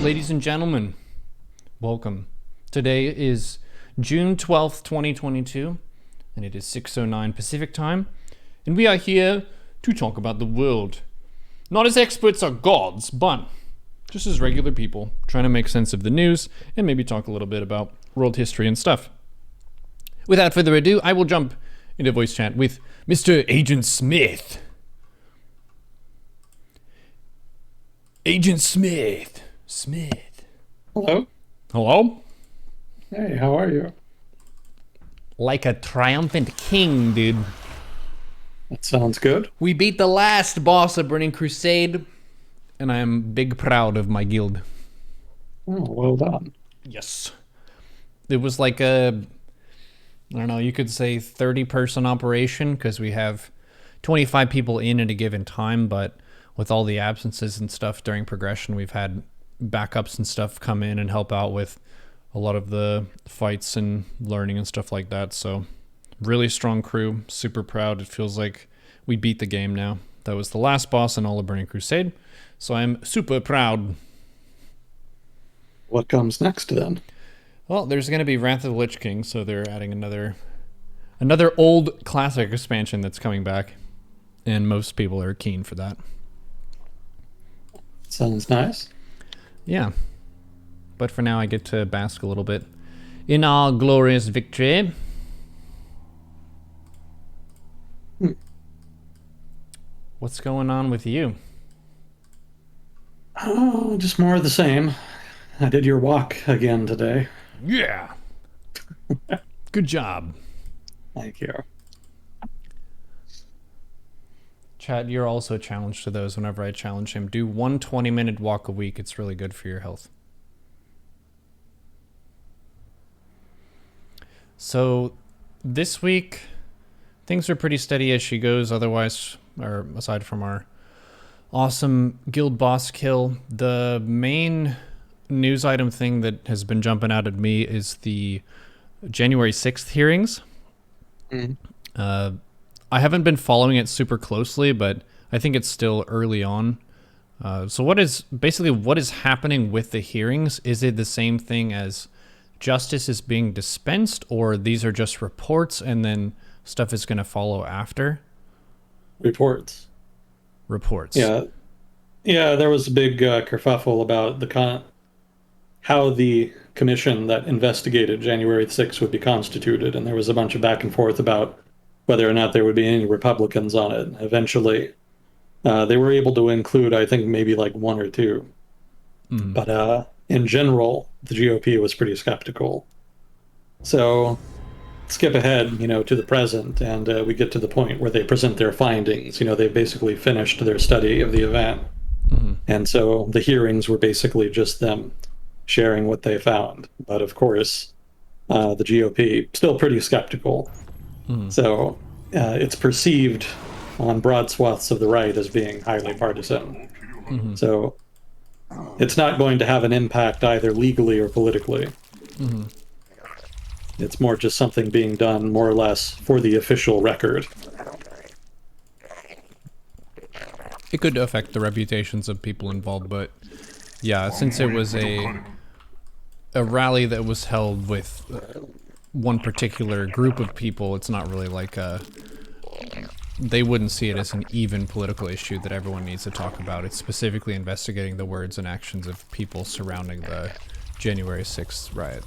Ladies and gentlemen, welcome. Today is June 12th, 2022, and it is 6:09 Pacific time, and we are here to talk about the world. Not as experts or gods, but just as regular people trying to make sense of the news and maybe talk a little bit about world history and stuff. Without further ado, I will jump into voice chat with Mr. Agent Smith. Agent Smith. Hello. Hello? Hey, how are you? Like a triumphant king, dude. That sounds good. We beat the last boss of Burning Crusade, and I am big proud of my guild. Oh, well done. Yes. It was like a, I don't know, you could say 30-person operation, because we have 25 people in at a given time, but with all the absences and stuff during progression, we've had backups and stuff come in and help out with a lot of the fights and learning and stuff like that. So really strong crew, super proud. It feels like we beat the game now. That was the last boss in all of Burning Crusade, so I'm super proud. What comes next then? Well, there's going to be Wrath of the Lich King, so they're adding another old classic expansion that's coming back, and most people are keen for that. Sounds nice. Yeah. But for now, I get to bask a little bit in our glorious victory. What's going on with you? Oh, just more of the same. I did your walk again today. Yeah. Good job. Thank you. Chad, you're also challenged to those whenever I challenge him. Do 1 20-minute walk a week. It's really good for your health. So this week, things are pretty steady as she goes. Otherwise, or aside from our awesome guild boss kill, the main news item thing that has been jumping out at me is the January 6th hearings. I haven't been following it super closely, but I think it's still early on. So what is happening with the hearings? Is it the same thing as justice is being dispensed, or these are just reports and then stuff is going to follow after? Reports. Yeah. There was a big kerfuffle about how the commission that investigated January 6th would be constituted, and there was a bunch of back and forth about whether or not there would be any Republicans on it. Eventually, they were able to include, I think, maybe like one or two. But in general, the GOP was pretty skeptical. So skip ahead, to the present, and we get to the point where they present their findings. They basically finished their study of the event. And so the hearings were basically just them sharing what they found. But of course, the GOP still pretty skeptical. So it's perceived on broad swaths of the right as being highly partisan. So it's not going to have an impact either legally or politically. It's more just something being done more or less for the official record. It could affect the reputations of people involved, but yeah, since it was a rally that was held with one particular group of people, it's not really like they wouldn't see it as an even political issue that everyone needs to talk about. It's specifically investigating the words and actions of people surrounding the January 6th riot.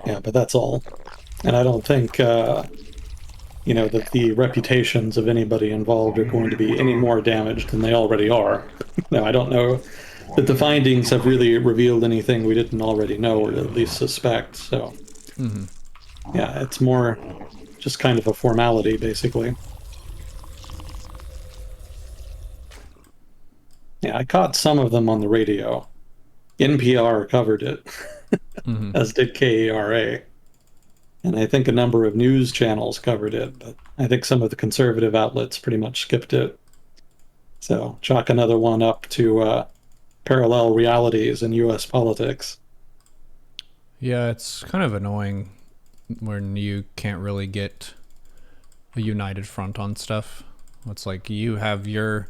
Yeah, but that's all. And I don't think, that the reputations of anybody involved are going to be any more damaged than they already are. Now, I don't know that the findings have really revealed anything we didn't already know or at least suspect. So, yeah, it's more just kind of a formality, basically. Yeah, I caught some of them on the radio. NPR covered it, as did KERA. And I think a number of news channels covered it, but I think some of the conservative outlets pretty much skipped it. So chalk another one up to parallel realities in U.S. politics. Yeah, it's kind of annoying when you can't really get a united front on stuff. It's like you have your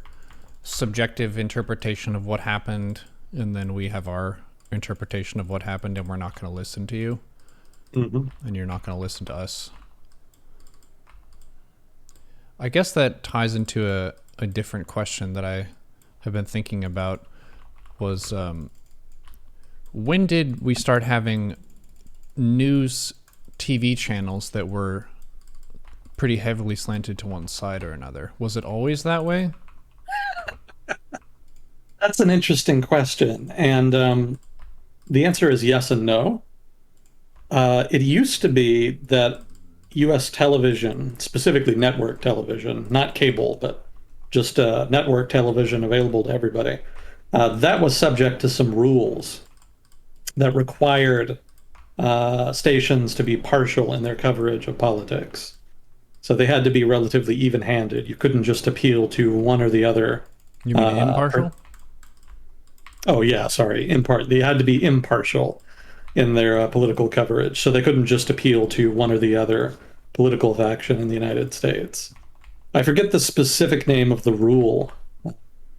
subjective interpretation of what happened, and then we have our interpretation of what happened, and we're not going to listen to you, and you're not going to listen to us. I guess that ties into a different question that I have been thinking about was, when did we start having news TV channels that were pretty heavily slanted to one side or another? Was it always that way? That's an interesting question. And the answer is yes and no. It used to be that US television, specifically network television, not cable, but just network television available to everybody, that was subject to some rules that required stations to be partial in their coverage of politics. So they had to be relatively even-handed. You couldn't just appeal to one or the other. You mean impartial? Oh, yeah, sorry. They had to be impartial in their political coverage. So they couldn't just appeal to one or the other political faction in the United States. I forget the specific name of the rule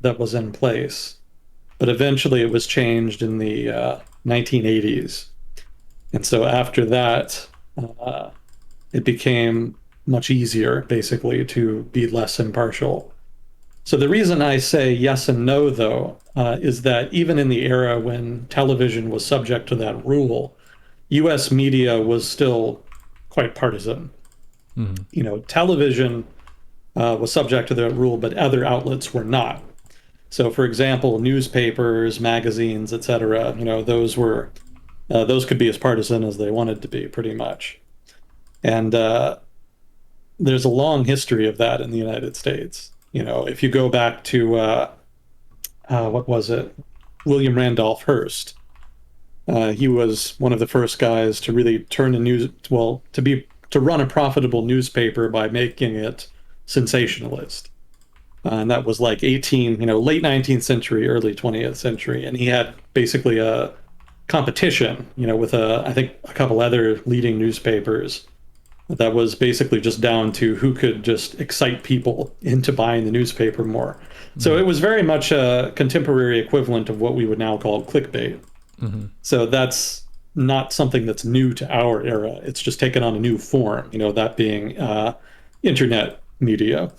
that was in place, but eventually it was changed in the 1980s. And so after that, it became much easier, basically, to be less impartial. So the reason I say yes and no, though, is that even in the era when television was subject to that rule, US media was still quite partisan. You know, television was subject to that rule, but other outlets were not. So, for example, newspapers, magazines, etc., you know, those could be as partisan as they wanted to be, pretty much. And there's a long history of that in the United States. You know, if you go back to what was it, William Randolph Hearst, he was one of the first guys to really turn to run a profitable newspaper by making it sensationalist. And that was like late 19th century, early 20th century. And he had basically a competition, you know, with I think a couple other leading newspapers that was basically just down to who could just excite people into buying the newspaper more. So it was very much a contemporary equivalent of what we would now call clickbait. So that's not something that's new to our era. It's just taken on a new form, you know, that being internet media.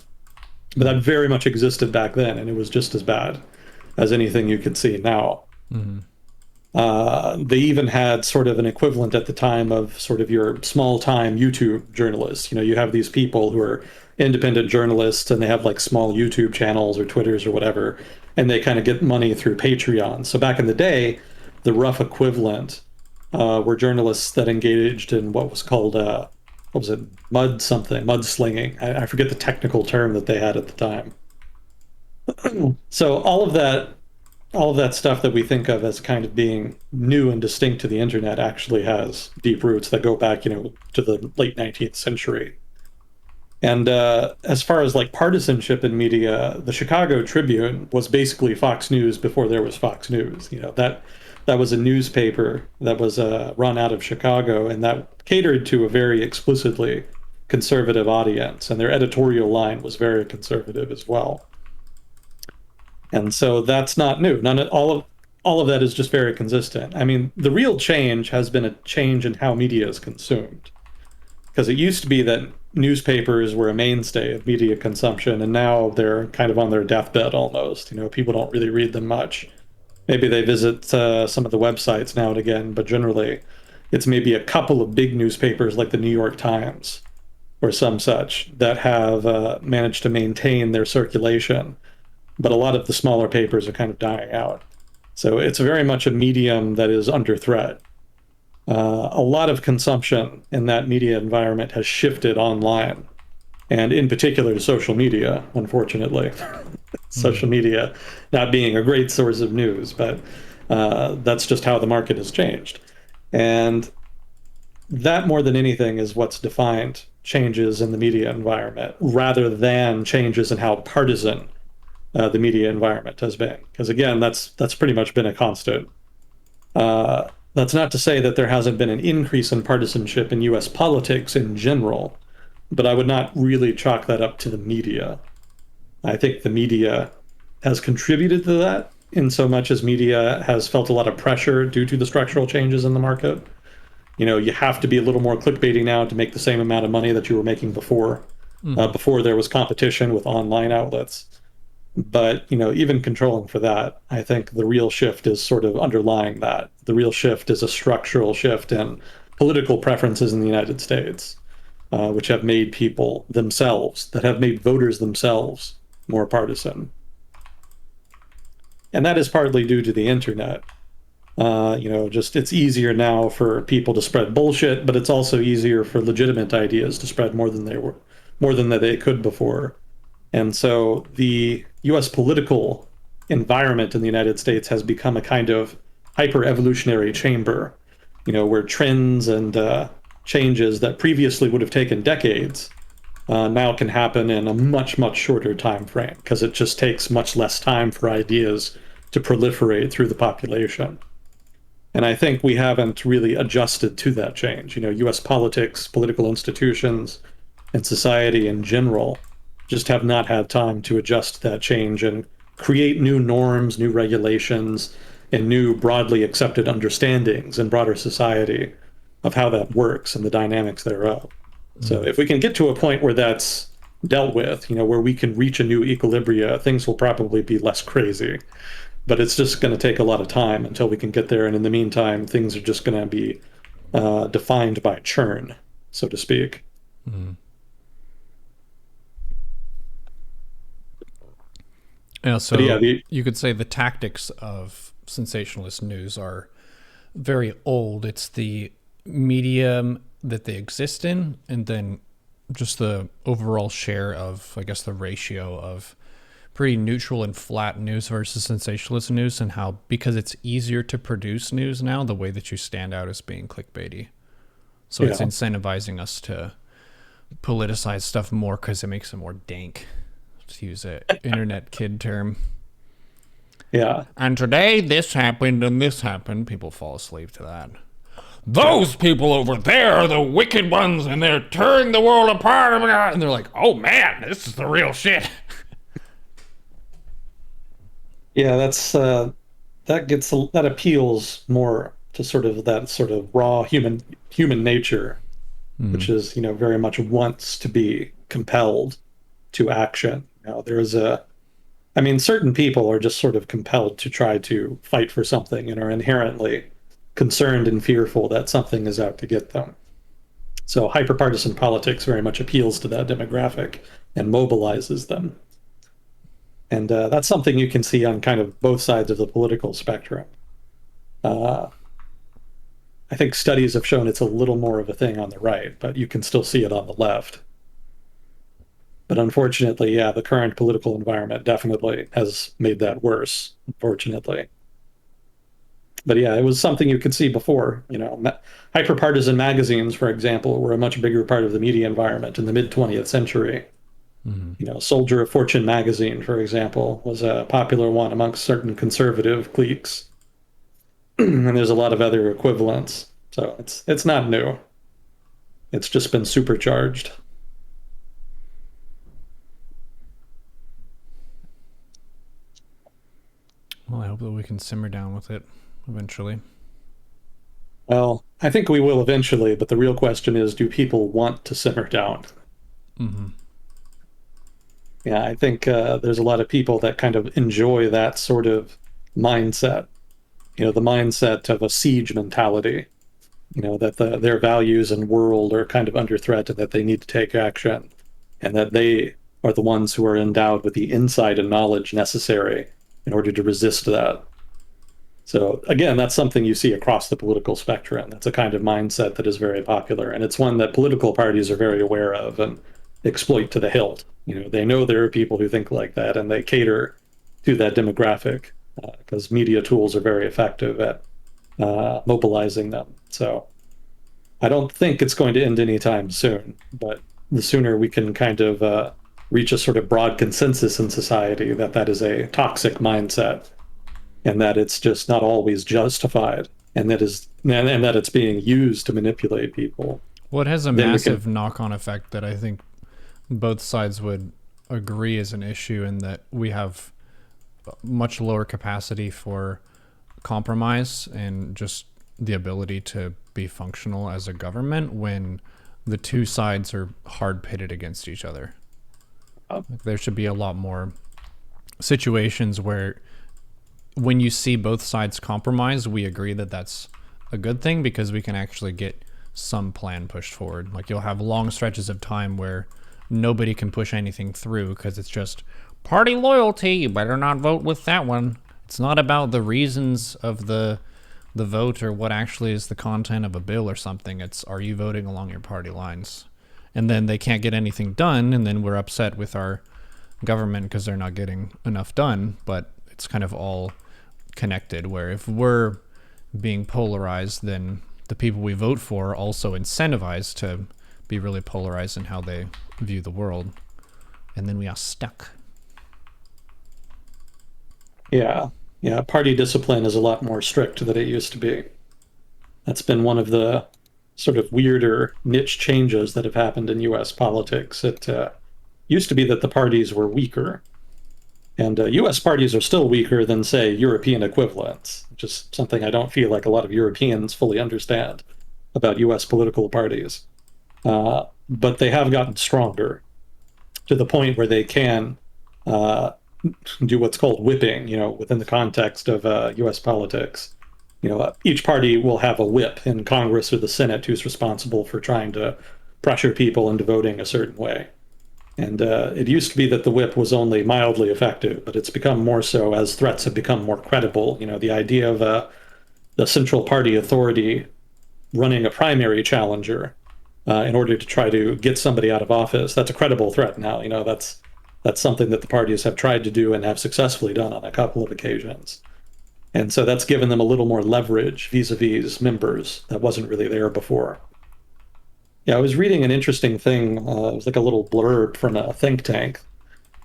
But that very much existed back then, and it was just as bad as anything you could see now. They even had sort of an equivalent at the time of sort of your small-time YouTube journalists. You know, you have these people who are independent journalists, and they have like small YouTube channels or Twitters or whatever, and they kind of get money through Patreon. So back in the day, the rough equivalent were journalists that engaged in what was called mudslinging. I forget the technical term that they had at the time. So all of that stuff that we think of as kind of being new and distinct to the internet actually has deep roots that go back, you know, to the late 19th century. And as far as like partisanship in media, the Chicago Tribune was basically Fox News before there was Fox News. You know, that was a newspaper that was run out of Chicago, and that catered to a very explicitly conservative audience, and their editorial line was very conservative as well. And so that's not new. All of that is just very consistent. I mean, the real change has been a change in how media is consumed. Because it used to be that newspapers were a mainstay of media consumption, and now they're kind of on their deathbed almost. You know, people don't really read them much. Maybe they visit some of the websites now and again, but generally it's maybe a couple of big newspapers like the New York Times or some such that have managed to maintain their circulation. But a lot of the smaller papers are kind of dying out. So it's very much a medium that is under threat. A lot of consumption in that media environment has shifted online, and in particular to social media, unfortunately. Social media not being a great source of news, but that's just how the market has changed. And that, more than anything, is what's defined changes in the media environment, rather than changes in how partisan the media environment has been. Because again, that's pretty much been a constant. That's not to say that there hasn't been an increase in partisanship in US politics in general, but I would not really chalk that up to the media. I think the media has contributed to that in so much as media has felt a lot of pressure due to the structural changes in the market. You have to be a little more clickbaity now to make the same amount of money that you were making before. Before there was competition with online outlets. But, even controlling for that, I think the real shift is sort of underlying that. The real shift is a structural shift in political preferences in the United States, which have made people themselves, that have made voters themselves more partisan. And that is partly due to the internet. Just it's easier now for people to spread bullshit, but it's also easier for legitimate ideas to spread more than they could before. And so the US political environment in the United States has become a kind of hyper-evolutionary chamber, where trends and changes that previously would have taken decades now can happen in a much, much shorter time frame, because it just takes much less time for ideas to proliferate through the population. And I think we haven't really adjusted to that change. US politics, political institutions, and society in general just have not had time to adjust to that change and create new norms, new regulations, and new broadly accepted understandings in broader society of how that works and the dynamics thereof. So if we can get to a point where that's dealt with, where we can reach a new equilibria, things will probably be less crazy. But it's just going to take a lot of time until we can get there. And in the meantime, things are just going to be defined by churn, so to speak. Yeah, so you could say the tactics of sensationalist news are very old. It's the medium that they exist in, and then just the overall share of, I guess, the ratio of pretty neutral and flat news versus sensationalist news, and how, because it's easier to produce news now, the way that you stand out as being clickbaity. So it's incentivizing us to politicize stuff more because it makes it more dank, to use an internet kid term. Yeah. And today this happened and this happened. People fall asleep to that. Those people over there are the wicked ones, and they're tearing the world apart. And they're like, oh man, this is the real shit. Yeah, that appeals more to sort of that sort of raw human nature, which is, very much wants to be compelled to action. Certain people are just sort of compelled to try to fight for something and are inherently concerned and fearful that something is out to get them. So hyper-partisan politics very much appeals to that demographic and mobilizes them. And that's something you can see on kind of both sides of the political spectrum. I think studies have shown it's a little more of a thing on the right, but you can still see it on the left. But unfortunately, the current political environment definitely has made that worse, unfortunately. But it was something you could see before. Hyper-partisan magazines, for example, were a much bigger part of the media environment in the mid-20th century. Soldier of Fortune magazine, for example, was a popular one amongst certain conservative cliques. And there's a lot of other equivalents. So it's not new. It's just been supercharged. Well, I hope that we can simmer down with it eventually. Well, I think we will eventually, but the real question is, do people want to simmer down? Yeah, I think there's a lot of people that kind of enjoy that sort of mindset. The mindset of a siege mentality. That their values and world are kind of under threat and that they need to take action, and that they are the ones who are endowed with the insight and knowledge necessary in order to resist that. So again, that's something you see across the political spectrum. That's a kind of mindset that is very popular, and it's one that political parties are very aware of and exploit to the hilt. They know there are people who think like that, and they cater to that demographic because media tools are very effective at mobilizing them. So I don't think it's going to end anytime soon, but the sooner we can kind of reach a sort of broad consensus in society that is a toxic mindset, and that it's just not always justified, and that it's being used to manipulate people. Well, it has a massive knock-on effect that I think both sides would agree is an issue, in that we have much lower capacity for compromise and just the ability to be functional as a government when the two sides are hard pitted against each other. There should be a lot more situations where when you see both sides compromise, we agree that that's a good thing because we can actually get some plan pushed forward. Like you'll have long stretches of time where nobody can push anything through because it's just party loyalty. You better not vote with that one. It's not about the reasons of the vote or what actually is the content of a bill or something. It's, are you voting along your party lines? And then they can't get anything done, and then we're upset with our government because they're not getting enough done. But it's kind of all connected, where if we're being polarized, then the people we vote for are also incentivized to be really polarized in how they view the world. And then we are stuck. Yeah. Yeah. Party discipline is a lot more strict than it used to be. That's been one of the sort of weirder niche changes that have happened in US politics. It used to be that the parties were weaker. And US parties are still weaker than, say, European equivalents, which is something I don't feel like a lot of Europeans fully understand about US political parties. But they have gotten stronger to the point where they can do what's called whipping, within the context of US politics. Each party will have a whip in Congress or the Senate who's responsible for trying to pressure people into voting a certain way. And it used to be that the whip was only mildly effective, but it's become more so as threats have become more credible. The idea of the central party authority running a primary challenger in order to try to get somebody out of office, that's a credible threat now. That's something that the parties have tried to do and have successfully done on a couple of occasions. And so that's given them a little more leverage vis-a-vis members that wasn't really there before. Yeah, I was reading an interesting thing. It was like a little blurb from a think tank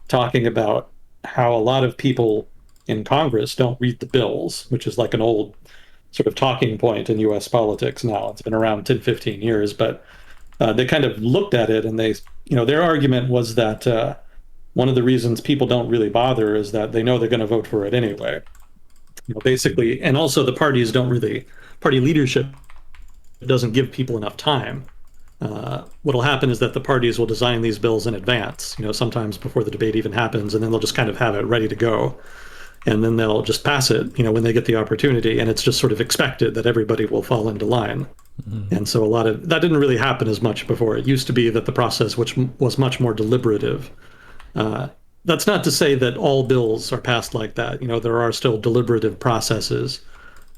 talking about how a lot of people in Congress don't read the bills, which is like an old sort of talking point in US politics now. It's been around 10, 15 years, but they kind of looked at it and their argument was that one of the reasons people don't really bother is that they know they're going to vote for it anyway. Basically, and also the party leadership doesn't give people enough time. What'll happen is that the parties will design these bills in advance, sometimes before the debate even happens, and then they'll just kind of have it ready to go. And then they'll just pass it, when they get the opportunity. And it's just sort of expected that everybody will fall into line. Mm-hmm. And so that didn't really happen as much before. It used to be that the process, which was much more deliberative. That's not to say that all bills are passed like that. There are still deliberative processes.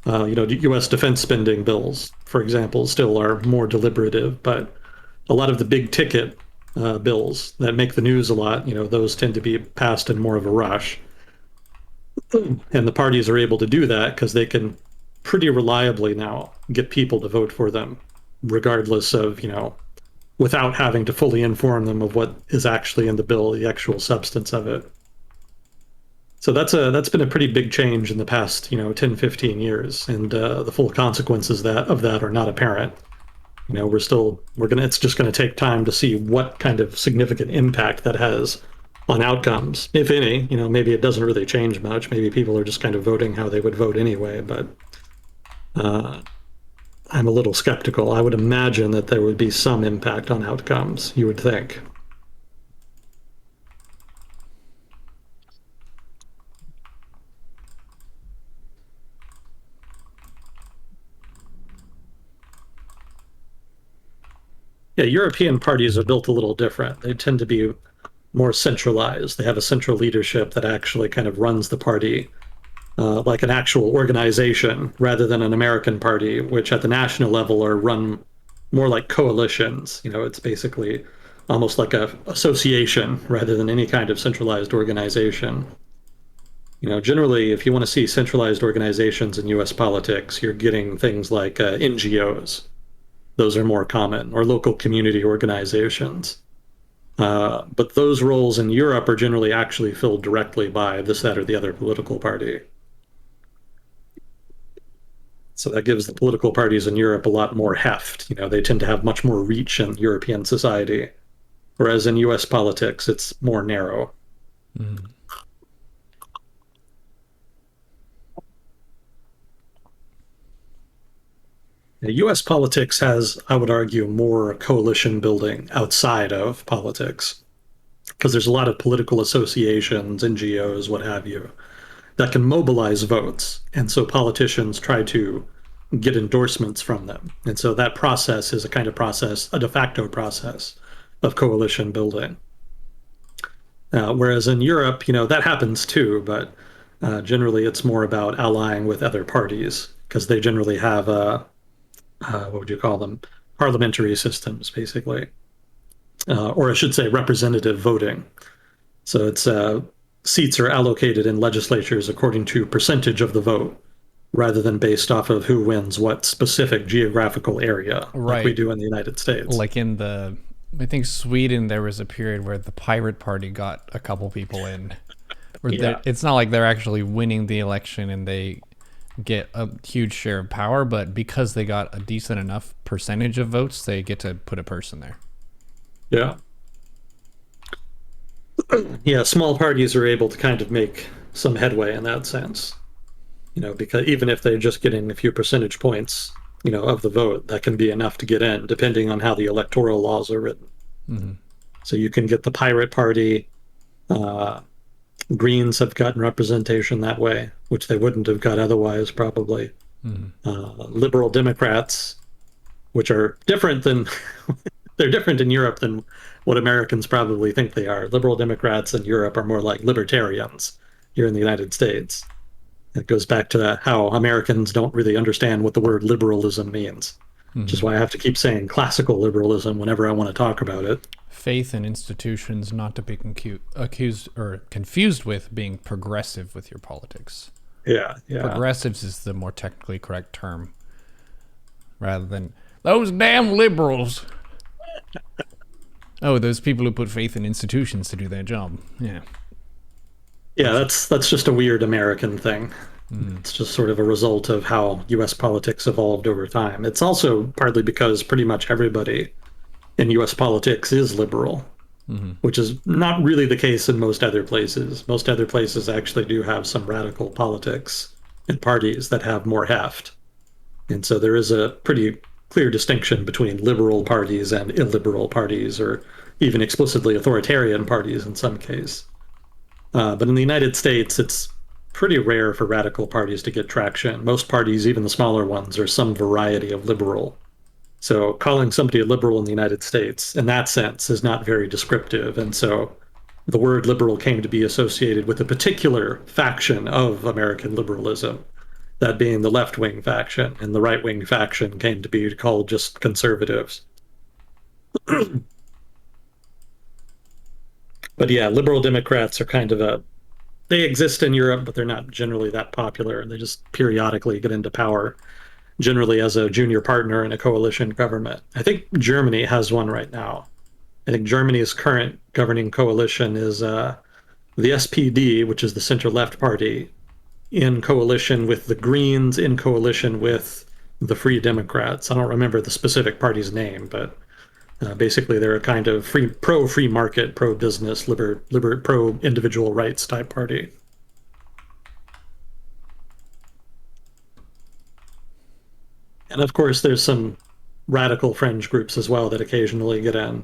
U.S. defense spending bills, for example, still are more deliberative, but a lot of the big ticket bills that make the news a lot, those tend to be passed in more of a rush. And the parties are able to do that because they can pretty reliably now get people to vote for them, regardless of, without having to fully inform them of what is actually in the bill, the actual substance of it. So that's been a pretty big change in the past, 10, 15 years, and the full consequences of that are not apparent. It's just going to take time to see what kind of significant impact that has on outcomes, if any. Maybe it doesn't really change much. Maybe people are just kind of voting how they would vote anyway, but I'm a little skeptical. I would imagine that there would be some impact on outcomes, you would think. Yeah, European parties are built a little different. They tend to be more centralized. They have a central leadership that actually kind of runs the party like an actual organization rather than an American party, which at the national level are run more like coalitions. It's basically almost like a association rather than any kind of centralized organization. Generally, if you want to see centralized organizations in US politics, you're getting things like NGOs. Those are more common, or local community organizations. But those roles in Europe are generally actually filled directly by this, that, or the other political party. So that gives the political parties in Europe a lot more heft. They tend to have much more reach in European society, whereas in US politics, it's more narrow. Mm. US politics has, I would argue, more coalition building outside of politics because there's a lot of political associations, NGOs, what have you, that can mobilize votes. And so politicians try to get endorsements from them. And so that process is a kind of process, a de facto process of coalition building. Whereas in Europe, that happens too, but generally it's more about allying with other parties because they generally have what would you call them? Parliamentary systems, basically. Or I should say representative voting. So it's seats are allocated in legislatures according to percentage of the vote rather than based off of who wins what specific geographical area, like we do in the United States. Like I think Sweden, there was a period where the Pirate Party got a couple people in. It's not like they're actually winning the election and they get a huge share of power, but because they got a decent enough percentage of votes, they get to put a person there. Yeah. Yeah, small parties are able to kind of make some headway in that sense. Because even if they're just getting a few percentage points, of the vote, that can be enough to get in, depending on how the electoral laws are written. Mm-hmm. So you can get the Pirate Party. Greens have gotten representation that way, which they wouldn't have got otherwise, probably. Mm-hmm. Liberal Democrats, which are different than they're different in Europe than what Americans probably think they are. Liberal Democrats in Europe are more like libertarians here in the United States. It goes back to how Americans don't really understand what the word liberalism means, which is why I have to keep saying classical liberalism whenever I want to talk about it. Faith in institutions, not to be accused or confused with being progressive with your politics. Yeah. Progressives is the more technically correct term, rather than those damn liberals. Oh, those people who put faith in institutions to do their job. Yeah. Yeah, that's just a weird American thing. It's just sort of a result of how U.S. politics evolved over time. It's also partly because pretty much everybody in U.S. politics is liberal, which is not really the case in most other places. Most other places actually do have some radical politics and parties that have more heft. And so there is a pretty clear distinction between liberal parties and illiberal parties, or even explicitly authoritarian parties in some case. But in the United States, it's pretty rare for radical parties to get traction. Most parties, even the smaller ones, are some variety of liberal. So calling somebody a liberal in the United States, in that sense, is not very descriptive. And so the word liberal came to be associated with a particular faction of American liberalism, that being the left-wing faction, and the right-wing faction came to be called just conservatives. But yeah, liberal Democrats are they exist in Europe, but they're not generally that popular, and they just periodically get into power, generally as a junior partner in a coalition government. I think Germany has one right now. I think Germany's current governing coalition is the SPD, which is the center-left party, in coalition with the Greens, in coalition with the Free Democrats. I don't remember the specific party's name, but basically they're a kind of pro-free market, pro-business, pro-individual rights type party. And of course, there's some radical fringe groups as well that occasionally get in.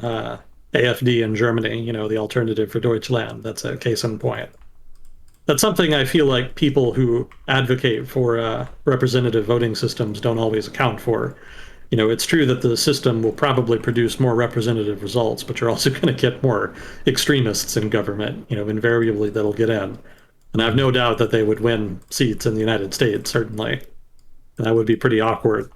AfD in Germany, the Alternative for Deutschland, that's a case in point. That's something I feel like people who advocate for representative voting systems don't always account for. It's true that the system will probably produce more representative results, but you're also going to get more extremists in government. Invariably that'll get in. And I have no doubt that they would win seats in the United States, certainly. And that would be pretty awkward.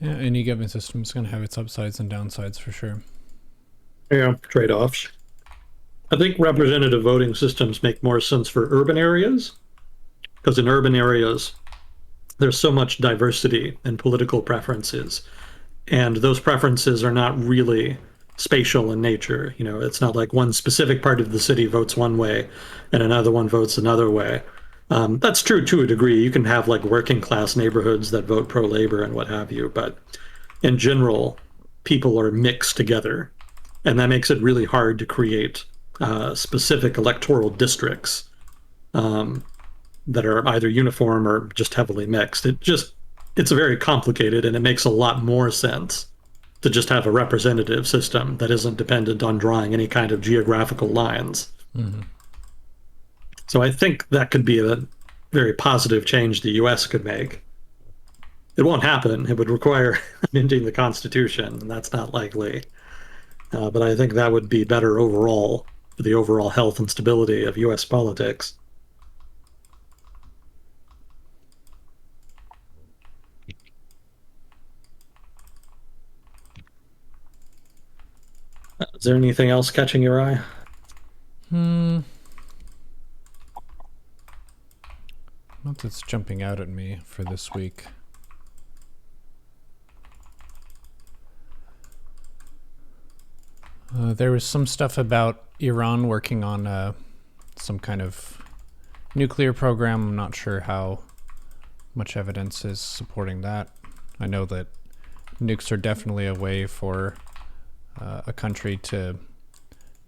Yeah, any given system is going to have its upsides and downsides for sure. Yeah, trade-offs. I think representative voting systems make more sense for urban areas, because in urban areas, there's so much diversity in political preferences, and those preferences are not really spatial in nature. It's not like one specific part of the city votes one way and another one votes another way. That's true to a degree. You can have like working class neighborhoods that vote pro-labor and what have you, but in general, people are mixed together, and that makes it really hard to create specific electoral districts that are either uniform or just heavily mixed. It's very complicated, and it makes a lot more sense to just have a representative system that isn't dependent on drawing any kind of geographical lines. Mm-hmm. So I think that could be a very positive change the US could make. It won't happen. It would require amending the Constitution, and that's not likely. But I think that would be better overall for the overall health and stability of US politics. Is there anything else catching your eye? Not that's jumping out at me for this week. There was some stuff about Iran working on some kind of nuclear program. I'm not sure how much evidence is supporting that. I know that nukes are definitely a way for a country to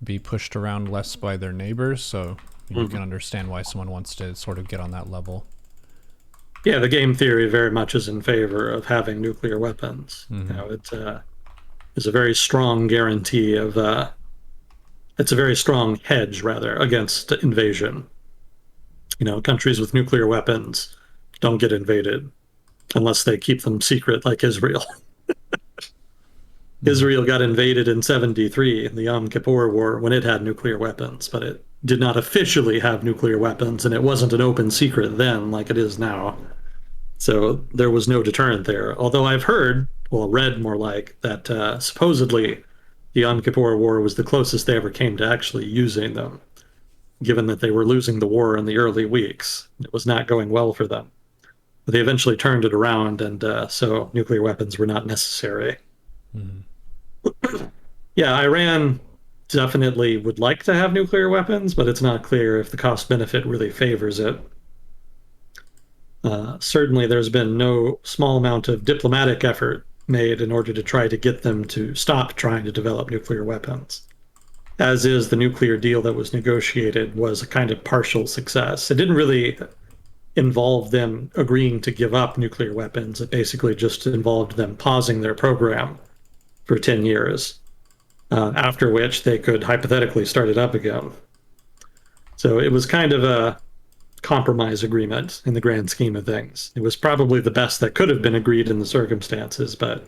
be pushed around less by their neighbors, so you can understand why someone wants to sort of get on that level. Yeah, the game theory very much is in favor of having nuclear weapons. Mm-hmm. You know, it is a very strong guarantee of it's a very strong hedge, rather, against invasion. You know, countries with nuclear weapons don't get invaded unless they keep them secret, like Israel. Israel got invaded in 73 in the Yom Kippur War when it had nuclear weapons, but it did not officially have nuclear weapons, and it wasn't an open secret then like it is now. So there was no deterrent there. Although I've heard, well, read more like, that supposedly the Yom Kippur War was the closest they ever came to actually using them, given that they were losing the war in the early weeks. It was not going well for them. But they eventually turned it around, and so nuclear weapons were not necessary. Mm-hmm. Yeah, Iran definitely would like to have nuclear weapons, but it's not clear if the cost-benefit really favors it. Certainly, there's been no small amount of diplomatic effort made in order to try to get them to stop trying to develop nuclear weapons. As is, the nuclear deal that was negotiated was a kind of partial success. It didn't really involve them agreeing to give up nuclear weapons. It basically just involved them pausing their program for 10 years, after which they could hypothetically start it up again. So it was kind of a compromise agreement in the grand scheme of things. It was probably the best that could have been agreed in the circumstances, but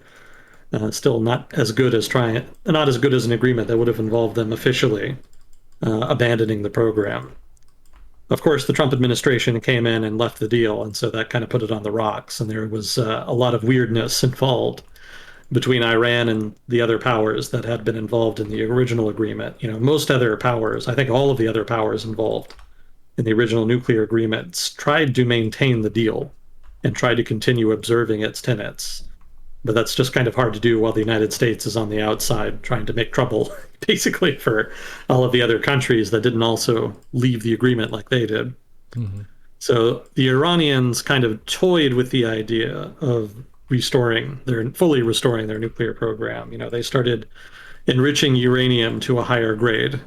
still not as good as an agreement that would have involved them officially abandoning the program. Of course, the Trump administration came in and left the deal, and so that kind of put it on the rocks, and there was a lot of weirdness involved between Iran and the other powers that had been involved in the original agreement. You know, most other powers, I think all of the other powers involved in the original nuclear agreements, tried to maintain the deal and tried to continue observing its tenets. But that's just kind of hard to do while the United States is on the outside trying to make trouble, basically, for all of the other countries that didn't also leave the agreement like they did. Mm-hmm. So the Iranians kind of toyed with the idea of fully restoring their nuclear program. You know, they started enriching uranium to a higher grade,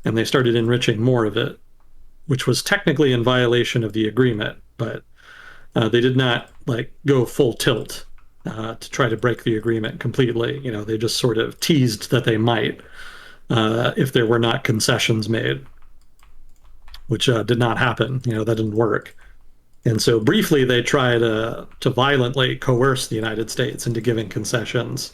and they started enriching more of it, which was technically in violation of the agreement, but they did not go full tilt to try to break the agreement completely. You know, they just sort of teased that they might if there were not concessions made, which did not happen. You know, that didn't work. And so briefly, they tried to violently coerce the United States into giving concessions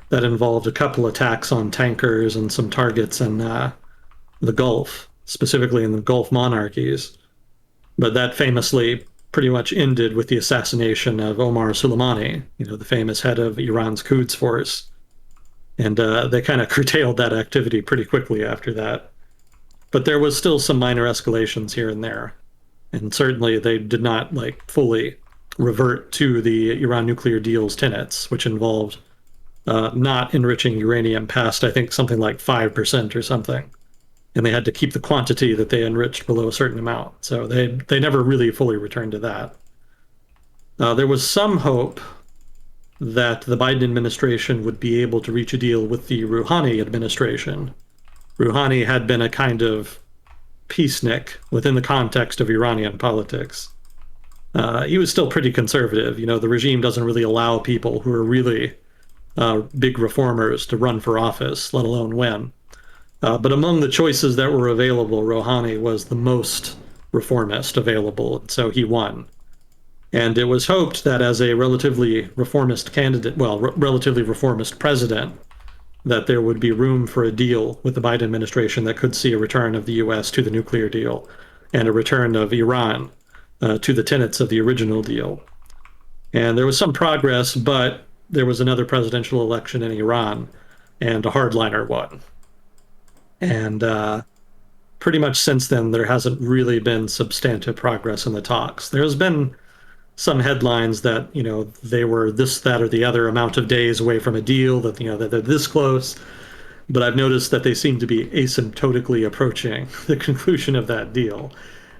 that involved a couple attacks on tankers and some targets in the Gulf, specifically in the Gulf monarchies. But that famously pretty much ended with the assassination of Omar Soleimani, you know, the famous head of Iran's Quds Force. And they kind of curtailed that activity pretty quickly after that. But there was still some minor escalations here and there. And certainly they did not fully revert to the Iran nuclear deal's tenets, which involved not enriching uranium past, I think, something like 5% or something. And they had to keep the quantity that they enriched below a certain amount. So they never really fully returned to that. There was some hope that the Biden administration would be able to reach a deal with the Rouhani administration Rouhani had been a kind of peacenik within the context of Iranian politics. He was still pretty conservative. The regime doesn't really allow people who are really big reformers to run for office, let alone win. But among the choices that were available, Rouhani was the most reformist available, so he won. And it was hoped that as a relatively reformist candidate, well, relatively reformist president, that there would be room for a deal with the Biden administration that could see a return of the U.S. to the nuclear deal and a return of Iran to the tenets of the original deal. And there was some progress, but there was another presidential election in Iran, and a hardliner won. And pretty much since then, there hasn't really been substantive progress in the talks. There's been some headlines that they were this, that, or the other amount of days away from a deal, that that they're this close. But I've noticed that they seem to be asymptotically approaching the conclusion of that deal.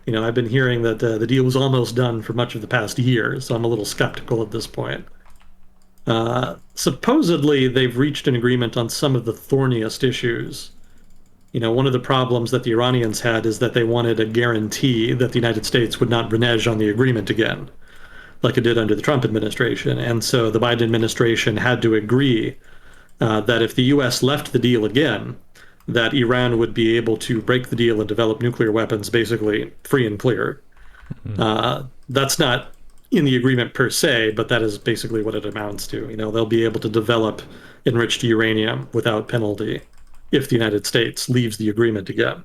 I've been hearing that the deal was almost done for much of the past year, so I'm a little skeptical at this point. Supposedly, they've reached an agreement on some of the thorniest issues. One of the problems that the Iranians had is that they wanted a guarantee that the United States would not renege on the agreement again, like it did under the Trump administration. And so the Biden administration had to agree that if the U.S. left the deal again, that Iran would be able to break the deal and develop nuclear weapons basically free and clear. Mm-hmm. That's not in the agreement per se, but that is basically what it amounts to. They'll be able to develop enriched uranium without penalty if the United States leaves the agreement again.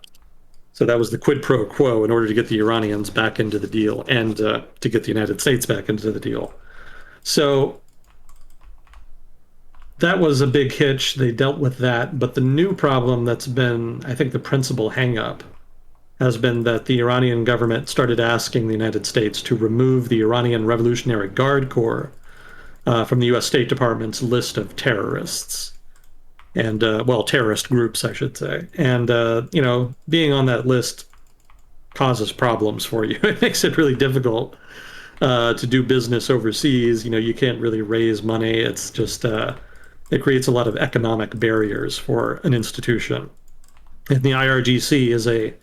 So that was the quid pro quo in order to get the Iranians back into the deal and to get the United States back into the deal. So that was a big hitch. They dealt with that. But the new problem that's been, I think, the principal hangup has been that the Iranian government started asking the United States to remove the Iranian Revolutionary Guard Corps from the U.S. State Department's list of terrorists. And, terrorist groups, I should say. And, being on that list causes problems for you. It makes it really difficult to do business overseas. You can't really raise money. It's just, it creates a lot of economic barriers for an institution. And the IRGC is a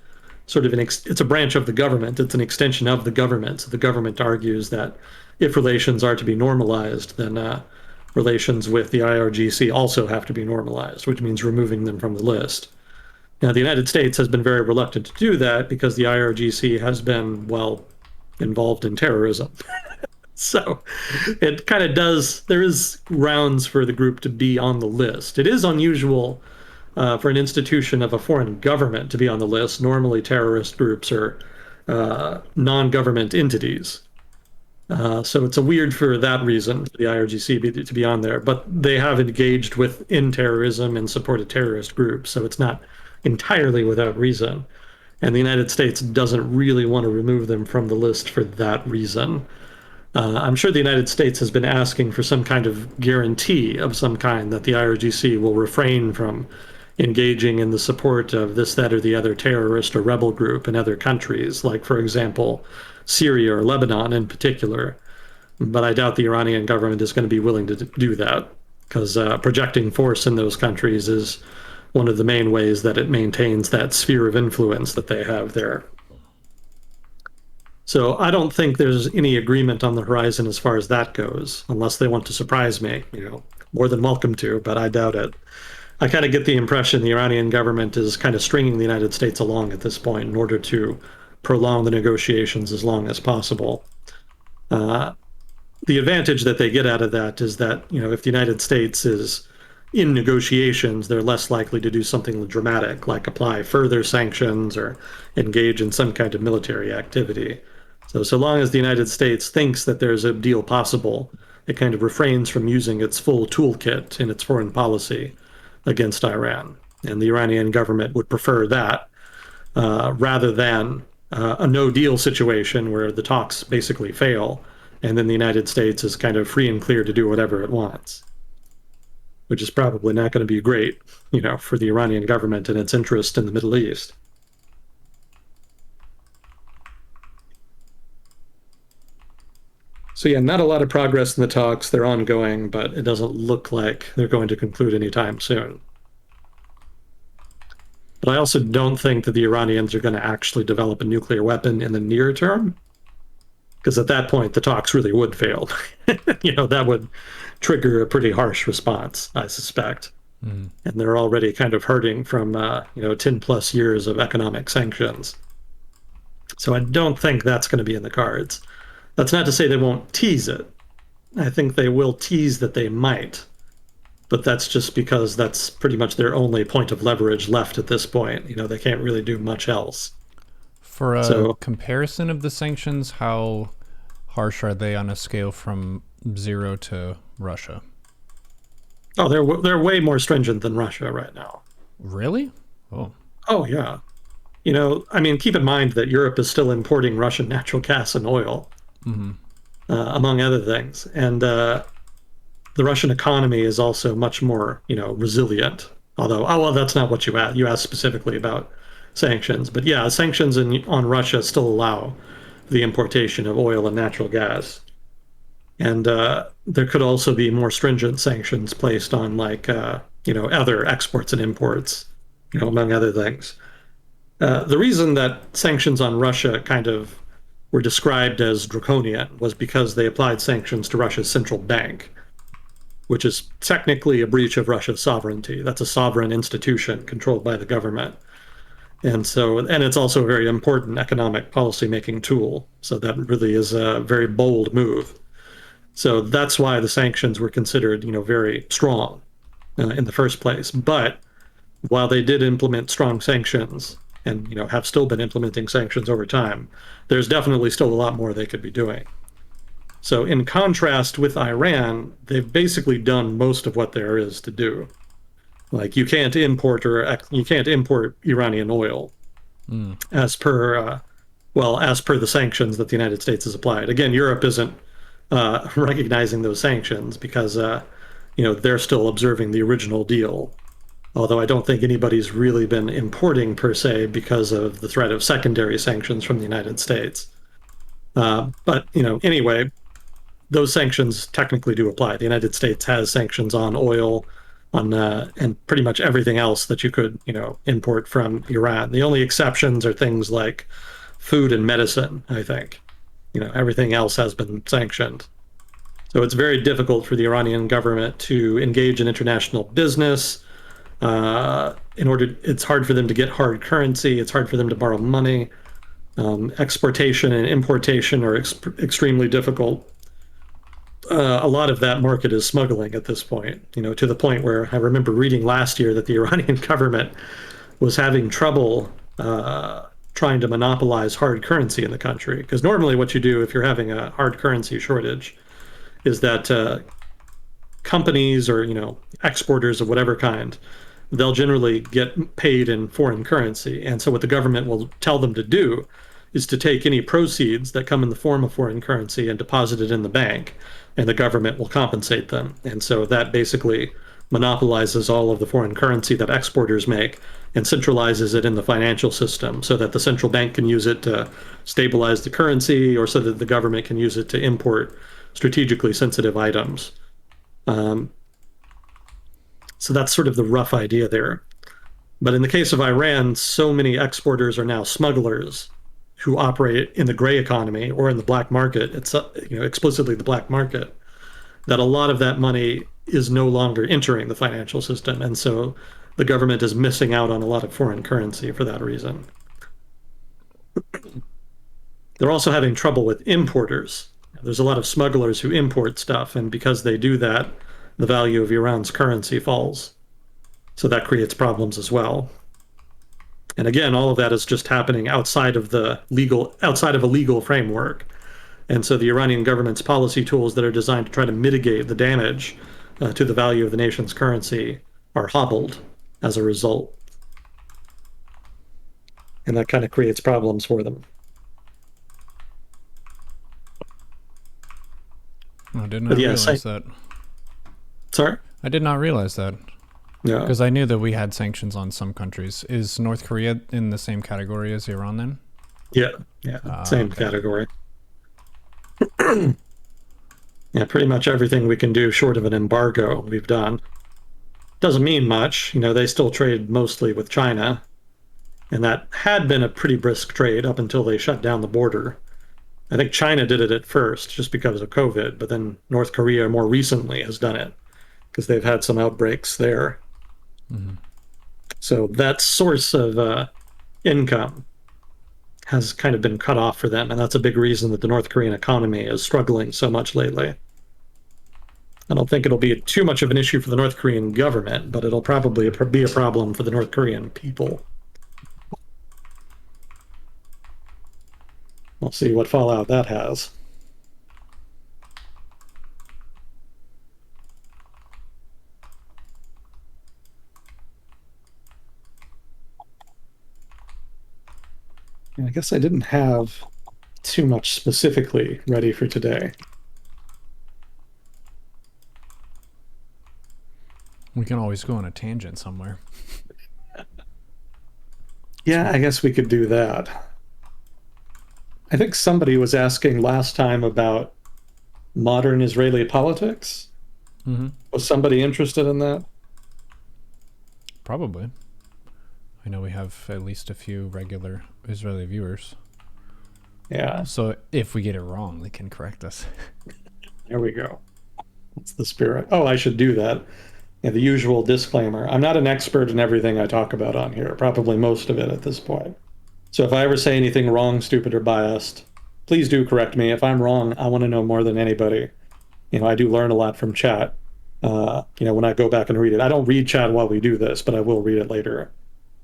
sort of it's a branch of the government. It's an extension of the government. So the government argues that if relations are to be normalized, then relations with the IRGC also have to be normalized, which means removing them from the list. Now, the United States has been very reluctant to do that because the IRGC has been, involved in terrorism. So it kind of there is grounds for the group to be on the list. It is unusual for an institution of a foreign government to be on the list. Normally, terrorist groups are non-government entities. So it's a weird for that reason for the IRGC to be on there, but they have engaged in terrorism and supported terrorist groups, so it's not entirely without reason. And the United States doesn't really want to remove them from the list for that reason. I'm sure the United States has been asking for some kind of guarantee of some kind that the IRGC will refrain from engaging in the support of this, that, or the other terrorist or rebel group in other countries, like, for example, Syria or Lebanon in particular. But I doubt the Iranian government is going to be willing to do that, because projecting force in those countries is one of the main ways that it maintains that sphere of influence that they have there. So I don't think there's any agreement on the horizon as far as that goes, unless they want to surprise me. More than welcome to, but I doubt it. I kind of get the impression the Iranian government is kind of stringing the United States along at this point in order to prolong the negotiations as long as possible. The advantage that they get out of that is that, if the United States is in negotiations, they're less likely to do something dramatic, like apply further sanctions or engage in some kind of military activity. So long as the United States thinks that there's a deal possible, it kind of refrains from using its full toolkit in its foreign policy against Iran. And the Iranian government would prefer that rather than a no-deal situation where the talks basically fail, and then the United States is kind of free and clear to do whatever it wants, which is probably not going to be great, for the Iranian government and its interest in the Middle East. So yeah, not a lot of progress in the talks. They're ongoing, but it doesn't look like they're going to conclude anytime soon. But I also don't think that the Iranians are going to actually develop a nuclear weapon in the near term, because at that point the talks really would fail. That would trigger a pretty harsh response, I suspect. And they're already kind of hurting from 10 plus years of economic sanctions. So I don't think that's going to be in the cards. That's not to say they won't tease it. I think they will tease that they might, but that's just because that's pretty much their only point of leverage left at this point. They can't really do much else. For a comparison of the sanctions, how harsh are they on a scale from 0 to Russia? Oh, they're way more stringent than Russia right now. Really? Oh yeah. Keep in mind that Europe is still importing Russian natural gas and oil, among other things, and the Russian economy is also much more, resilient. Although, that's not what you asked. You asked specifically about sanctions, but yeah, sanctions on Russia still allow the importation of oil and natural gas, and there could also be more stringent sanctions placed on, other exports and imports, among other things. The reason that sanctions on Russia kind of were described as draconian was because they applied sanctions to Russia's central bank, which is technically a breach of Russia's sovereignty. That's a sovereign institution controlled by the government. And it's also a very important economic policy-making tool. So that really is a very bold move. So that's why the sanctions were considered, very strong in the first place. But while they did implement strong sanctions, and have still been implementing sanctions over time, there's definitely still a lot more they could be doing. So in contrast with Iran, they've basically done most of what there is to do. Like you can't import Iranian oil as per the sanctions that the United States has applied. Again, Europe isn't recognizing those sanctions because they're still observing the original deal. Although I don't think anybody's really been importing per se because of the threat of secondary sanctions from the United States. But anyway, those sanctions technically do apply. The United States has sanctions on oil, and pretty much everything else that you could import from Iran. The only exceptions are things like food and medicine, I think. Everything else has been sanctioned. So it's very difficult for the Iranian government to engage in international business. It's hard for them to get hard currency. It's hard for them to borrow money. Exportation and importation are extremely difficult. A lot of that market is smuggling at this point, to the point where I remember reading last year that the Iranian government was having trouble trying to monopolize hard currency in the country. Because normally what you do if you're having a hard currency shortage is that companies or exporters of whatever kind, they'll generally get paid in foreign currency. And so what the government will tell them to do is to take any proceeds that come in the form of foreign currency and deposit it in the bank, and the government will compensate them. And so that basically monopolizes all of the foreign currency that exporters make and centralizes it in the financial system so that the central bank can use it to stabilize the currency, or so that the government can use it to import strategically sensitive items. So that's sort of the rough idea there. But in the case of Iran, so many exporters are now smugglers who operate in the gray economy or in the black market. It's explicitly the black market, that a lot of that money is no longer entering the financial system. And so the government is missing out on a lot of foreign currency for that reason. They're also having trouble with importers. There's a lot of smugglers who import stuff, and because they do that, the value of Iran's currency falls. So that creates problems as well. And again, all of that is just happening outside of a legal framework. And so the Iranian government's policy tools that are designed to try to mitigate the damage to the value of the nation's currency are hobbled as a result. And that kind of creates problems for them. I did not realize that. Sorry? I did not realize that. Yeah. Because I knew that we had sanctions on some countries. Is North Korea in the same category as Iran then? Yeah, same category. Yeah, pretty much everything we can do short of an embargo we've done. Doesn't mean much. They still trade mostly with China. And that had been a pretty brisk trade up until they shut down the border. I think China did it at first just because of COVID, but then North Korea more recently has done it because they've had some outbreaks there. Mm-hmm. So that source of income has kind of been cut off for them. And that's a big reason that the North Korean economy is struggling so much lately. I don't think it'll be too much of an issue for the North Korean government, but it'll probably be a problem for the North Korean people. We'll see what fallout that has. I guess I didn't have too much specifically ready for today. We can always go on a tangent somewhere. Yeah, I guess we could do that. I think somebody was asking last time about modern Israeli politics. Mm-hmm. Was somebody interested in that? Probably. I know we have at least a few regular Israeli viewers. Yeah. So if we get it wrong, they can correct us. There we go. That's the spirit. Oh, I should do that. Yeah, the usual disclaimer. I'm not an expert in everything I talk about on here, probably most of it at this point. So if I ever say anything wrong, stupid, or biased, please do correct me. If I'm wrong, I want to know more than anybody. I do learn a lot from chat. When I go back and read it. I don't read chat while we do this, but I will read it later.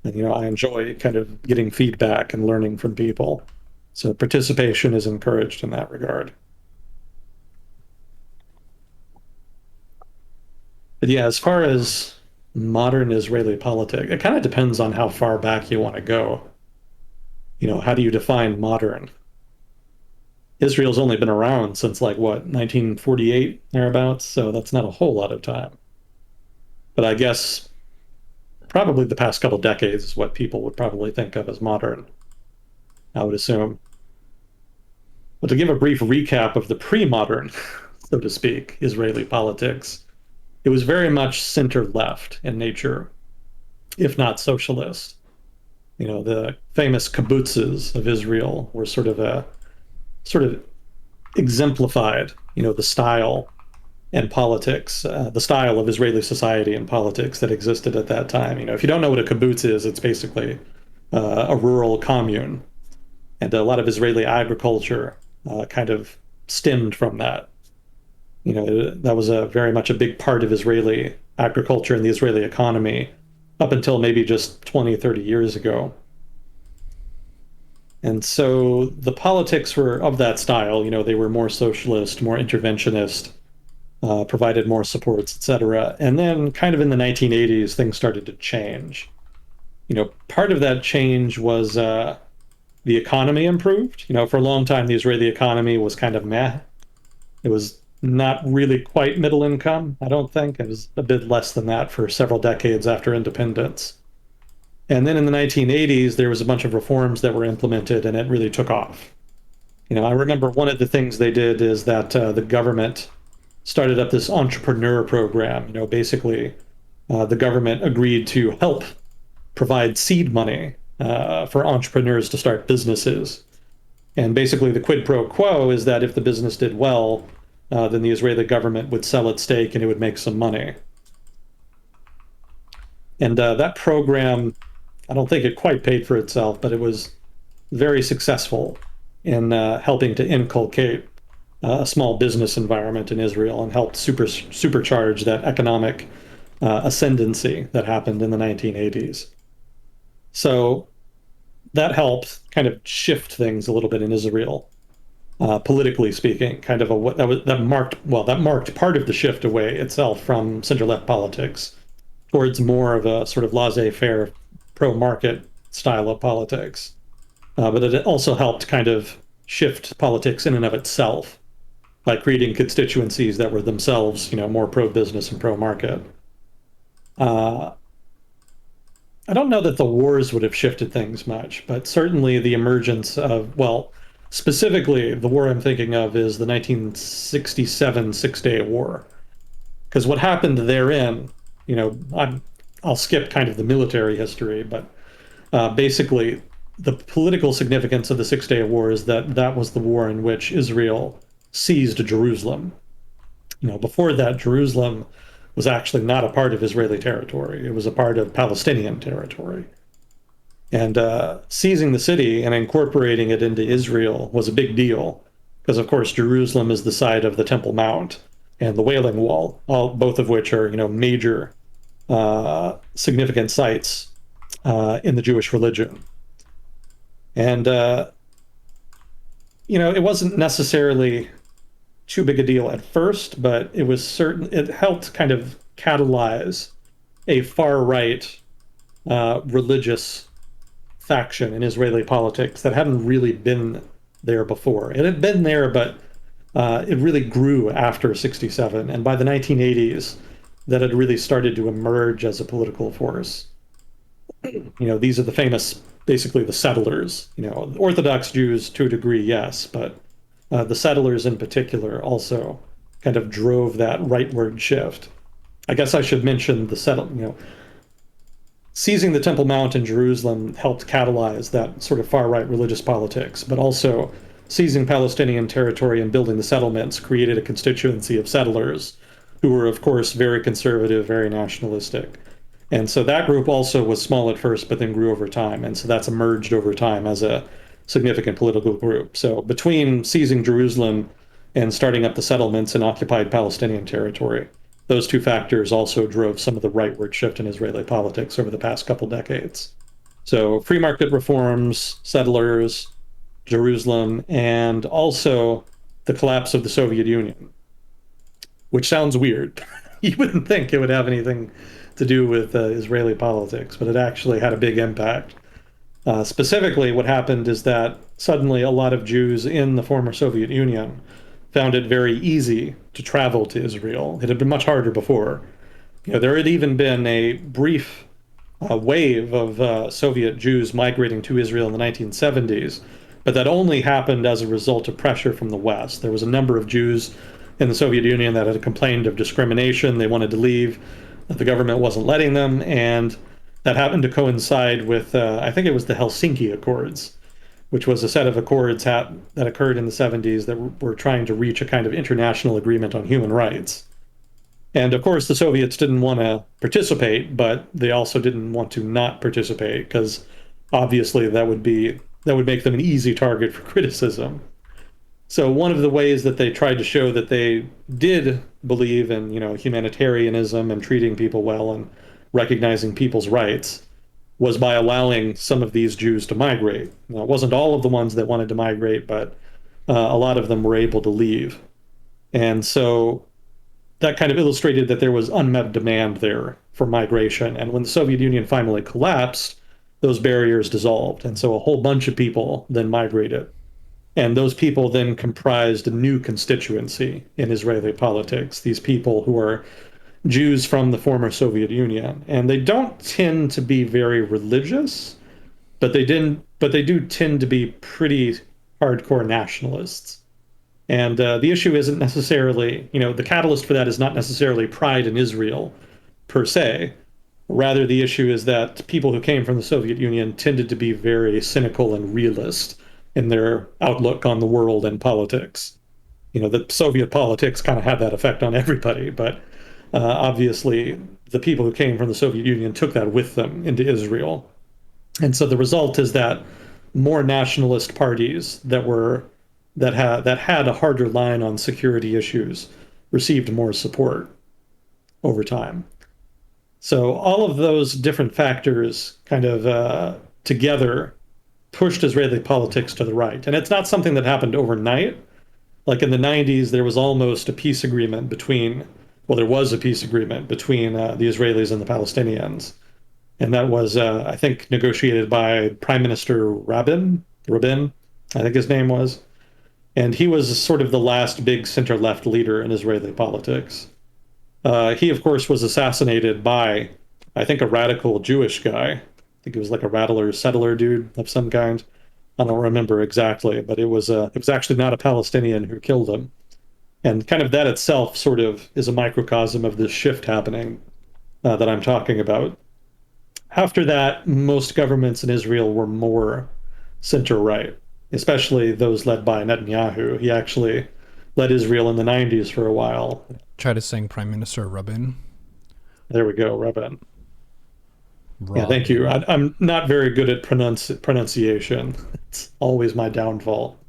And, I enjoy kind of getting feedback and learning from people. So participation is encouraged in that regard. But yeah, as far as modern Israeli politics, it kind of depends on how far back you want to go. How do you define modern? Israel's only been around since 1948 thereabouts, so that's not a whole lot of time. But I guess probably the past couple decades is what people would probably think of as modern, I would assume. But to give a brief recap of the pre-modern, so to speak, Israeli politics, it was very much center-left in nature, if not socialist. The famous kibbutzes of Israel were sort of exemplified, the style and politics, the style of Israeli society and politics that existed at that time. If you don't know what a kibbutz is, it's basically a rural commune. And a lot of Israeli agriculture kind of stemmed from that. That was very much a big part of Israeli agriculture and the Israeli economy up until maybe just 20, 30 years ago. And so the politics were of that style. They were more socialist, more interventionist, provided more supports, etc. And then kind of in the 1980s, things started to change. Part of that change was the economy improved. For a long time, the Israeli economy was kind of meh. It was not really quite middle income, I don't think. It was a bit less than that for several decades after independence. And then in the 1980s, there was a bunch of reforms that were implemented, and it really took off. I remember one of the things they did is that the government started up this entrepreneur program. Basically, the government agreed to help provide seed money for entrepreneurs to start businesses. And basically, the quid pro quo is that if the business did well, then the Israeli government would sell its stake and it would make some money. And that program, I don't think it quite paid for itself, but it was very successful in helping to inculcate a small business environment in Israel and helped supercharge that economic ascendancy that happened in the 1980s. So that helped kind of shift things a little bit in Israel, politically speaking. Kind of that marked part of the shift away itself from center-left politics towards more of a sort of laissez-faire, pro-market style of politics. But it also helped kind of shift politics in and of itself by creating constituencies that were themselves, more pro-business and pro-market. I don't know that the wars would have shifted things much, but certainly the emergence of, specifically the war I'm thinking of is the 1967 Six-Day War. Because what happened therein, I'll skip kind of the military history, but Basically, the political significance of the Six-Day War is that that was the war in which Israel seized Jerusalem. Before that, Jerusalem was actually not a part of Israeli territory. It was a part of Palestinian territory. And seizing the city and incorporating it into Israel was a big deal because, of course, Jerusalem is the site of the Temple Mount and the Wailing Wall, both of which are, major significant sites in the Jewish religion. And, it wasn't necessarily too big a deal at first, but it helped kind of catalyze a far-right religious faction in Israeli politics that hadn't really been there before. It had been there, but it really grew after 67. And by the 1980s, that had really started to emerge as a political force. These are the famous, basically the settlers. Orthodox Jews to a degree, yes, but the settlers in particular also kind of drove that rightward shift. I guess I should mention seizing the Temple Mount in Jerusalem helped catalyze that sort of far-right religious politics, but also seizing Palestinian territory and building the settlements created a constituency of settlers who were, of course, very conservative, very nationalistic. And so that group also was small at first, but then grew over time. And so that's emerged over time as a significant political group. So between seizing Jerusalem and starting up the settlements in occupied Palestinian territory, those two factors also drove some of the rightward shift in Israeli politics over the past couple decades. So free market reforms, settlers, Jerusalem, and also the collapse of the Soviet Union, which sounds weird. You wouldn't think it would have anything to do with Israeli politics, but it actually had a big impact. Specifically, what happened is that suddenly a lot of Jews in the former Soviet Union found it very easy to travel to Israel. It had been much harder before. There had even been a brief wave of Soviet Jews migrating to Israel in the 1970s, but that only happened as a result of pressure from the West. There was a number of Jews in the Soviet Union that had complained of discrimination. They wanted to leave. The government wasn't letting them, and that happened to coincide with, I think it was the Helsinki Accords, which was a set of accords that occurred in the 70s that were trying to reach a kind of international agreement on human rights. And of course, the Soviets didn't want to participate, but they also didn't want to not participate because obviously that would make them an easy target for criticism. So one of the ways that they tried to show that they did believe in, humanitarianism and treating people well and recognizing people's rights was by allowing some of these Jews to migrate. Now, it wasn't all of the ones that wanted to migrate, but a lot of them were able to leave. And so that kind of illustrated that there was unmet demand there for migration. And when the Soviet Union finally collapsed, those barriers dissolved. And so a whole bunch of people then migrated. And those people then comprised a new constituency in Israeli politics, these people who are Jews from the former Soviet Union. And they don't tend to be very religious, but they do tend to be pretty hardcore nationalists. And the issue isn't necessarily, the catalyst for that is not necessarily pride in Israel per se. Rather, the issue is that people who came from the Soviet Union tended to be very cynical and realist in their outlook on the world and politics. The Soviet politics kind of had that effect on everybody, but obviously the people who came from the Soviet Union took that with them into Israel. And so the result is that more nationalist parties that had a harder line on security issues received more support over time. So all of those different factors kind of together pushed Israeli politics to the right. And it's not something that happened overnight. Like in the 90s, there was almost a peace agreement there was a peace agreement between the Israelis and the Palestinians. And that was, I think, negotiated by Prime Minister Rabin, I think his name was. And he was sort of the last big center-left leader in Israeli politics. He, of course, was assassinated by, I think, a radical Jewish guy. I think it was like a rattler settler dude of some kind. I don't remember exactly, but it was actually not a Palestinian who killed him. And kind of that itself sort of is a microcosm of this shift happening that I'm talking about. after that, most governments in Israel were more center-right, especially those led by Netanyahu. He actually led Israel in the 90s for a while. Try to sing Prime Minister Rabin. There we go, Rabin. Yeah, thank you. I'm not very good at pronunciation. It's always my downfall.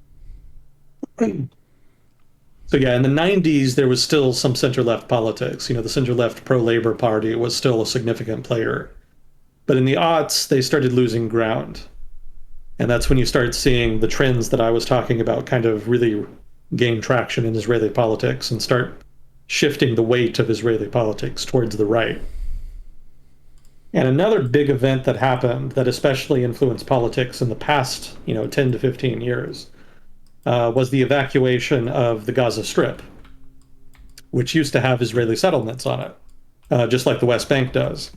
So yeah, in the 90s, there was still some center-left politics. The center-left pro-labor party was still a significant player. But in the aughts, they started losing ground. And that's when you start seeing the trends that I was talking about kind of really gain traction in Israeli politics and start shifting the weight of Israeli politics towards the right. And another big event that happened that especially influenced politics in the past, 10 to 15 years, was the evacuation of the Gaza Strip, which used to have Israeli settlements on it, just like the West Bank does.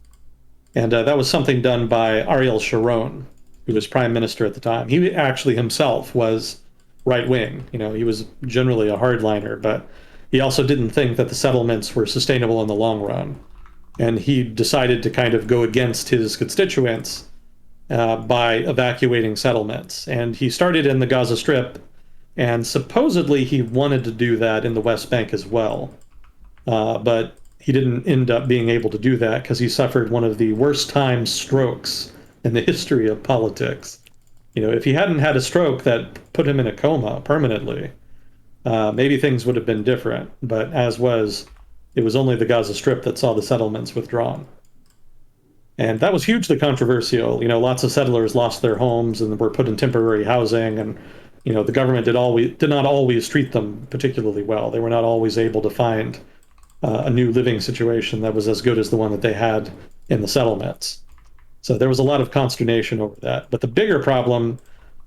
And that was something done by Ariel Sharon, who was prime minister at the time. He actually himself was right-wing. He was generally a hardliner, but he also didn't think that the settlements were sustainable in the long run. And he decided to kind of go against his constituents by evacuating settlements. And he started in the Gaza Strip, and supposedly he wanted to do that in the West Bank as well. But he didn't end up being able to do that because he suffered one of the worst time strokes in the history of politics. If he hadn't had a stroke that put him in a coma permanently, maybe things would have been different. But it was only the Gaza Strip that saw the settlements withdrawn. And that was hugely controversial. Lots of settlers lost their homes and were put in temporary housing. And, the government did not always treat them particularly well. They were not always able to find a new living situation that was as good as the one that they had in the settlements. So there was a lot of consternation over that. But the bigger problem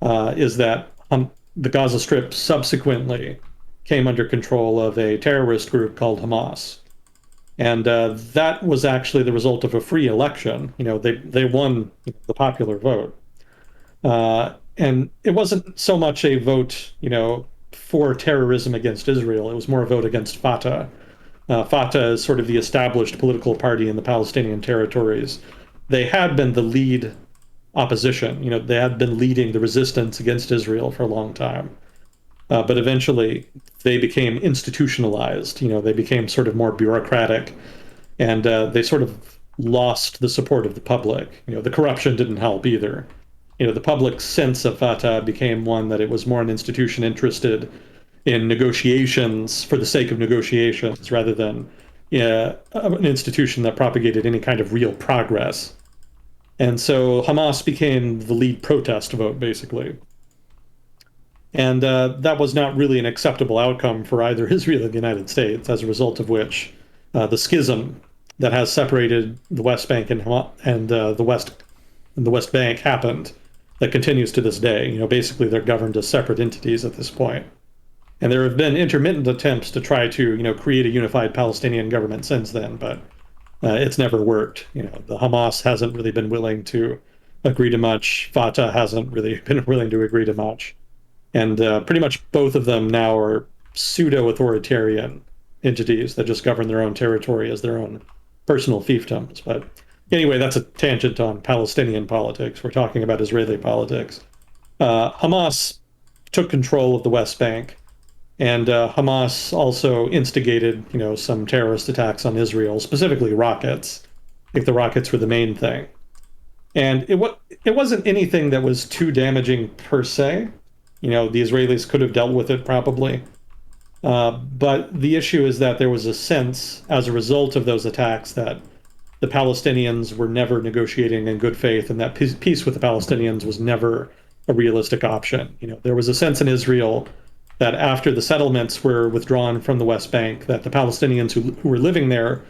is that the Gaza Strip subsequently came under control of a terrorist group called Hamas. And that was actually the result of a free election. They won the popular vote. And it wasn't so much a vote, for terrorism against Israel. It was more a vote against Fatah. Fatah is sort of the established political party in the Palestinian territories. They had been the lead opposition. They had been leading the resistance against Israel for a long time. But eventually they became institutionalized. They became sort of more bureaucratic, and they sort of lost the support of the public. The corruption didn't help either. The public sense of Fatah became one that it was more an institution interested in negotiations for the sake of negotiations rather than an institution that propagated any kind of real progress. And so Hamas became the lead protest vote, basically. And that was not really an acceptable outcome for either Israel or the United States, as a result of which the schism that has separated the West Bank and the West Bank happened. That continues to this day. Basically they're governed as separate entities at this point. And there have been intermittent attempts to try to, create a unified Palestinian government since then, but it's never worked. The Hamas hasn't really been willing to agree to much. Fatah hasn't really been willing to agree to much. And pretty much both of them now are pseudo-authoritarian entities that just govern their own territory as their own personal fiefdoms. But anyway, that's a tangent on Palestinian politics. We're talking about Israeli politics. Hamas took control of the West Bank, and Hamas also instigated, some terrorist attacks on Israel, specifically rockets. I think the rockets were the main thing. And it wasn't anything that was too damaging per se. The Israelis could have dealt with it probably. But the issue is that there was a sense, as a result of those attacks, that the Palestinians were never negotiating in good faith, and that peace with the Palestinians was never a realistic option. There was a sense in Israel that after the settlements were withdrawn from the West Bank, that the Palestinians who were living there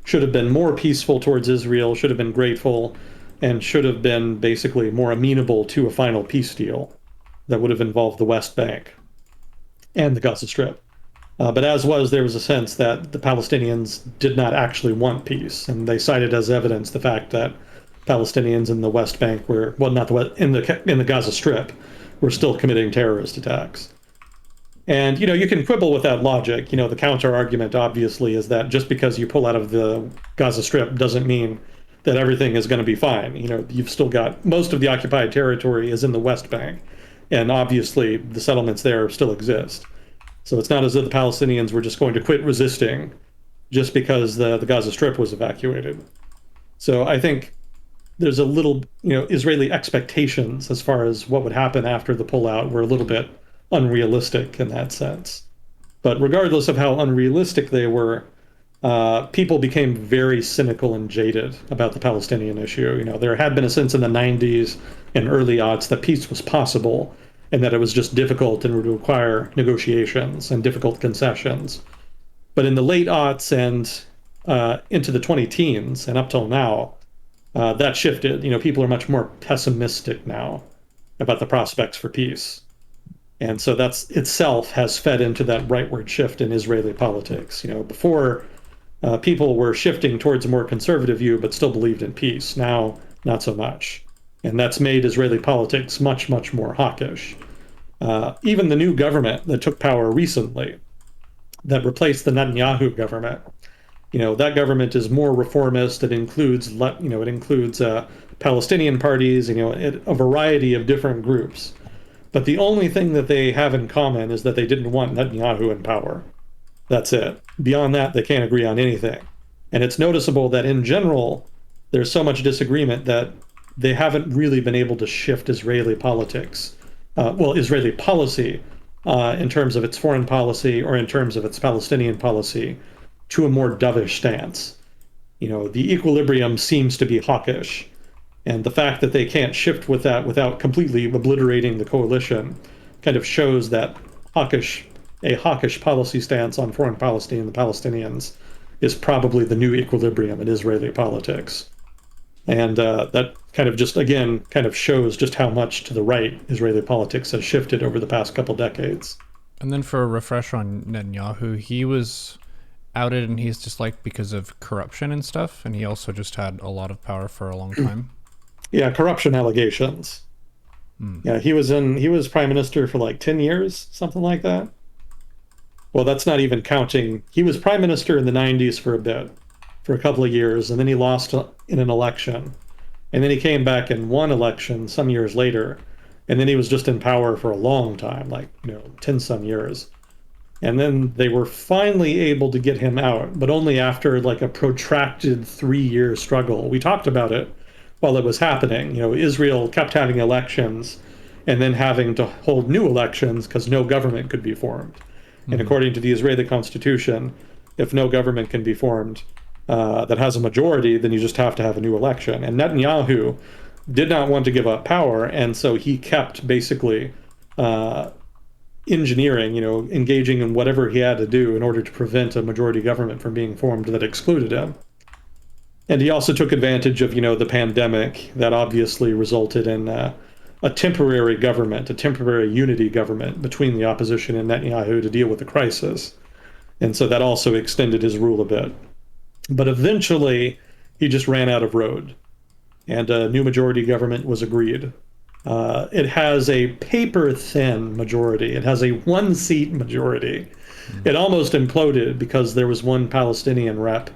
should have been more peaceful towards Israel, should have been grateful, and should have been basically more amenable to a final peace deal that would have involved the West Bank and the Gaza Strip. But there was a sense that the Palestinians did not actually want peace, and they cited as evidence the fact that Palestinians in the West Bank in the Gaza Strip were still committing terrorist attacks. And you can quibble with that logic. The counter argument obviously is that just because you pull out of the Gaza Strip doesn't mean that everything is going to be fine. You've still got most of the occupied territory is in the West Bank, and obviously the settlements there still exist. So it's not as if the Palestinians were just going to quit resisting just because the Gaza Strip was evacuated. So I think there's a little, Israeli expectations as far as what would happen after the pullout were a little bit unrealistic in that sense. But regardless of how unrealistic they were, people became very cynical and jaded about the Palestinian issue. There had been a sense in the 90s and early aughts that peace was possible and that it was just difficult and would require negotiations and difficult concessions. But in the late aughts and into the 2010s and up till now, that shifted. People are much more pessimistic now about the prospects for peace. And so that's itself has fed into that rightward shift in Israeli politics. Before people were shifting towards a more conservative view, but still believed in peace. Now, not so much. And that's made Israeli politics much, much more hawkish. Even the new government that took power recently, that replaced the Netanyahu government, that government is more reformist. It includes, Palestinian parties, a variety of different groups. But the only thing that they have in common is that they didn't want Netanyahu in power. That's it. Beyond that, they can't agree on anything. And it's noticeable that in general, there's so much disagreement that they haven't really been able to shift Israeli politics, Israeli policy, in terms of its foreign policy or in terms of its Palestinian policy, to a more dovish stance. The equilibrium seems to be hawkish. And the fact that they can't shift with that without completely obliterating the coalition kind of shows that a hawkish policy stance on foreign policy and the Palestinians is probably the new equilibrium in Israeli politics. And that kind of just, again, kind of shows just how much to the right Israeli politics has shifted over the past couple decades. And then for a refresh on Netanyahu, he was outed and he's disliked because of corruption and stuff. And he also just had a lot of power for a long time. Yeah, corruption allegations. Yeah, he was prime minister for like 10 years, something like that. Well, that's not even counting. He was prime minister in the 90s for a bit, for a couple of years, and then he lost in an election. And then he came back and won election some years later. And then he was just in power for a long time, 10 some years. And then they were finally able to get him out, but only after like a protracted 3-year struggle. We talked about it while it was happening. Israel kept having elections and then having to hold new elections because no government could be formed. And according to the Israeli constitution, if no government can be formed that has a majority, then you just have to have a new election. And Netanyahu did not want to give up power, and so he kept basically engineering, engaging in whatever he had to do in order to prevent a majority government from being formed that excluded him. And he also took advantage of, the pandemic that obviously resulted in a temporary government, a temporary unity government between the opposition and Netanyahu to deal with the crisis. And so that also extended his rule a bit. But eventually, he just ran out of road, and a new majority government was agreed. It has a paper-thin majority. It has a one-seat majority. It almost imploded because there was one Palestinian rep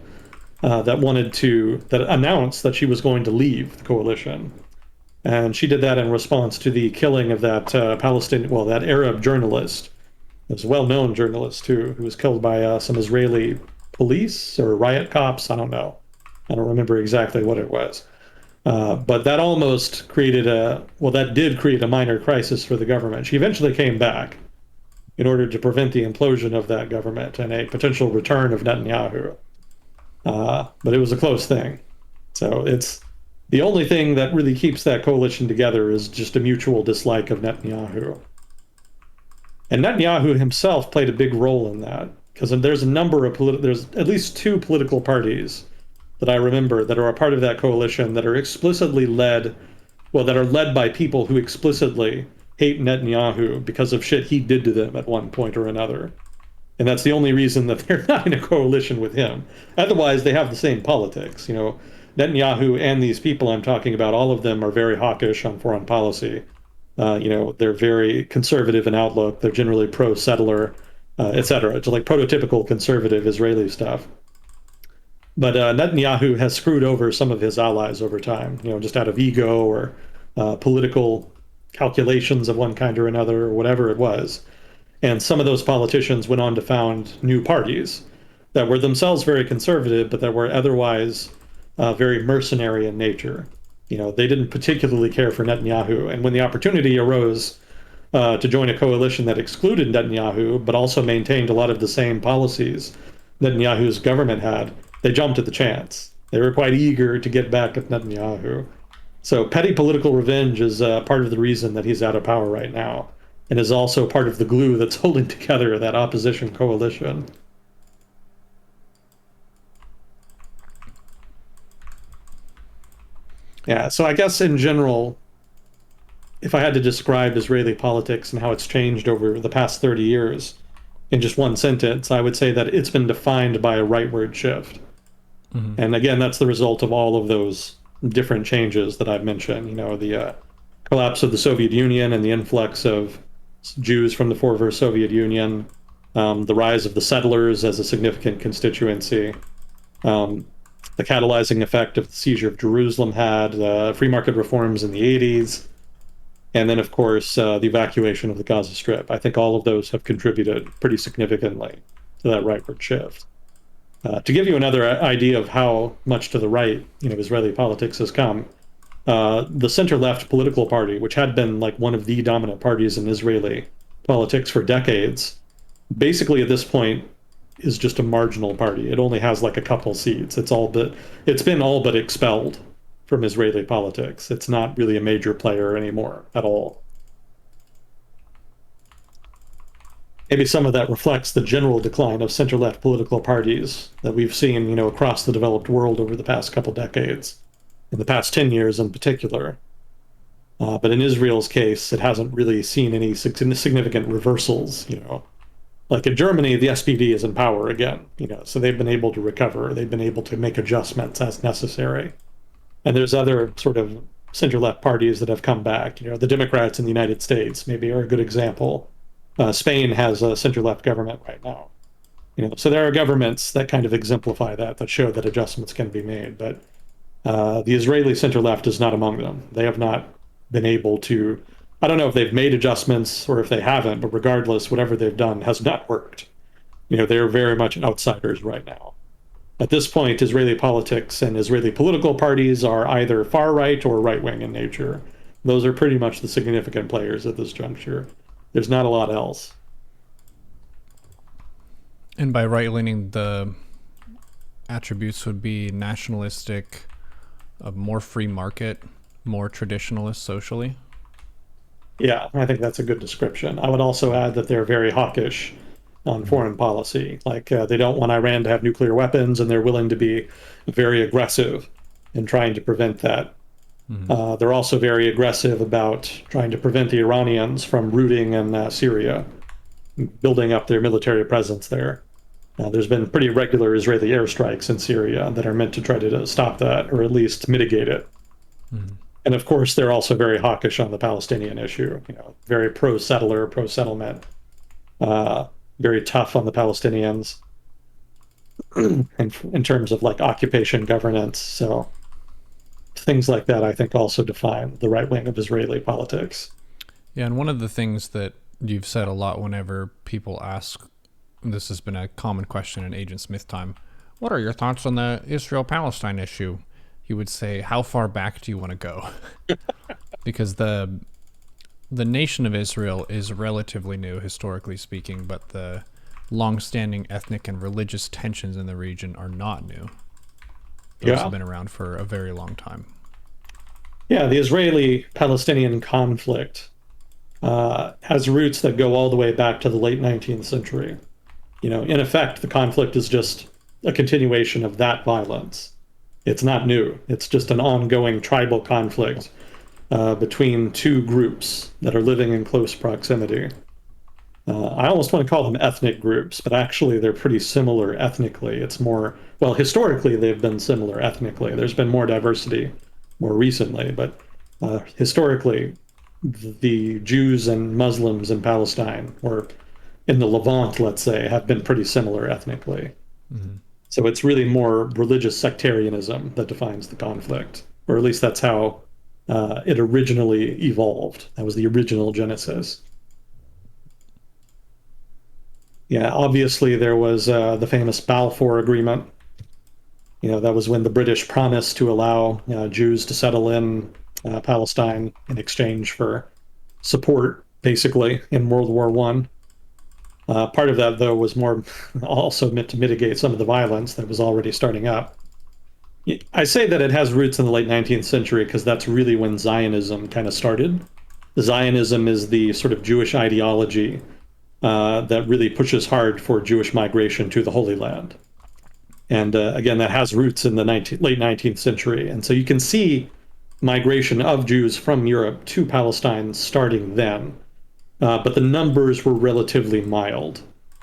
that announced that she was going to leave the coalition. And she did that in response to the killing of that that Arab journalist. It was a well-known journalist, too, who was killed by some Israeli police or riot cops. I don't know. I don't remember exactly what it was. But that almost created that did create a minor crisis for the government. She eventually came back in order to prevent the implosion of that government and a potential return of Netanyahu. But it was a close thing. So it's the only thing that really keeps that coalition together is just a mutual dislike of Netanyahu. And Netanyahu himself played a big role in that, because there's a number of there's at least 2 political parties that I remember that are a part of that coalition that are explicitly led by people who explicitly hate Netanyahu because of shit he did to them at one point or another. And that's the only reason that they're not in a coalition with him. Otherwise, they have the same politics. Netanyahu and these people I'm talking about, all of them are very hawkish on foreign policy. They're very conservative in outlook. They're generally pro-settler, etc. It's like prototypical conservative Israeli stuff. But Netanyahu has screwed over some of his allies over time, just out of ego or political calculations of one kind or another, or whatever it was. And some of those politicians went on to found new parties that were themselves very conservative, but that were otherwise very mercenary in nature. They didn't particularly care for Netanyahu. And when the opportunity arose to join a coalition that excluded Netanyahu, but also maintained a lot of the same policies Netanyahu's government had, they jumped at the chance. They were quite eager to get back at Netanyahu. So petty political revenge is part of the reason that he's out of power right now, and is also part of the glue that's holding together that opposition coalition. Yeah, so I guess in general, if I had to describe Israeli politics and how it's changed over the past 30 years in just one sentence, I would say that it's been defined by a rightward shift. Mm-hmm. And again, that's the result of all of those different changes that I've mentioned. The collapse of the Soviet Union and the influx of Jews from the former Soviet Union, the rise of the settlers as a significant constituency, the catalyzing effect of the seizure of Jerusalem had, free market reforms in the 80s, and then, of course, the evacuation of the Gaza Strip. I think all of those have contributed pretty significantly to that rightward shift. To give you another idea of how much to the right, Israeli politics has come, the center-left political party, which had been like one of the dominant parties in Israeli politics for decades, basically at this point is just a marginal party. It only has like a couple seats. It's been all but expelled from Israeli politics. It's not really a major player anymore at all. Maybe some of that reflects the general decline of center-left political parties that we've seen, across the developed world over the past couple decades, in the past 10 years in particular. But in Israel's case, it hasn't really seen any significant reversals, Like in Germany, the SPD is in power again, so they've been able to recover. They've been able to make adjustments as necessary. And there's other sort of center-left parties that have come back. The Democrats in the United States maybe are a good example. Spain has a center-left government right now. So there are governments that kind of exemplify that show that adjustments can be made. But the Israeli center-left is not among them. They have not been able to. I don't know if they've made adjustments or if they haven't, but regardless, whatever they've done has not worked. They're very much outsiders right now. At this point, Israeli politics and Israeli political parties are either far right or right wing in nature. Those are pretty much the significant players at this juncture. There's not a lot else. And by right-leaning, the attributes would be nationalistic, a more free market, more traditionalist socially. Yeah, I think that's a good description. I would also add that they're very hawkish on foreign policy. Like they don't want Iran to have nuclear weapons, and they're willing to be very aggressive in trying to prevent that. Mm-hmm. They're also very aggressive about trying to prevent the Iranians from rooting in Syria, building up their military presence there. There's been pretty regular Israeli airstrikes in Syria that are meant to try to stop that, or at least mitigate it. Mm-hmm. And of course, they're also very hawkish on the Palestinian issue, very pro-settler, pro-settlement, very tough on the Palestinians in terms of like occupation governance. So things like that, I think, also define the right wing of Israeli politics. Yeah, and one of the things that you've said a lot whenever people ask, this has been a common question in Agent Smith time, what are your thoughts on the Israel-Palestine issue? You would say, how far back do you want to go? Because the nation of Israel is relatively new, historically speaking, but the long-standing ethnic and religious tensions in the region are not new. Those have been around for a very long time. Yeah, the Israeli-Palestinian conflict has roots that go all the way back to the late 19th century. In effect, the conflict is just a continuation of that violence. It's not new. It's just an ongoing tribal conflict between two groups that are living in close proximity. I almost want to call them ethnic groups, but actually they're pretty similar ethnically. It's more, well, historically they've been similar ethnically. There's been more diversity more recently, but historically the Jews and Muslims in Palestine, or in the Levant, let's say, have been pretty similar ethnically. Mm-hmm. So it's really more religious sectarianism that defines the conflict, or at least that's how it originally evolved. That was the original genesis. Yeah, obviously there was the famous Balfour Agreement. That was when the British promised to allow Jews to settle in Palestine in exchange for support, basically, in World War One. Part of that, though, was more also meant to mitigate some of the violence that was already starting up. I say that it has roots in the late 19th century because that's really when Zionism kind of started. Zionism is the sort of Jewish ideology that really pushes hard for Jewish migration to the Holy Land. And again, that has roots in the late 19th century. And so you can see migration of Jews from Europe to Palestine starting then. But the numbers were relatively mild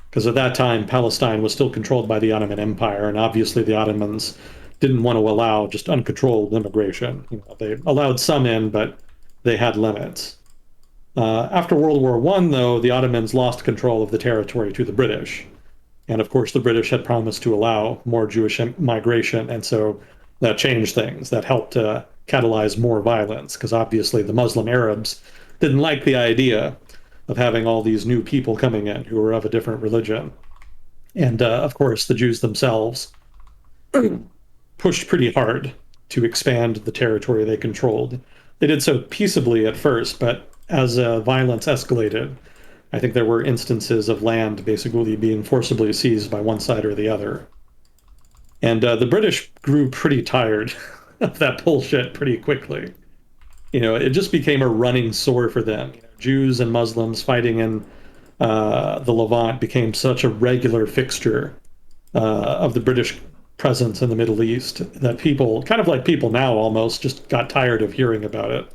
because at that time, Palestine was still controlled by the Ottoman Empire. And obviously, the Ottomans didn't want to allow just uncontrolled immigration. They allowed some in, but they had limits. After World War One, though, the Ottomans lost control of the territory to the British. And of course, the British had promised to allow more Jewish migration. And so that changed things. That helped catalyze more violence because obviously the Muslim Arabs didn't like the idea of having all these new people coming in who were of a different religion. And of course, the Jews themselves pushed pretty hard to expand the territory they controlled. They did so peaceably at first, but as violence escalated, I think there were instances of land basically being forcibly seized by one side or the other. And the British grew pretty tired of that bullshit pretty quickly. It just became a running sore for them. Jews and Muslims fighting in the Levant became such a regular fixture of the British presence in the Middle East that people, kind of like people now almost, just got tired of hearing about it.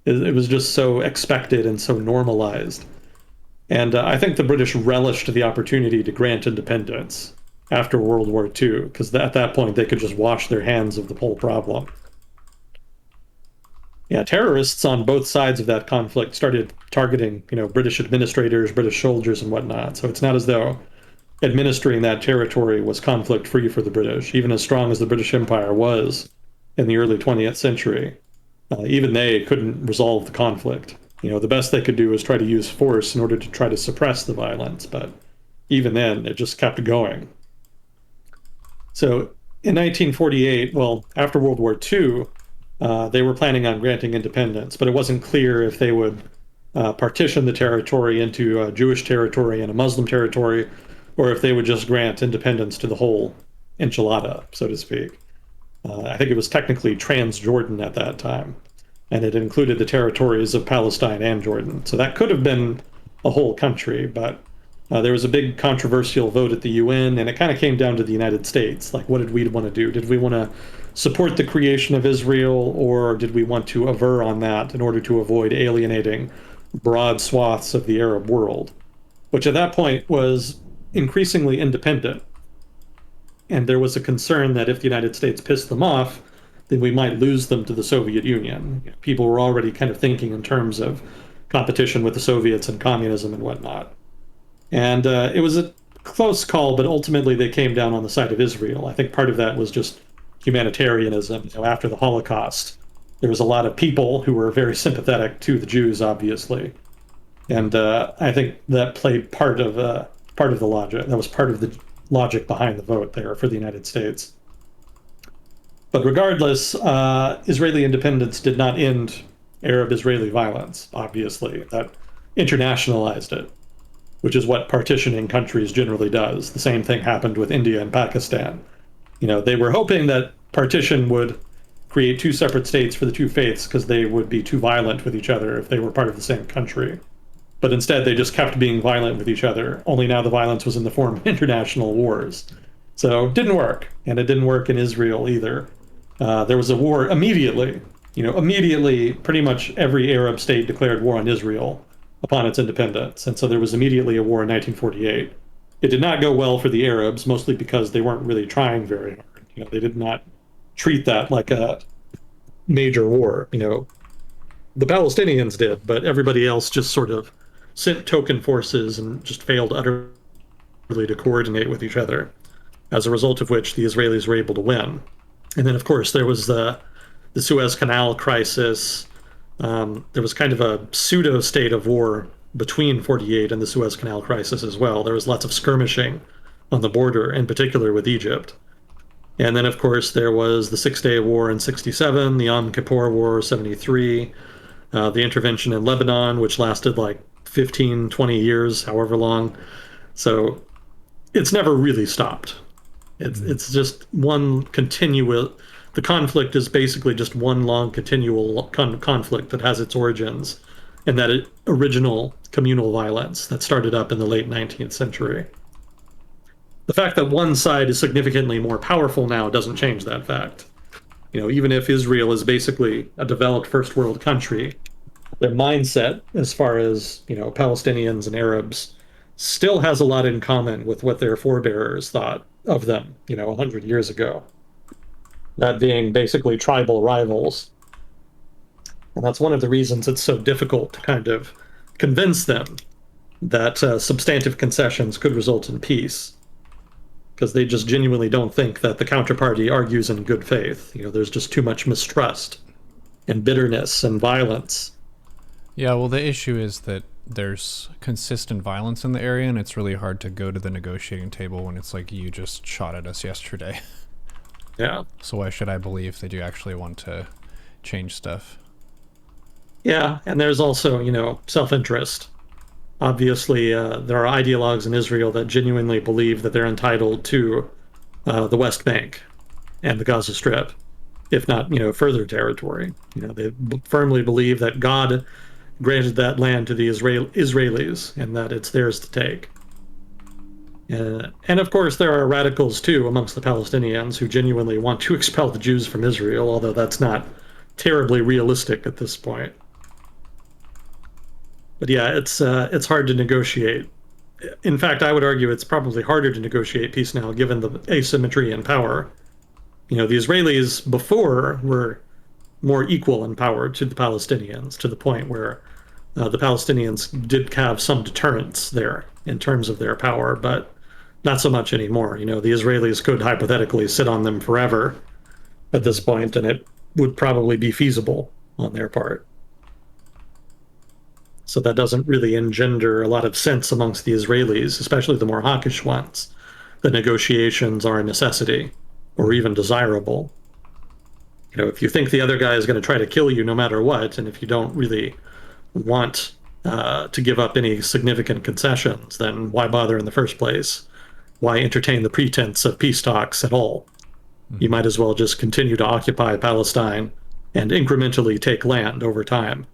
It was just so expected and so normalized. And I think the British relished the opportunity to grant independence after World War II, because at that point they could just wash their hands of the whole problem. Yeah, terrorists on both sides of that conflict started targeting, British administrators, British soldiers, and whatnot. So it's not as though administering that territory was conflict-free for the British, even as strong as the British Empire was in the early 20th century. Even they couldn't resolve the conflict. The best they could do was try to use force in order to try to suppress the violence, but even then, it just kept going. So in 1948, well, after World War II, they were planning on granting independence, but it wasn't clear if they would partition the territory into a Jewish territory and a Muslim territory, or if they would just grant independence to the whole enchilada, so to speak. I think it was technically Transjordan at that time, and it included the territories of Palestine and Jordan. So that could have been a whole country, but there was a big controversial vote at the UN, and it kind of came down to the United States. Like, what did we want to do? Did we want to support the creation of Israel, or did we want to aver on that in order to avoid alienating broad swaths of the Arab world, which at that point was increasingly independent? And there was a concern that if the United States pissed them off, then we might lose them to the Soviet Union. People were already kind of thinking in terms of competition with the Soviets and communism and whatnot. And it was a close call, but ultimately they came down on the side of Israel. I think part of that was just humanitarianism. After the Holocaust, there was a lot of people who were very sympathetic to the Jews, obviously. And I think that played part of the logic. That was part of the logic behind the vote there for the United States. But regardless, Israeli independence did not end Arab-Israeli violence, obviously. That internationalized it, which is what partitioning countries generally does. The same thing happened with India and Pakistan. They were hoping that partition would create two separate states for the two faiths because they would be too violent with each other if they were part of the same country. But instead, they just kept being violent with each other, only now the violence was in the form of international wars. So it didn't work, and it didn't work in Israel either. There was a war immediately. Immediately, pretty much every Arab state declared war on Israel upon its independence, and so there was immediately a war in 1948. It did not go well for the Arabs, mostly because they weren't really trying very hard. They did not treat that like a major war. The Palestinians did, but everybody else just sort of sent token forces and just failed utterly to coordinate with each other. as a result of which the Israelis were able to win. And then, of course, there was the Suez Canal crisis. There was kind of a pseudo state of war between 48 and the Suez Canal crisis as well. There was lots of skirmishing on the border, in particular with Egypt. And then, of course, there was the Six-Day War in 67, the Yom Kippur War 73, the intervention in Lebanon, which lasted like 15, 20 years, however long. So it's never really stopped. It's just one continual. The conflict is basically just one long continual conflict that has its origins in that original communal violence that started up in the late 19th century. The fact that one side is significantly more powerful now doesn't change that fact. Even if Israel is basically a developed first world country, their mindset, as far as Palestinians and Arabs, still has a lot in common with what their forebears thought of them, 100 years ago. That being basically tribal rivals. And that's one of the reasons it's so difficult to kind of convince them that substantive concessions could result in peace. Because they just genuinely don't think that the counterparty argues in good faith. There's just too much mistrust and bitterness and violence. Yeah, well, the issue is that there's consistent violence in the area, and it's really hard to go to the negotiating table when it's like, you just shot at us yesterday. Yeah. So why should I believe they do actually want to change stuff? Yeah, and there's also, self-interest. Obviously, there are ideologues in Israel that genuinely believe that they're entitled to the West Bank and the Gaza Strip, if not, further territory. They firmly believe that God granted that land to the Israelis and that it's theirs to take. And of course, there are radicals too amongst the Palestinians who genuinely want to expel the Jews from Israel, although that's not terribly realistic at this point. But yeah, it's hard to negotiate. In fact, I would argue it's probably harder to negotiate peace now, given the asymmetry in power. The Israelis before were more equal in power to the Palestinians, to the point where the Palestinians did have some deterrence there in terms of their power, but not so much anymore. The Israelis could hypothetically sit on them forever at this point, and it would probably be feasible on their part. So that doesn't really engender a lot of sense amongst the Israelis, especially the more hawkish ones, that negotiations are a necessity or even desirable. If you think the other guy is going to try to kill you no matter what, and if you don't really want to give up any significant concessions, then why bother in the first place? Why entertain the pretense of peace talks at all? You might as well just continue to occupy Palestine and incrementally take land over time.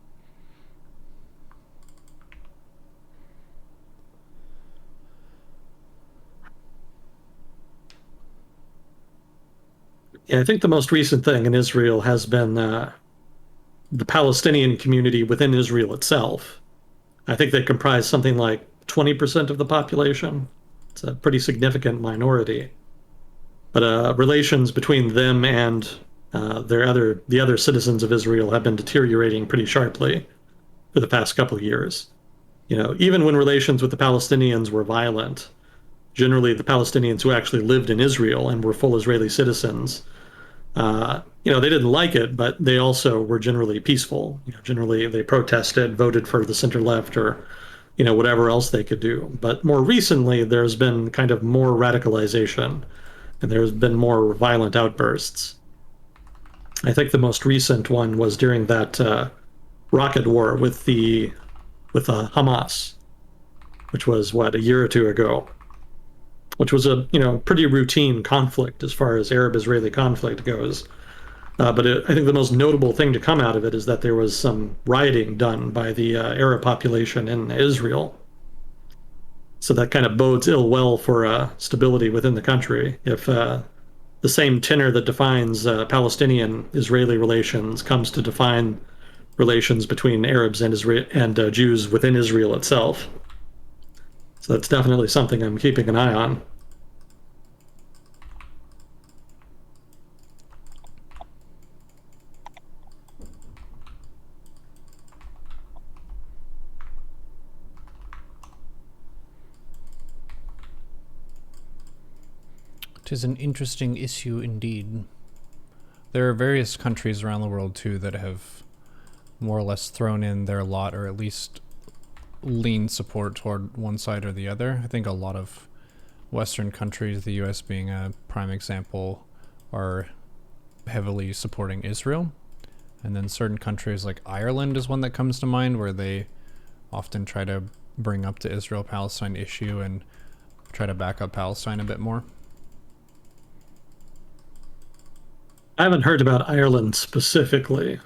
Yeah, I think the most recent thing in Israel has been the Palestinian community within Israel itself. I think they comprise something like 20% of the population. It's a pretty significant minority. But relations between them and the other citizens of Israel have been deteriorating pretty sharply for the past couple of years. Even when relations with the Palestinians were violent, generally the Palestinians who actually lived in Israel and were full Israeli citizens, they didn't like it, but they also were generally peaceful. Generally they protested, voted for the center left, or whatever else they could do. But more recently, there's been kind of more radicalization, and there's been more violent outbursts. I think the most recent one was during that rocket war with Hamas, which was a year or two ago, which was a pretty routine conflict as far as Arab-Israeli conflict goes. But I think the most notable thing to come out of it is that there was some rioting done by the Arab population in Israel. So that kind of bodes ill well for stability within the country. If the same tenor that defines Palestinian-Israeli relations comes to define relations between Arabs and Jews within Israel itself. So that's definitely something I'm keeping an eye on. 'Tis an interesting issue indeed. There are various countries around the world too that have more or less thrown in their lot, or at least lean support toward one side or the other. I think a lot of Western countries, the US being a prime example, are heavily supporting Israel. And then certain countries like Ireland is one that comes to mind, where they often try to bring up the Israel-Palestine issue and try to back up Palestine a bit more. I haven't heard about Ireland specifically.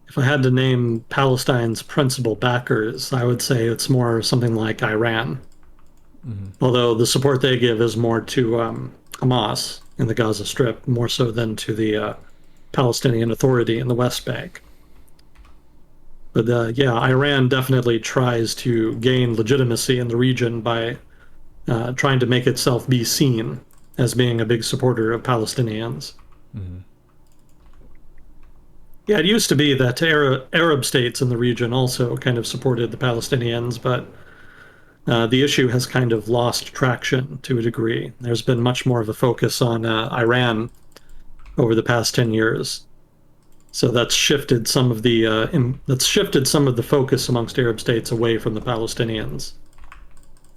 If I had to name Palestine's principal backers, I would say it's more something like Iran. Although the support they give is more to Hamas in the Gaza Strip, more so than to the Palestinian Authority in the West Bank. But yeah, Iran definitely tries to gain legitimacy in the region by trying to make itself be seen as being a big supporter of Palestinians. Yeah, it used to be that Arab states in the region also kind of supported the Palestinians, but the issue has kind of lost traction to a degree. There's been much more of a focus on Iran over the past 10 years. So that's shifted some of the focus amongst Arab states away from the Palestinians.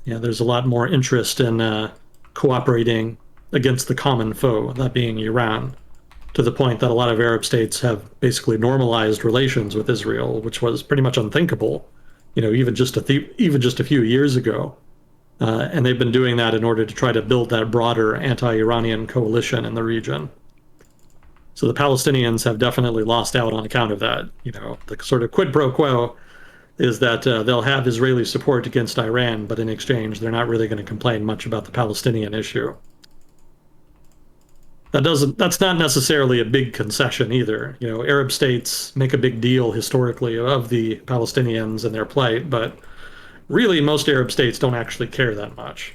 Yeah, there's a lot more interest in cooperating against the common foe, that being Iran, to the point that a lot of Arab states have basically normalized relations with Israel, which was pretty much unthinkable, even just a few years ago. And they've been doing that in order to try to build that broader anti-Iranian coalition in the region. So the Palestinians have definitely lost out on account of that. The sort of quid pro quo is that they'll have Israeli support against Iran, but in exchange, they're not really going to complain much about the Palestinian issue. That's not necessarily a big concession either. Arab states make a big deal historically of the Palestinians and their plight, but really most Arab states don't actually care that much.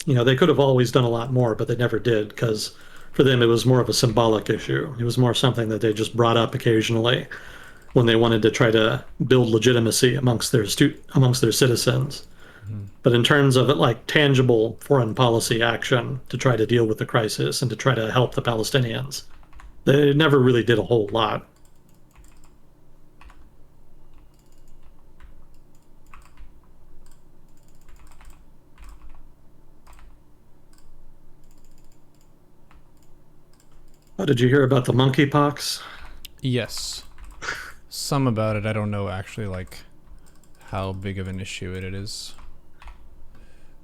They could have always done a lot more, but they never did, because for them it was more of a symbolic issue. It was more something that they just brought up occasionally when they wanted to try to build legitimacy amongst their citizens. But in terms of like tangible foreign policy action to try to deal with the crisis and to try to help the Palestinians, they never really did a whole lot. Oh, did you hear about the monkeypox? Yes. Some about it. I don't know actually like how big of an issue it is.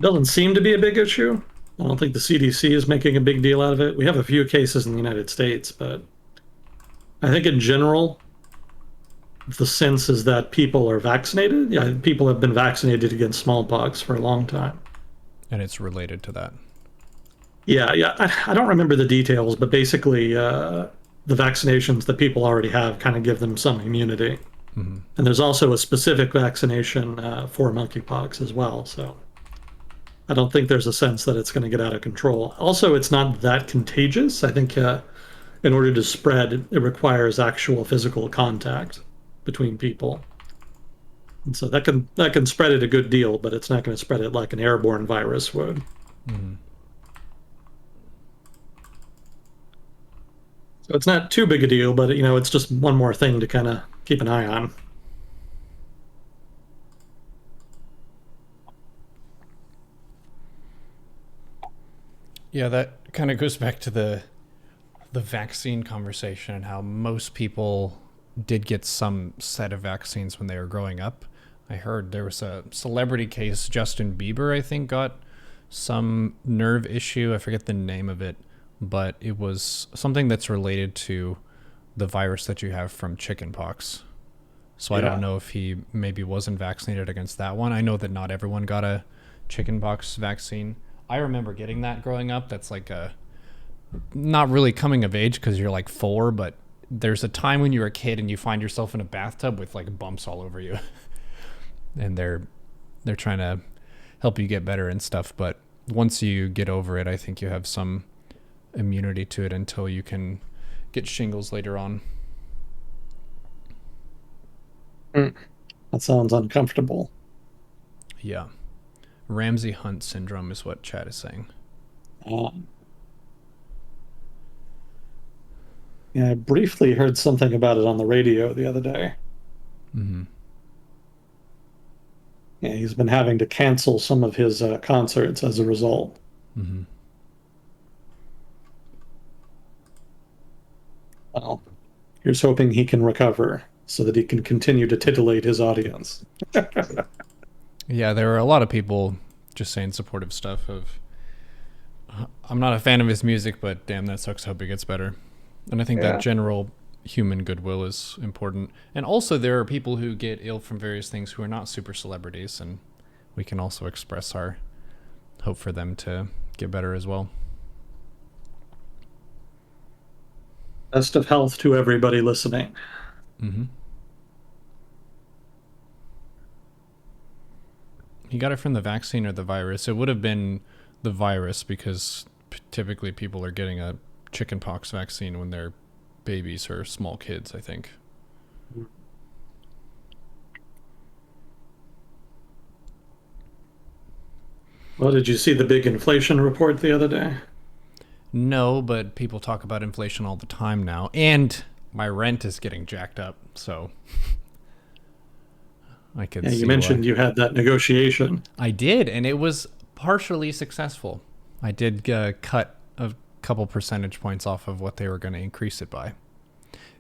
Doesn't seem to be a big issue. I don't think the CDC is making a big deal out of it. We have a few cases in the United States, but I think in general, the sense is that people are vaccinated. Yeah, people have been vaccinated against smallpox for a long time. And it's related to that. Yeah. I don't remember the details, but basically, the vaccinations that people already have kind of give them some immunity. And there's also a specific vaccination for monkeypox as well. So I don't think there's a sense that it's going to get out of control. Also, it's not that contagious. I think in order to spread, it requires actual physical contact between people. And so that can spread it a good deal, but it's not going to spread it like an airborne virus would. So it's not too big a deal, but it's just one more thing to kind of keep an eye on. Yeah, that kind of goes back to the vaccine conversation and how most people did get some set of vaccines when they were growing up. I heard there was a celebrity case, Justin Bieber, I think, got some nerve issue. I forget the name of it, but it was something that's related to the virus that you have from chickenpox. So I don't know if he maybe wasn't vaccinated against that one. I know that not everyone got a chickenpox vaccine. I remember getting that growing up. That's like a not really coming of age because you're like 4, but there's a time when you're a kid and you find yourself in a bathtub with like bumps all over you. And they're trying to help you get better and stuff, but once you get over it, I think you have some immunity to it until you can get shingles later on. That sounds uncomfortable. Yeah. Ramsay Hunt syndrome is what chat is saying. Um, yeah, I briefly heard something about it on the radio the other day. Mm-hmm. Yeah, he's been having to cancel some of his concerts as a result. Mm-hmm. Well, here's hoping he can recover so that he can continue to titillate his audience. Yeah, there were a lot of people just saying supportive stuff of, I'm not a fan of his music, but damn, that sucks. Hope it gets better. And I think that general human goodwill is important. And also, there are people who get ill from various things who are not super celebrities, and we can also express our hope for them to get better as well. Best of health to everybody listening. Mm-hmm. He got it from the vaccine or the virus. It would have been the virus because typically people are getting a chickenpox vaccine when they're babies or small kids, I think. Well, did you see the big inflation report the other day? No, but people talk about inflation all the time now. And my rent is getting jacked up, so I could see you mentioned you had that negotiation. I did, and it was partially successful. I did cut a couple percentage points off of what they were going to increase it by.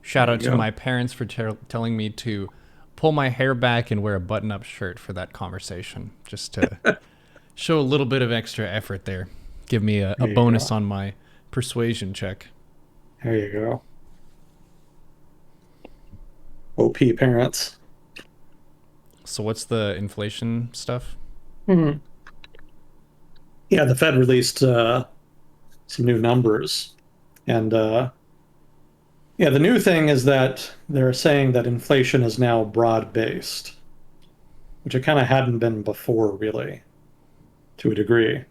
Shout out to my parents for telling me to pull my hair back and wear a button-up shirt for that conversation, just to show a little bit of extra effort there. Give me a bonus on my persuasion check. There you go. OP parents. So what's the inflation stuff? Mm-hmm. Yeah, the Fed released some new numbers. And the new thing is that they're saying that inflation is now broad-based, which it kind of hadn't been before, really, to a degree.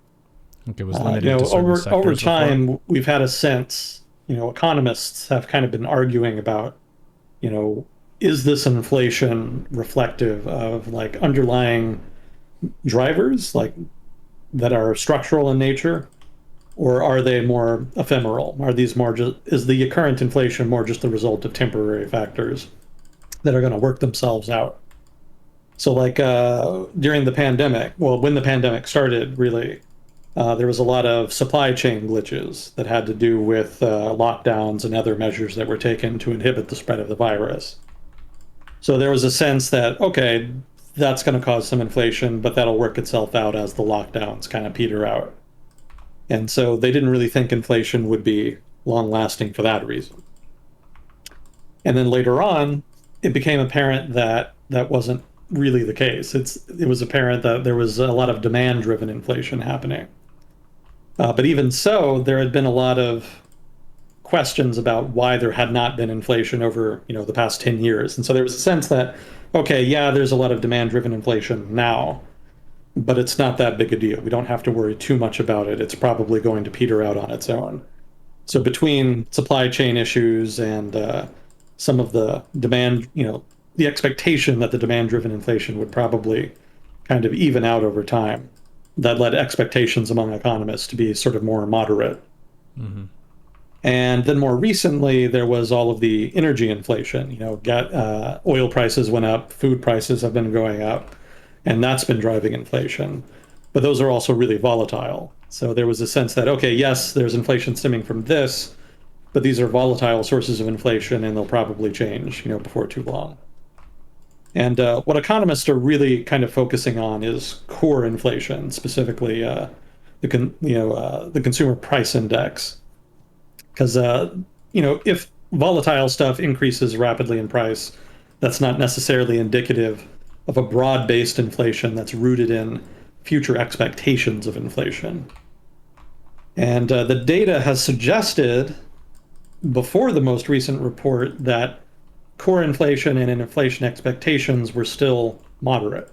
It was limited to certain sectors over time, before. we've had a sense, economists have kind of been arguing about, is this inflation reflective of like underlying drivers like that are structural in nature, or are they more ephemeral? Are these more is the current inflation more just the result of temporary factors that are going to work themselves out? So like during the pandemic, well, when the pandemic started, really, there was a lot of supply chain glitches that had to do with lockdowns and other measures that were taken to inhibit the spread of the virus. So there was a sense that, okay, that's going to cause some inflation, but that'll work itself out as the lockdowns kind of peter out. And so they didn't really think inflation would be long lasting for that reason. And then later on, it became apparent that that wasn't really the case. It was apparent that there was a lot of demand driven inflation happening. But even so, there had been a lot of questions about why there had not been inflation over the past 10 years. And so there was a sense that, okay, yeah, there's a lot of demand driven inflation now, but it's not that big a deal. We don't have to worry too much about it. It's probably going to peter out on its own. So between supply chain issues and some of the demand, the expectation that the demand driven inflation would probably kind of even out over time, that led expectations among economists to be sort of more moderate. Mm-hmm. And then more recently, there was all of the energy inflation. Oil prices went up, food prices have been going up, and that's been driving inflation. But those are also really volatile. So there was a sense that, okay, yes, there's inflation stemming from this, but these are volatile sources of inflation, and they'll probably change, before too long. And what economists are really kind of focusing on is core inflation, specifically the consumer price index. Because, if volatile stuff increases rapidly in price, that's not necessarily indicative of a broad-based inflation that's rooted in future expectations of inflation. And the data has suggested before the most recent report that core inflation and inflation expectations were still moderate,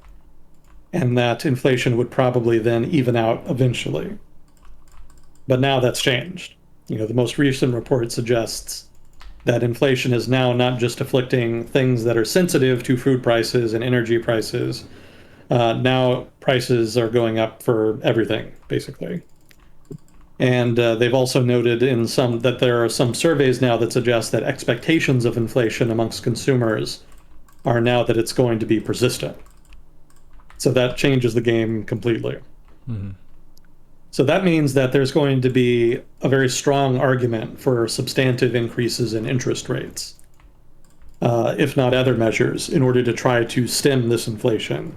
and that inflation would probably then even out eventually. But now that's changed. The most recent report suggests that inflation is now not just afflicting things that are sensitive to food prices and energy prices. Now prices are going up for everything, basically. And they've also noted in some that there are some surveys now that suggest that expectations of inflation amongst consumers are now that it's going to be persistent. So that changes the game completely. Mm-hmm. So that means that there's going to be a very strong argument for substantive increases in interest rates, if not other measures, in order to try to stem this inflation.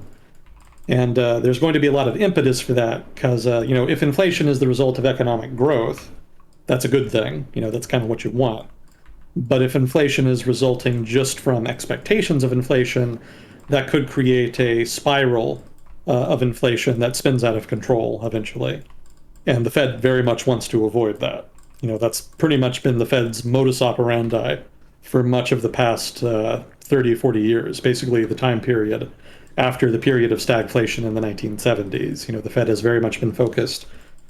And there's going to be a lot of impetus for that because, if inflation is the result of economic growth, that's a good thing. That's kind of what you want. But if inflation is resulting just from expectations of inflation, that could create a spiral of inflation that spins out of control eventually. And the Fed very much wants to avoid that. That's pretty much been the Fed's modus operandi for much of the past 30, 40 years, basically the time period after the period of stagflation in the 1970s. The Fed has very much been focused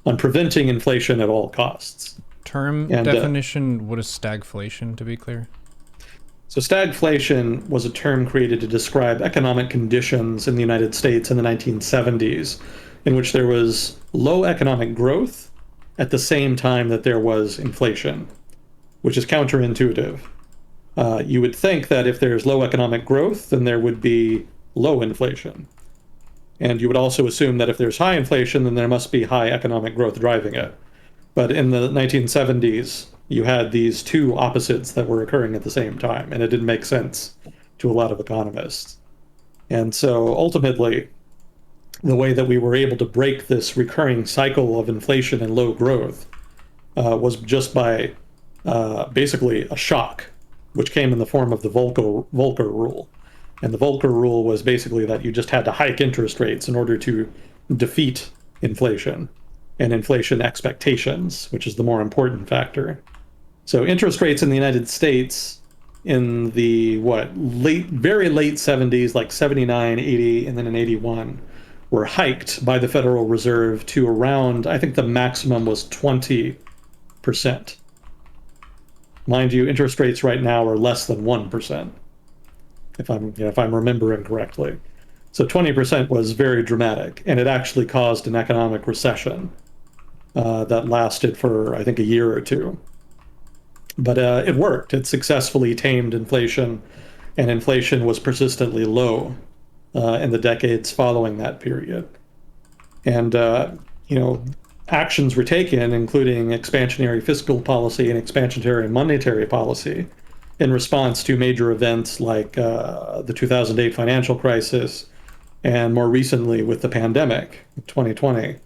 on preventing inflation at all costs. Definition, what is stagflation, to be clear? So stagflation was a term created to describe economic conditions in the United States in the 1970s, in which there was low economic growth at the same time that there was inflation, which is counterintuitive. You would think that if there's low economic growth, then there would be low inflation. And you would also assume that if there's high inflation, then there must be high economic growth driving it. But in the 1970s, you had these two opposites that were occurring at the same time, and it didn't make sense to a lot of economists. And so ultimately, the way that we were able to break this recurring cycle of inflation and low growth was just by basically a shock, which came in the form of the Volcker rule. And the Volcker rule was basically that you just had to hike interest rates in order to defeat inflation and inflation expectations, which is the more important factor. So interest rates in the United States in the very late 70s, like 79, 80, and then in 81, were hiked by the Federal Reserve to around, I think the maximum was 20%. Mind you, interest rates right now are less than 1%, if I'm remembering correctly. So 20% was very dramatic, and it actually caused an economic recession that lasted for, I think, a year or two. But it worked. It successfully tamed inflation, and inflation was persistently low in the decades following that period. And, actions were taken, including expansionary fiscal policy and expansionary monetary policy, in response to major events like the 2008 financial crisis, and more recently with the pandemic, 2020.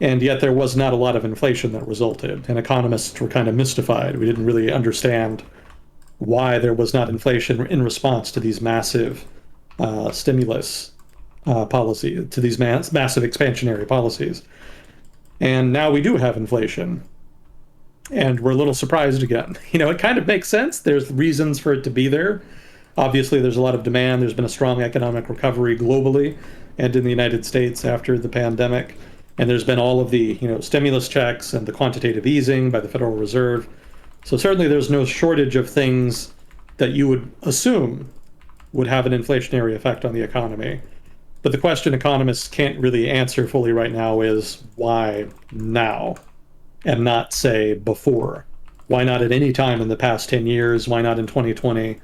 And yet there was not a lot of inflation that resulted, and economists were kind of mystified. We didn't really understand why there was not inflation in response to these massive stimulus policy, to these massive expansionary policies. And now we do have inflation, and we're a little surprised again. It kind of makes sense. There's reasons for it to be there. Obviously, there's a lot of demand. There's been a strong economic recovery globally and in the United States after the pandemic. And there's been all of the, stimulus checks and the quantitative easing by the Federal Reserve. So certainly there's no shortage of things that you would assume would have an inflationary effect on the economy. But the question economists can't really answer fully right now is why now and not, say, before? Why not at any time in the past 10 years? Why not in 2020?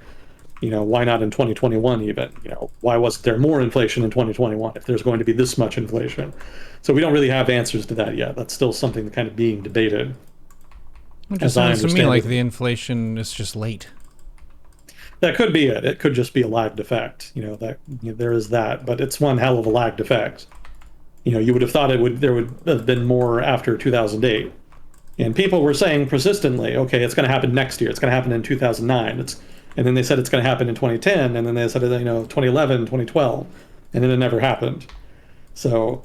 Why not in 2021 even? Why wasn't there more inflation in 2021 if there's going to be this much inflation? So we don't really have answers to that yet. That's still something that kind of being debated. It just sounds to me like the inflation is just late. That could be it. It could just be a lagged effect. There is that, but it's one hell of a lagged effect. You would have thought there would have been more after 2008. And people were saying persistently, okay, it's going to happen next year. It's going to happen in 2009. And then they said it's going to happen in 2010, and then they said, 2011, 2012, and then it never happened. So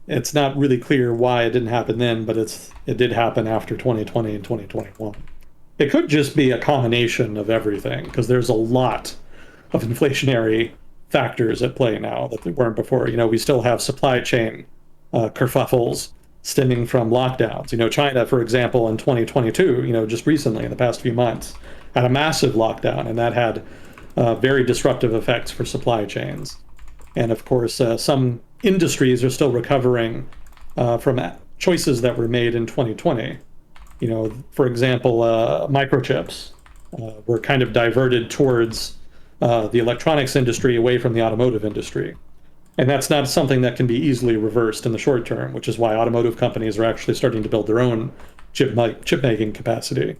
it's not really clear why it didn't happen then, but it did happen after 2020 and 2021. It could just be a combination of everything, because there's a lot of inflationary factors at play now that there weren't before. We still have supply chain kerfuffles stemming from lockdowns. China, for example, in 2022, just recently in the past few months, had a massive lockdown, and that had very disruptive effects for supply chains. And of course, some industries are still recovering from choices that were made in 2020. For example, microchips were kind of diverted towards the electronics industry away from the automotive industry. And that's not something that can be easily reversed in the short term, which is why automotive companies are actually starting to build their own chip making capacity.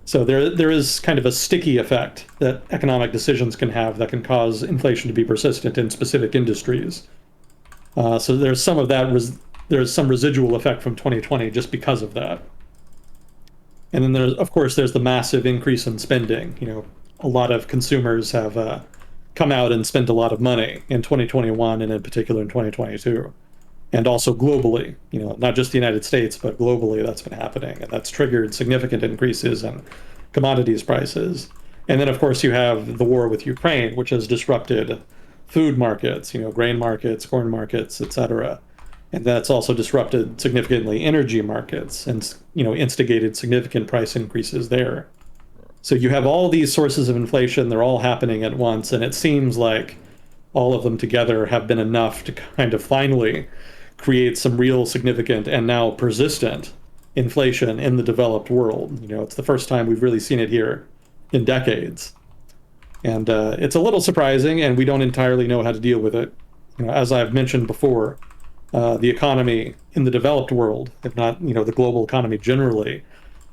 So there is kind of a sticky effect that economic decisions can have that can cause inflation to be persistent in specific industries. So there's some of that, there's some residual effect from 2020 just because of that. And then of course, there's the massive increase in spending. A lot of consumers have come out and spent a lot of money in 2021 and in particular in 2022. And also globally, not just the United States, but globally that's been happening. And that's triggered significant increases in commodities prices. And then, of course, you have the war with Ukraine, which has disrupted food markets, grain markets, corn markets, et cetera. And that's also disrupted significantly energy markets and, instigated significant price increases there. So you have all these sources of inflation, they're all happening at once. And it seems like all of them together have been enough to kind of finally create some real significant and now persistent inflation in the developed world. It's the first time we've really seen it here in decades. And it's a little surprising, and we don't entirely know how to deal with it. As I've mentioned before, the economy in the developed world, if not, the global economy generally,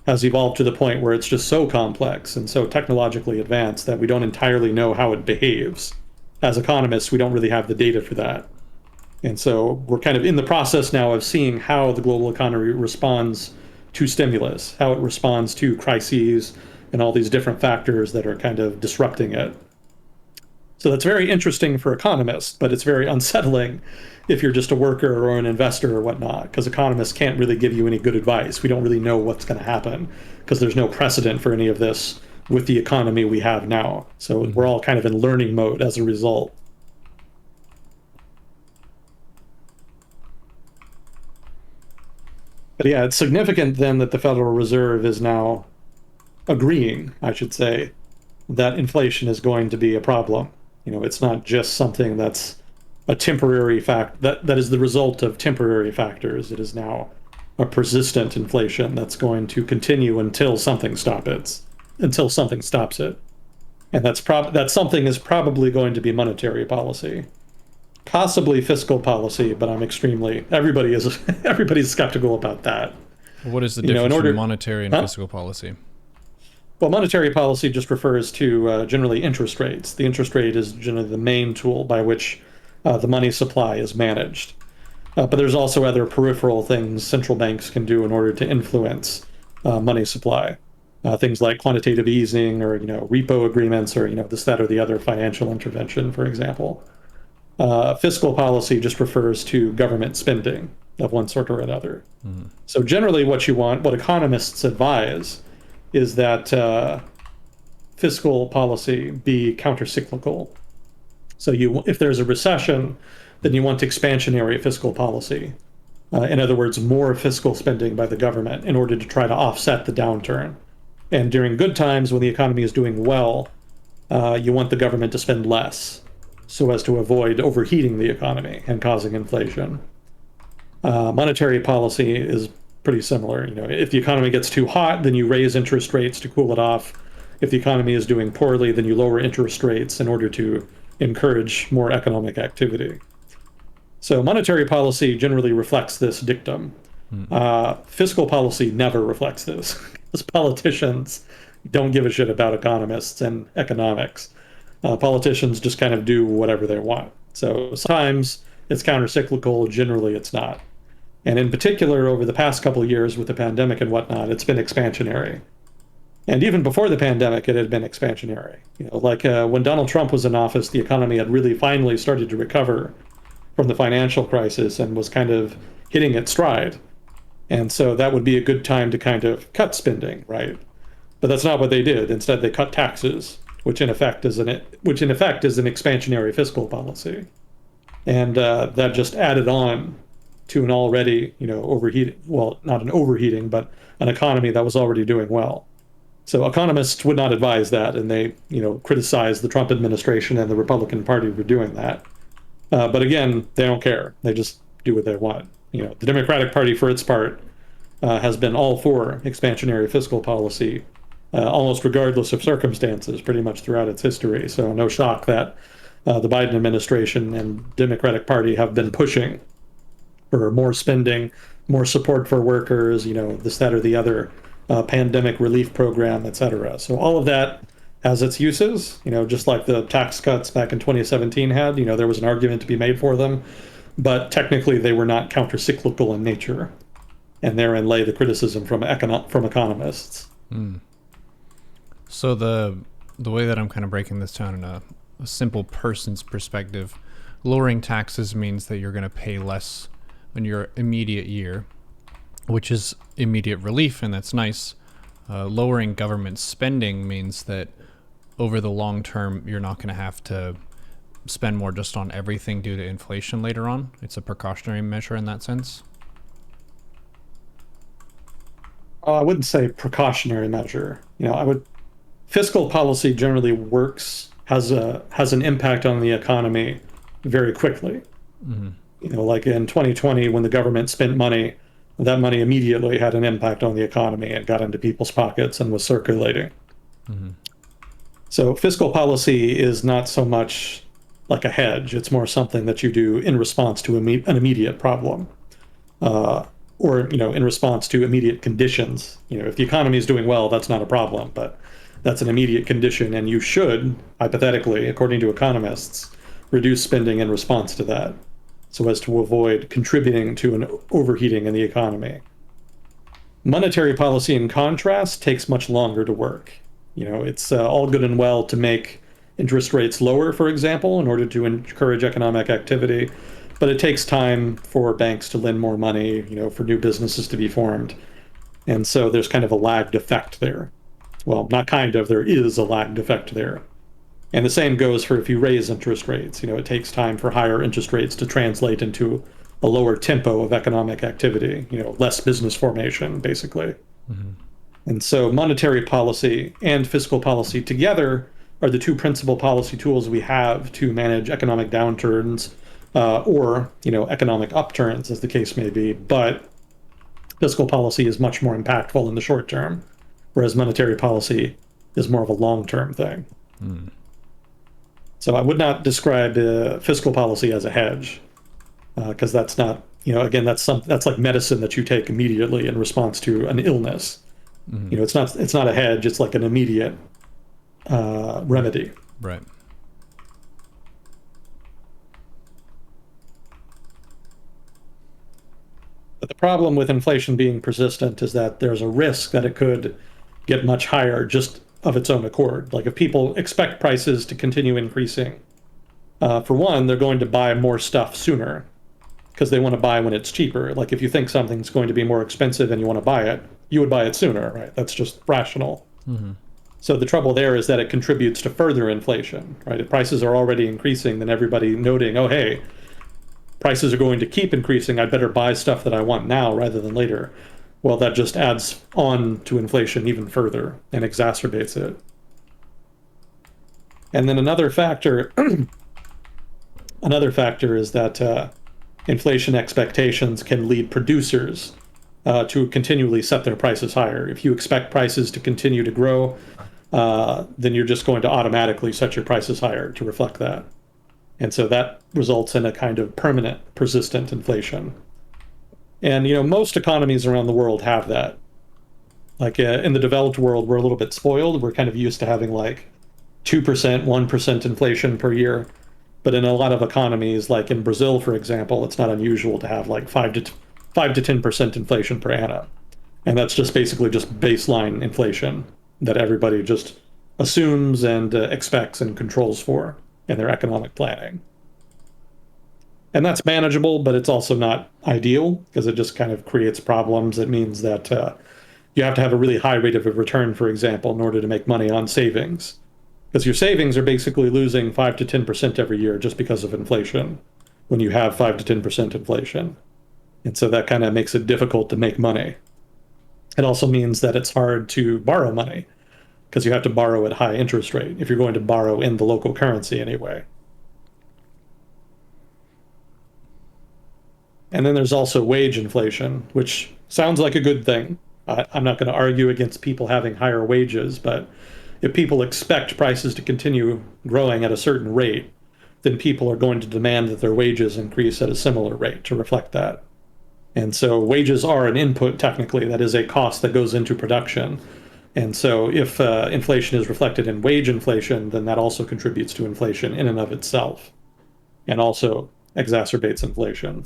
has evolved to the point where it's just so complex and so technologically advanced that we don't entirely know how it behaves. As economists, we don't really have the data for that. And so we're kind of in the process now of seeing how the global economy responds to stimulus, how it responds to crises and all these different factors that are kind of disrupting it. So that's very interesting for economists, but it's very unsettling if you're just a worker or an investor or whatnot, because economists can't really give you any good advice. We don't really know what's going to happen because there's no precedent for any of this with the economy we have now. So we're all kind of in learning mode as a result. But yeah, it's significant then that the Federal Reserve is now agreeing, I should say, that inflation is going to be a problem. It's not just something that's a temporary fact that is the result of temporary factors. It is now a persistent inflation that's going to continue until something stops it. And that something is probably going to be monetary policy. Possibly fiscal policy, but everybody's skeptical about that. What is the difference between monetary and fiscal policy? Well, monetary policy just refers to generally interest rates. The interest rate is generally the main tool by which the money supply is managed. But there's also other peripheral things central banks can do in order to influence money supply. Things like quantitative easing or repo agreements or this, that, or the other financial intervention, for example. Fiscal policy just refers to government spending of one sort or another. Mm-hmm. So generally what economists advise is that fiscal policy be countercyclical. So if there's a recession, then you want expansionary fiscal policy. In other words, more fiscal spending by the government in order to try to offset the downturn. And during good times, when the economy is doing well, you want the government to spend less so as to avoid overheating the economy and causing inflation. Monetary policy is pretty similar. If the economy gets too hot, then you raise interest rates to cool it off. If the economy is doing poorly, then you lower interest rates in order to encourage more economic activity. So monetary policy generally reflects this dictum. Fiscal policy never reflects this, because politicians don't give a shit about economists and economics. Politicians just kind of do whatever they want. So sometimes it's countercyclical, generally it's not. And in particular, over the past couple of years with the pandemic and whatnot, it's been expansionary. And even before the pandemic, it had been expansionary. When Donald Trump was in office, the economy had really finally started to recover from the financial crisis and was kind of hitting its stride. And so that would be a good time to kind of cut spending, right? But that's not what they did. Instead, they cut taxes, which in effect is an expansionary fiscal policy. And that just added on to an already, overheating, well, not an overheating, but an economy that was already doing well. So economists would not advise that, and they, criticized the Trump administration and the Republican Party for doing that. But again, they don't care. They just do what they want. The Democratic Party, for its part, has been all for expansionary fiscal policy, almost regardless of circumstances, pretty much throughout its history. So no shock that the Biden administration and Democratic Party have been pushing for more spending, more support for workers, this, that, or the other, pandemic relief program, et cetera. So all of that has its uses, just like the tax cuts back in 2017 had, there was an argument to be made for them, but technically they were not countercyclical in nature. And therein lay the criticism from economists. So the way that I'm kind of breaking this down in a simple person's perspective, lowering taxes means that you're going to pay less in your immediate year, which is immediate relief, and that's nice. Lowering government spending means that over the long term, you're not going to have to spend more just on everything due to inflation later on. It's a precautionary measure in that sense. I wouldn't say precautionary measure. Fiscal policy generally has an impact on the economy very quickly. Like in 2020, when the government spent money, that money immediately had an impact on the economy and got into people's pockets and was circulating. So fiscal policy is not so much like a hedge. It's more something that you do in response to an immediate problem, or in response to immediate conditions. If the economy is doing well, that's not a problem, but that's an immediate condition, and you should, hypothetically, according to economists, reduce spending in response to that, so as to avoid contributing to an overheating in the economy. Monetary policy, in contrast, takes much longer to work. It's all good and well to make interest rates lower, for example, in order to encourage economic activity, but it takes time for banks to lend more money, for new businesses to be formed. And so there's kind of a lagged effect there. Well, not kind of, there is a lagged effect there. And the same goes for if you raise interest rates. It takes time for higher interest rates to translate into a lower tempo of economic activity, less business formation, basically. And so monetary policy and fiscal policy together are the two principal policy tools we have to manage economic downturns, or economic upturns, as the case may be. But fiscal policy is much more impactful in the short term, whereas monetary policy is more of a long-term thing. So I would not describe fiscal policy as a hedge, because that's not, again, that's like medicine that you take immediately in response to an illness. It's not a hedge. It's like an immediate remedy. Right. But the problem with inflation being persistent is that there's a risk that it could get much higher just of its own accord. Like if people expect prices to continue increasing, for one, they're going to buy more stuff sooner because they want to buy when it's cheaper. Like if you think something's going to be more expensive and you want to buy it, you would buy it sooner, right? That's just rational. So the trouble there is that it contributes to further inflation, right? If prices are already increasing, then everybody noting, oh, hey, prices are going to keep increasing, I'd better buy stuff that I want now rather than later. Well, that just adds on to inflation even further and exacerbates it. And then another factor is that inflation expectations can lead producers to continually set their prices higher. If you expect prices to continue to grow, then you're just going to automatically set your prices higher to reflect that. And so that results in a kind of permanent, persistent inflation. And, most economies around the world have that. Like in the developed world, we're a little bit spoiled. We're kind of used to having like 2%, 1% inflation per year. But in a lot of economies, like in Brazil, for example, it's not unusual to have like 5 to 10% inflation per annum. And that's just basically just baseline inflation that everybody just assumes and expects and controls for in their economic planning. And that's manageable, but it's also not ideal because it just kind of creates problems. It means that you have to have a really high rate of return, for example, in order to make money on savings. Because your savings are basically losing 5 to 10% every year just because of inflation when you have 5 to 10% inflation. And so that kind of makes it difficult to make money. It also means that it's hard to borrow money because you have to borrow at high interest rate if you're going to borrow in the local currency anyway. And then there's also wage inflation, which sounds like a good thing. I'm not going to argue against people having higher wages, but if people expect prices to continue growing at a certain rate, then people are going to demand that their wages increase at a similar rate to reflect that. And so wages are an input, technically. That is a cost that goes into production. And so if inflation is reflected in wage inflation, then that also contributes to inflation in and of itself, and also exacerbates inflation.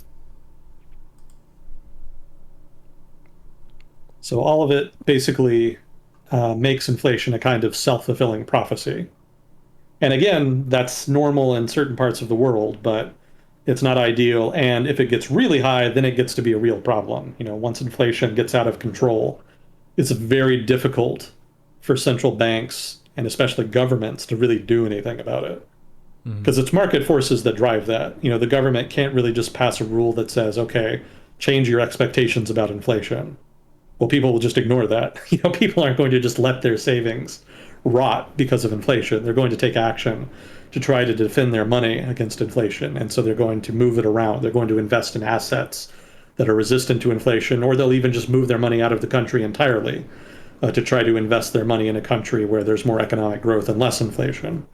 So all of it basically makes inflation a kind of self-fulfilling prophecy. And again, that's normal in certain parts of the world, but it's not ideal. And if it gets really high, then it gets to be a real problem. Once inflation gets out of control, it's very difficult for central banks and especially governments to really do anything about it. Because it's market forces that drive that. The government can't really just pass a rule that says, okay, change your expectations about inflation. Well, people will just ignore that. People aren't going to just let their savings rot because of inflation. They're going to take action to try to defend their money against inflation. And so they're going to move it around. They're going to invest in assets that are resistant to inflation, or they'll even just move their money out of the country entirely to try to invest their money in a country where there's more economic growth and less inflation.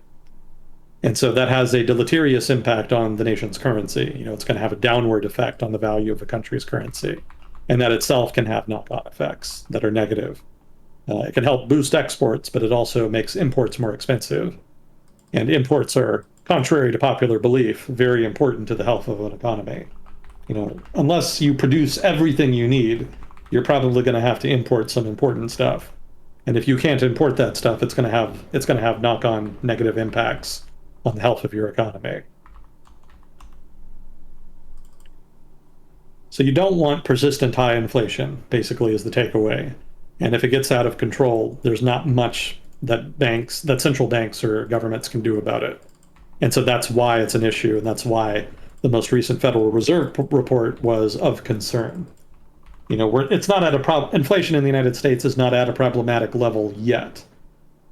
And so that has a deleterious impact on the nation's currency. It's going to have a downward effect on the value of a country's currency. And that itself can have knock-on effects that are negative. It can help boost exports, but it also makes imports more expensive. And imports are, contrary to popular belief, very important to the health of an economy. Unless you produce everything you need, you're probably going to have to import some important stuff. And if you can't import that stuff, it's going to have knock-on negative impacts on the health of your economy. So you don't want persistent high inflation, basically, is the takeaway. And if it gets out of control, there's not much that central banks or governments can do about it. And so that's why it's an issue, and that's why the most recent Federal Reserve report was of concern. It's not at inflation in the United States is not at a problematic level yet,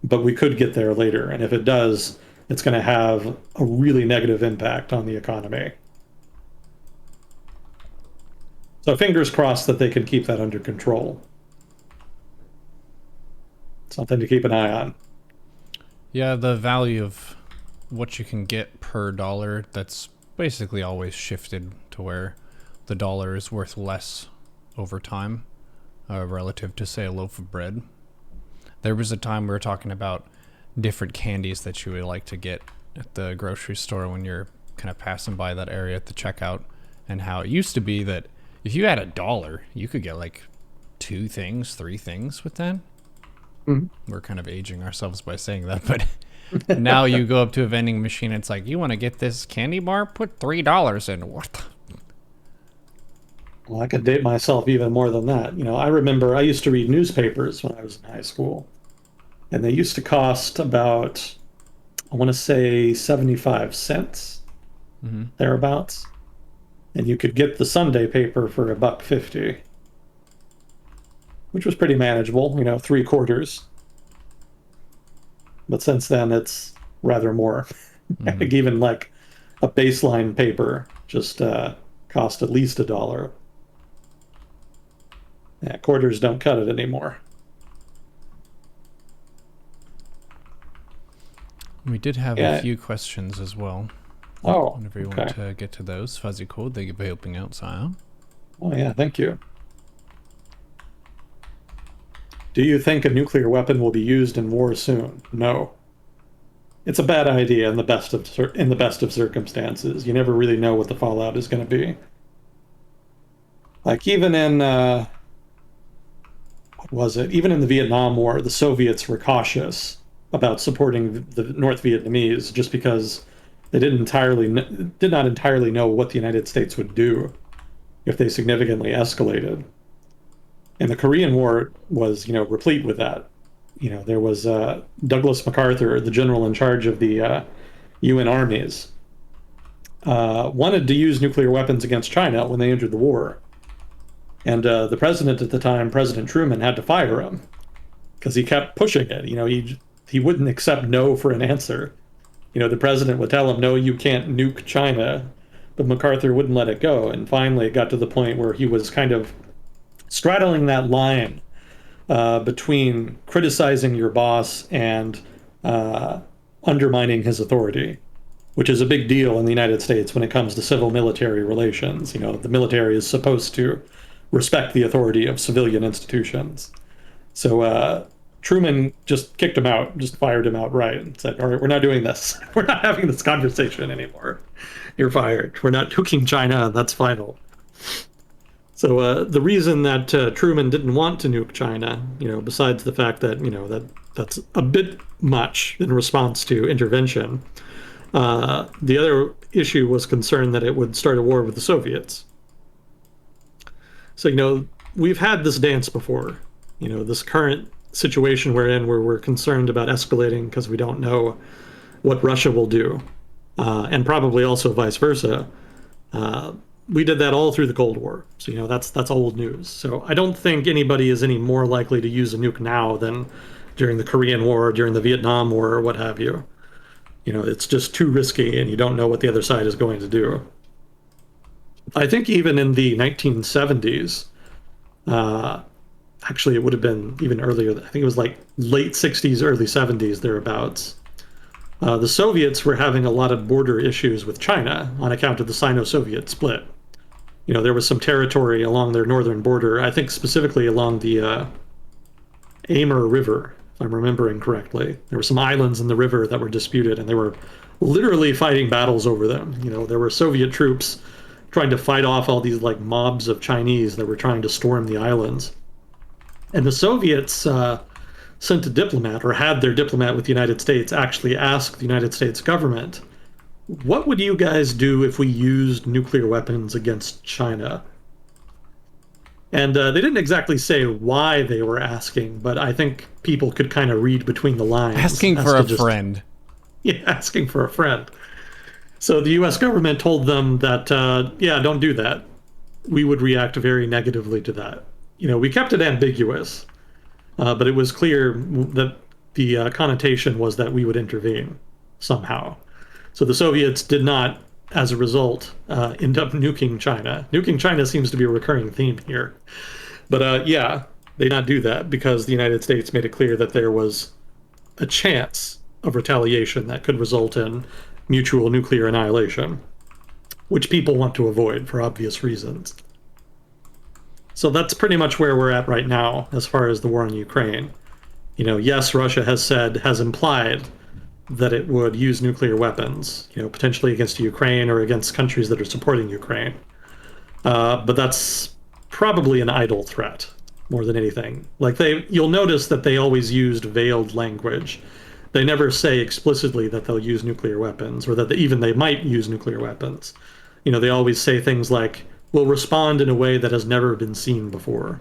but we could get there later. And if it does, it's going to have a really negative impact on the economy. So fingers crossed that they can keep that under control. Something to keep an eye on. Yeah, the value of what you can get per dollar, that's basically always shifted to where the dollar is worth less over time relative to, say, a loaf of bread. There was a time we were talking about different candies that you would like to get at the grocery store when you're kind of passing by that area at the checkout, and how it used to be that if you had $1, you could get like 2 things, 3 things with that. We're kind of aging ourselves by saying that, but now you go up to a vending machine, it's like, you want to get this candy bar? Put $3 in. What? Well, I could date myself even more than that. I remember I used to read newspapers when I was in high school, and they used to cost about, I want to say 75 cents, thereabouts. And you could get the Sunday paper for $1.50, which was pretty manageable, 3/4. But since then, it's rather more. I think even like a baseline paper just cost at least $1. Yeah, quarters don't cut it anymore. We did have a few questions as well. Oh, whenever you want to get to those. Fuzzy Code, thank you for helping out, Sion. Oh, yeah, thank you. Do you think a nuclear weapon will be used in war soon? No. It's a bad idea in the best of circumstances. You never really know what the fallout is going to be. Like even in what was it? Even in the Vietnam War, the Soviets were cautious about supporting the North Vietnamese just because they did not entirely know what the United States would do if they significantly escalated. And the Korean War was, replete with that. There was Douglas MacArthur, the general in charge of the UN armies, wanted to use nuclear weapons against China when they entered the war. And the president at the time, President Truman, had to fire him because he kept pushing it. He wouldn't accept no for an answer. The president would tell him, no, you can't nuke China. but MacArthur wouldn't let it go. And finally, it got to the point where he was kind of straddling that line between criticizing your boss and undermining his authority, which is a big deal in the United States when it comes to civil-military relations. You know, the military is supposed to respect the authority of civilian institutions. So Truman just kicked him out, just fired him outright, and said, all right, we're not doing this. We're not having this conversation anymore. You're fired. We're not nuking China. That's final. So the reason that Truman didn't want to nuke China, you know, besides the fact that, you know, that's a bit much in response to intervention, the other issue was concern that it would start a war with the Soviets. So, you know, we've had this dance before. You know, this current situation we're in where we're concerned about escalating because we don't know what Russia will do, and probably also vice versa. We did that all through the Cold War. So, you know, that's old news. So I don't think anybody is any more likely to use a nuke now than during the Korean War, during the Vietnam War, or what have you. You know, it's just too risky and you don't know what the other side is going to do. I think even in the 1970s, actually, it would have been even earlier. I think it was like late 60s, early 70s, thereabouts. The Soviets were having a lot of border issues with China on account of the Sino-Soviet split. You know, there was some territory along their northern border, I think specifically along the Amur River, if I'm remembering correctly. There were some islands in the river that were disputed, and they were literally fighting battles over them. You know, there were Soviet troops trying to fight off all these like mobs of Chinese that were trying to storm the islands. And the Soviets sent a diplomat, or had their diplomat with the United States, actually ask the United States government, what would you guys do if we used nuclear weapons against China? And they didn't exactly say why they were asking, but I think people could kind of read between the lines. Asking for a friend. Yeah, asking for a friend. So the U.S. government told them that, yeah, don't do that. We would react very negatively to that. You know, we kept it ambiguous, but it was clear that the connotation was that we would intervene somehow. So the Soviets did not, as a result, end up nuking China. Nuking China seems to be a recurring theme here. But yeah, they did not do that because the United States made it clear that there was a chance of retaliation that could result in mutual nuclear annihilation, which people want to avoid for obvious reasons. So that's pretty much where we're at right now as far as the war in Ukraine. You know, yes, Russia has implied that it would use nuclear weapons, you know, potentially against Ukraine or against countries that are supporting Ukraine. But that's probably an idle threat more than anything. Like you'll notice that they always used veiled language. They never say explicitly that they'll use nuclear weapons or that they might use nuclear weapons. You know, they always say things like, will respond in a way that has never been seen before.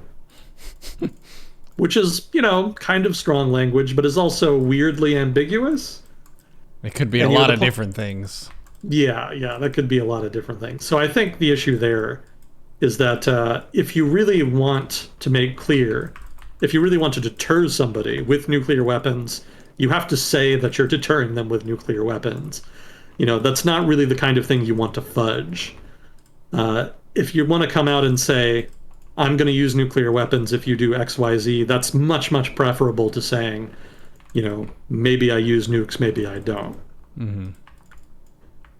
Which is, you know, kind of strong language, but is also weirdly ambiguous. It could be a lot of different things. Yeah, that could be a lot of different things. So I think the issue there is that if you really want to make clear, if you really want to deter somebody with nuclear weapons, you have to say that you're deterring them with nuclear weapons. You know, that's not really the kind of thing you want to fudge. If you want to come out and say, I'm going to use nuclear weapons if you do X, Y, Z, that's much, much preferable to saying, you know, maybe I use nukes, maybe I don't. Mm-hmm.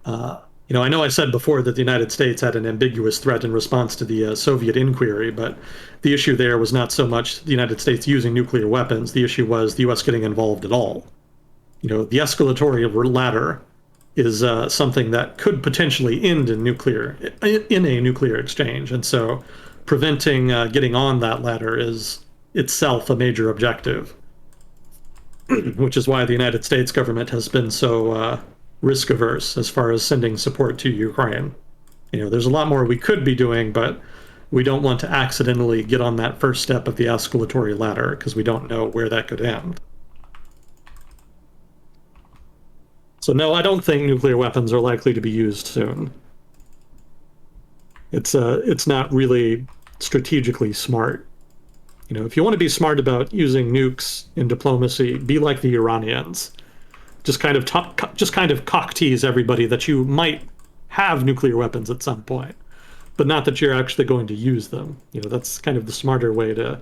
You know, I know I said before that the United States had an ambiguous threat in response to the Soviet inquiry, but the issue there was not so much the United States using nuclear weapons. The issue was the U.S. getting involved at all. You know, the escalatory ladder is something that could potentially end in a nuclear exchange. And so preventing getting on that ladder is itself a major objective, which is why the United States government has been so risk averse as far as sending support to Ukraine. You know, there's a lot more we could be doing, but we don't want to accidentally get on that first step of the escalatory ladder because we don't know where that could end. So no, I don't think nuclear weapons are likely to be used soon. It's not really strategically smart. You know, if you want to be smart about using nukes in diplomacy, be like the Iranians. Just kind of cock tease everybody that you might have nuclear weapons at some point, but not that you're actually going to use them. That's kind of the smarter way to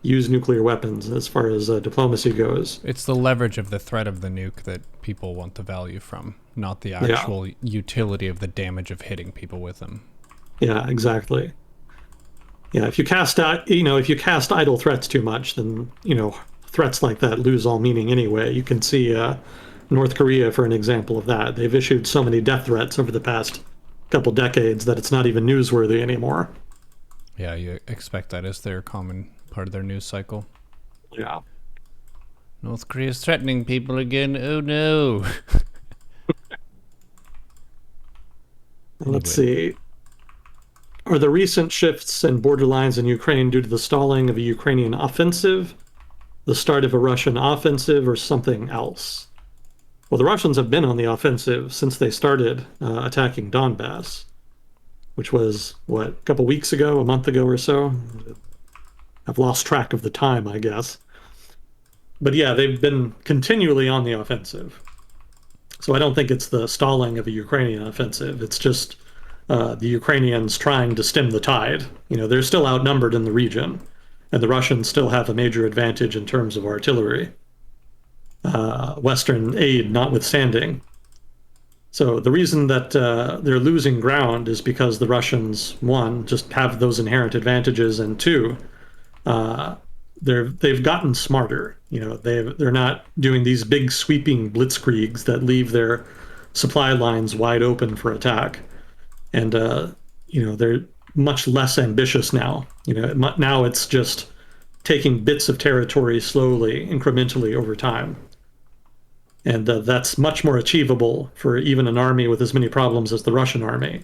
use nuclear weapons as far as diplomacy goes. It's the leverage of the threat of the nuke that people want the value from, not the Yeah. actual utility of the damage of hitting people with them. Yeah, exactly. Yeah, if you cast idle threats too much, then threats like that lose all meaning anyway. You can see North Korea for an example of that. They've issued so many death threats over the past couple decades that it's not even newsworthy anymore. Yeah, you expect that as their common part of their news cycle. Yeah. North Korea's threatening people again. Oh no. Let's see. Are the recent shifts in border lines in Ukraine due to the stalling of a Ukrainian offensive, the start of a Russian offensive, or something else? Well, the Russians have been on the offensive since they started attacking Donbass, which was, a couple weeks ago, a month ago or so? I've lost track of the time, I guess. But yeah, they've been continually on the offensive. So I don't think it's the stalling of a Ukrainian offensive. It's just the Ukrainians trying to stem the tide. They're still outnumbered in the region, and the Russians still have a major advantage in terms of artillery, Western aid notwithstanding. So the reason that they're losing ground is because the Russians, one, just have those inherent advantages, and two, they've gotten smarter. They're not doing these big sweeping blitzkriegs that leave their supply lines wide open for attack. And they're much less ambitious now. Now it's just taking bits of territory slowly, incrementally over time. And that's much more achievable for even an army with as many problems as the Russian army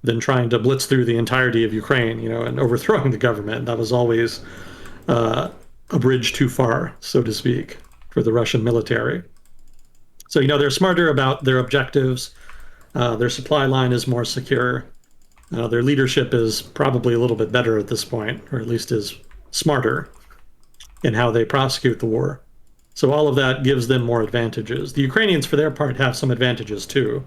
than trying to blitz through the entirety of Ukraine, and overthrowing the government. That was always a bridge too far, so to speak, for the Russian military. So, they're smarter about their objectives. Their supply line is more secure. Their leadership is probably a little bit better at this point, or at least is smarter in how they prosecute the war. So all of that gives them more advantages. The Ukrainians, for their part, have some advantages too.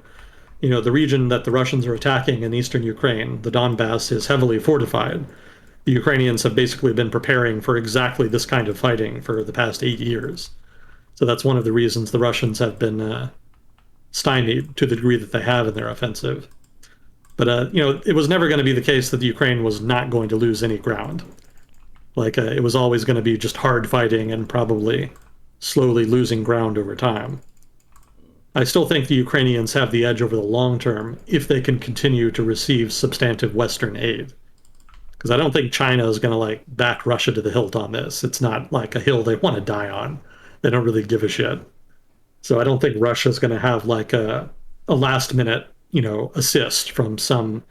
The region that the Russians are attacking in eastern Ukraine, the Donbass, is heavily fortified. The Ukrainians have basically been preparing for exactly this kind of fighting for the past 8 years. So that's one of the reasons the Russians have been stymied to the degree that they have in their offensive. But, it was never going to be the case that the Ukraine was not going to lose any ground. It was always going to be just hard fighting and probably slowly losing ground over time. I still think the Ukrainians have the edge over the long term if they can continue to receive substantive Western aid. Because I don't think China is going to back Russia to the hilt on this. It's not like a hill they want to die on. They don't really give a shit. So I don't think Russia's going to have a last minute, assist from some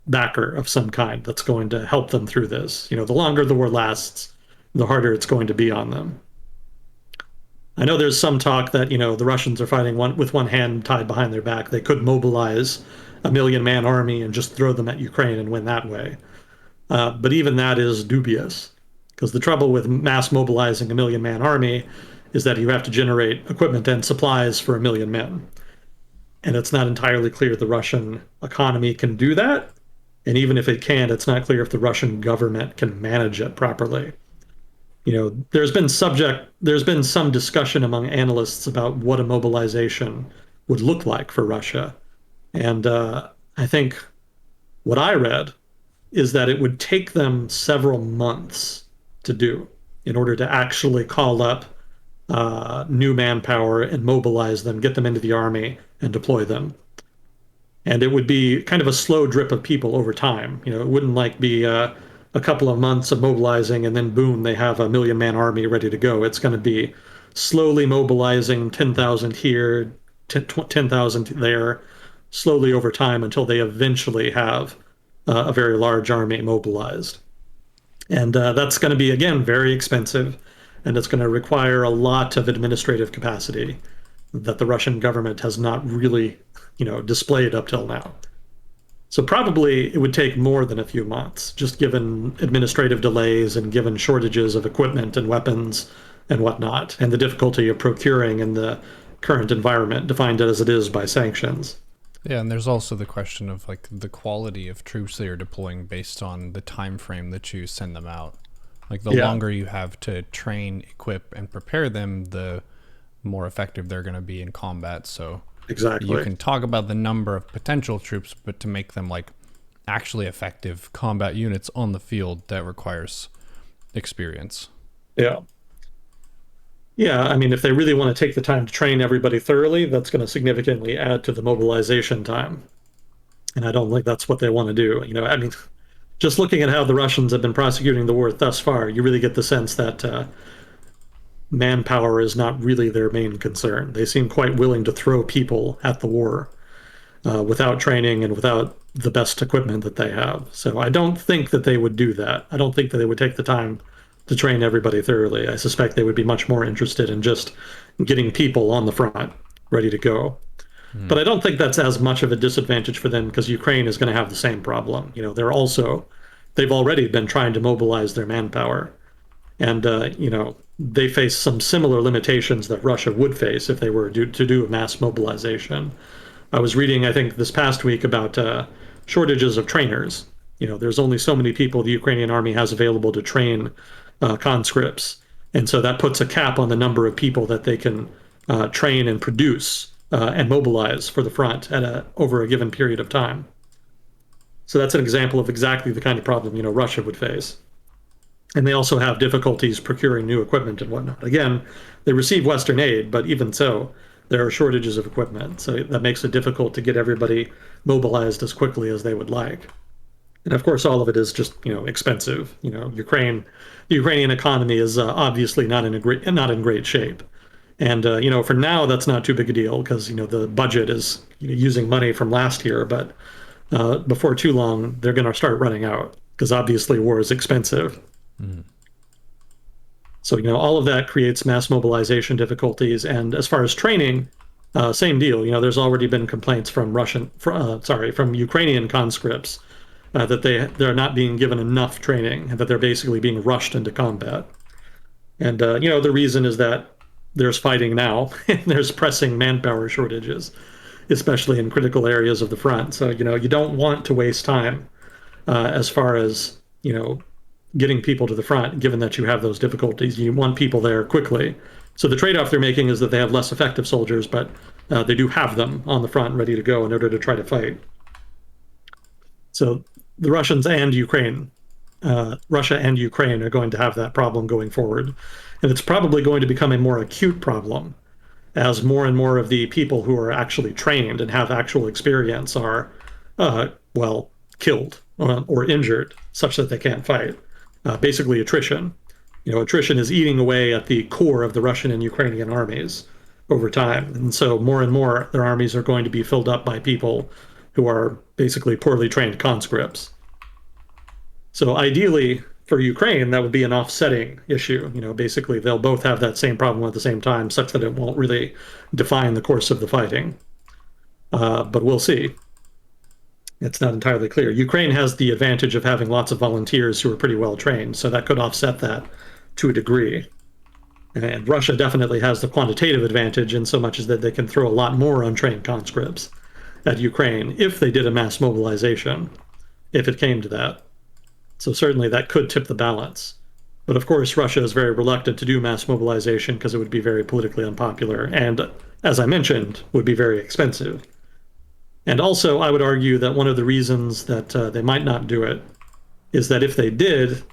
backer of some kind that's going to help them through this. The longer the war lasts, the harder it's going to be on them. I know there's some talk that, the Russians are fighting with one hand tied behind their back. They could mobilize a 1 million-man army and just throw them at Ukraine and win that way. But even that is dubious, because the trouble with mass mobilizing a 1 million-man army is that you have to generate equipment and supplies for 1 million men. And it's not entirely clear the Russian economy can do that. And even if it can, it's not clear if the Russian government can manage it properly. There's been some discussion among analysts about what a mobilization would look like for Russia. And I think what I read is that it would take them several months to do in order to actually call up new manpower and mobilize them, get them into the army and deploy them. And it would be kind of a slow drip of people over time. It wouldn't be a couple of months of mobilizing and then boom, they have a 1 million-man army ready to go. It's going to be slowly mobilizing 10,000 here, 10,000 there, slowly over time until they eventually have a very large army mobilized. And that's going to be, again, very expensive, and it's going to require a lot of administrative capacity that the Russian government has not really, displayed up till now. So probably it would take more than a few months, just given administrative delays and given shortages of equipment and weapons and whatnot, and the difficulty of procuring in the current environment, defined as it is by sanctions. Yeah, and there's also the question of like the quality of troops they are deploying based on the time frame that you send them out. Like the longer you have to train, equip, and prepare them, the more effective they're going to be in combat. So Exactly. you can talk about the number of potential troops, but to make them like actually effective combat units on the field, that requires experience. Yeah. Yeah, I mean, if they really want to take the time to train everybody thoroughly, that's going to significantly add to the mobilization time. And I don't think that's what they want to do. You know, I mean, just looking at how the Russians have been prosecuting the war thus far, you really get the sense that manpower is not really their main concern. They seem quite willing to throw people at the war without training and without the best equipment that they have. So I don't think that they would do that. I don't think that they would take the time to train everybody thoroughly. I suspect they would be much more interested in just getting people on the front ready to go. But I don't think that's as much of a disadvantage for them because Ukraine is going to have the same problem. You know, they've already been trying to mobilize their manpower. And, you know, they face some similar limitations that Russia would face if they were to do a mass mobilization. I was reading, I think, this past week about shortages of trainers. You know, there's only so many people the Ukrainian army has available to train conscripts. And so that puts a cap on the number of people that they can train and produce and mobilize for the front over a given period of time. So that's an example of exactly the kind of problem, you know, Russia would face. And they also have difficulties procuring new equipment and whatnot. Again, they receive Western aid, but even so, there are shortages of equipment. So that makes it difficult to get everybody mobilized as quickly as they would like. And of course, all of it is just, you know, expensive. You know, the Ukrainian economy is obviously not in great shape. And you know, for now, that's not too big a deal because you know the budget is using money from last year. But before too long, they're going to start running out because obviously war is expensive. Mm. So you know, all of that creates mass mobilization difficulties. And as far as training, same deal. You know, there's already been complaints from from Ukrainian conscripts that they're not being given enough training and that they're basically being rushed into combat. And you know, the reason is that there's fighting now and there's pressing manpower shortages, especially in critical areas of the front. So you know, you don't want to waste time as far as you know getting people to the front, given that you have those difficulties. You want people there quickly. So the trade-off they're making is that they have less effective soldiers, but they do have them on the front ready to go in order to try to fight. So the Russians and Ukraine, Russia and Ukraine are going to have that problem going forward. And it's probably going to become a more acute problem as more and more of the people who are actually trained and have actual experience are, well, killed or injured such that they can't fight. Basically attrition. You know, attrition is eating away at the core of the Russian and Ukrainian armies over time. And so more and more their armies are going to be filled up by people who are basically poorly trained conscripts. So ideally for Ukraine, that would be an offsetting issue. You know, basically they'll both have that same problem at the same time, such that it won't really define the course of the fighting. But we'll see. It's not entirely clear. Ukraine has the advantage of having lots of volunteers who are pretty well trained, so that could offset that to a degree. And Russia definitely has the quantitative advantage in so much as that they can throw a lot more untrained conscripts at Ukraine if they did a mass mobilization, if it came to that. So certainly that could tip the balance. But of course, Russia is very reluctant to do mass mobilization because it would be very politically unpopular and, as I mentioned, would be very expensive. And also, I would argue that one of the reasons that they might not do it is that if they did,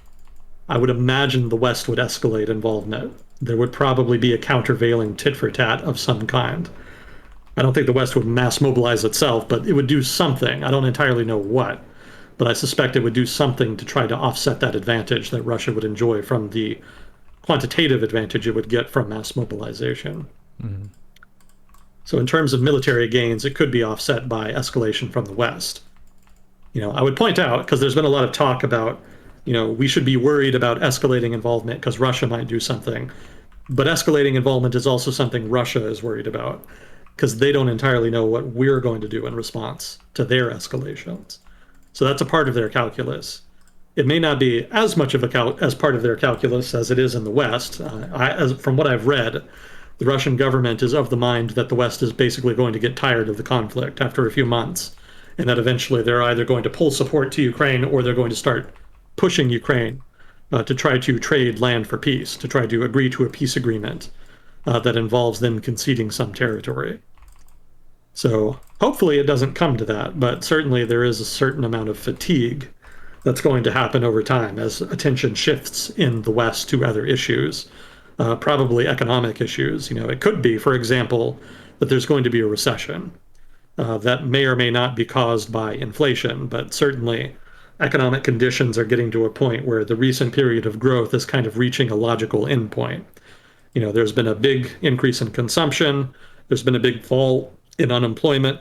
I would imagine the West would escalate involvement. There would probably be a countervailing tit-for-tat of some kind. I don't think the West would mass mobilize itself, but it would do something. I don't entirely know what, but I suspect it would do something to try to offset that advantage that Russia would enjoy from the quantitative advantage it would get from mass mobilization. Mm-hmm. So in terms of military gains, it could be offset by escalation from the West. You know, I would point out, because there's been a lot of talk about, you know, we should be worried about escalating involvement because Russia might do something. But escalating involvement is also something Russia is worried about because they don't entirely know what we're going to do in response to their escalations. So that's a part of their calculus. It may not be as much of as part of their calculus as it is in the West. From what I've read, the Russian government is of the mind that the West is basically going to get tired of the conflict after a few months, and that eventually they're either going to pull support to Ukraine or they're going to start pushing Ukraine to try to trade land for peace, to try to agree to a peace agreement that involves them conceding some territory. So hopefully it doesn't come to that, but certainly there is a certain amount of fatigue that's going to happen over time as attention shifts in the West to other issues, probably economic issues. It could be, for example, that there's going to be a recession that may or may not be caused by inflation, but certainly economic conditions are getting to a point where the recent period of growth is kind of reaching a logical endpoint. There's been a big increase in consumption, there's been a big fall in unemployment.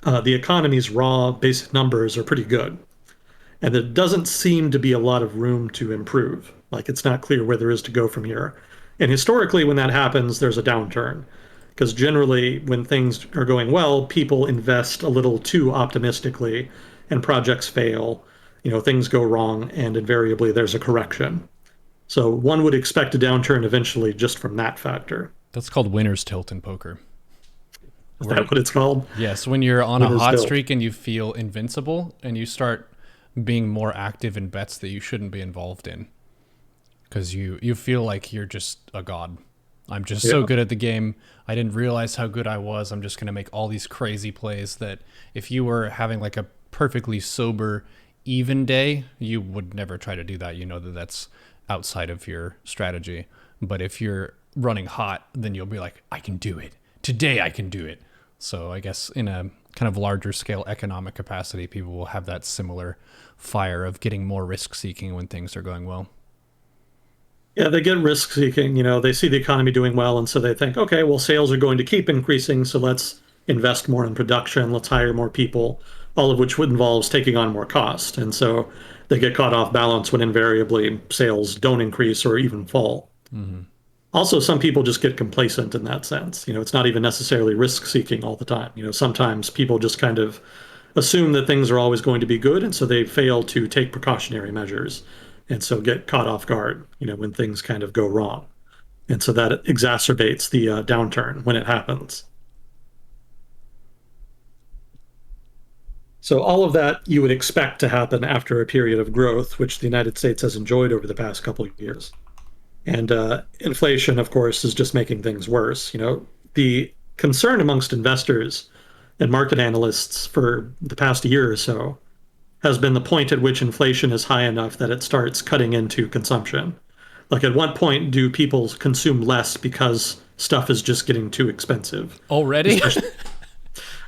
The economy's raw basic numbers are pretty good. And there doesn't seem to be a lot of room to improve. Like, it's not clear where there is to go from here. And historically, when that happens, there's a downturn. Because generally, when things are going well, people invest a little too optimistically and projects fail. Things go wrong, and invariably there's a correction. So one would expect a downturn eventually just from that factor. That's called winner's tilt in poker. Is that what it's called? Yes, when you're on a hot streak and you feel invincible and you start being more active in bets that you shouldn't be involved in because you feel like you're just a god. I'm just so good at the game. I didn't realize how good I was. I'm just going to make all these crazy plays that if you were having like a perfectly sober, even day, you would never try to do that. That's outside of your strategy. But if you're running hot, then you'll be like, I can do it. Today I can do it. So I guess in a kind of larger scale economic capacity, people will have that similar fire of getting more risk seeking when things are going well. Yeah, they get risk seeking. They see the economy doing well, and so they think, okay, well, sales are going to keep increasing, so let's invest more in production, let's hire more people, all of which involves taking on more cost. And so they get caught off balance when invariably sales don't increase or even fall. Mm-hmm. Also, some people just get complacent in that sense. It's not even necessarily risk seeking all the time. Sometimes people just kind of assume that things are always going to be good, and so they fail to take precautionary measures, and so get caught off guard, when things kind of go wrong. And so that exacerbates the downturn when it happens. So all of that you would expect to happen after a period of growth, which the United States has enjoyed over the past couple of years. And inflation, of course, is just making things worse. The concern amongst investors and market analysts for the past year or so has been the point at which inflation is high enough that it starts cutting into consumption. Like, at what point do people consume less because stuff is just getting too expensive? Already?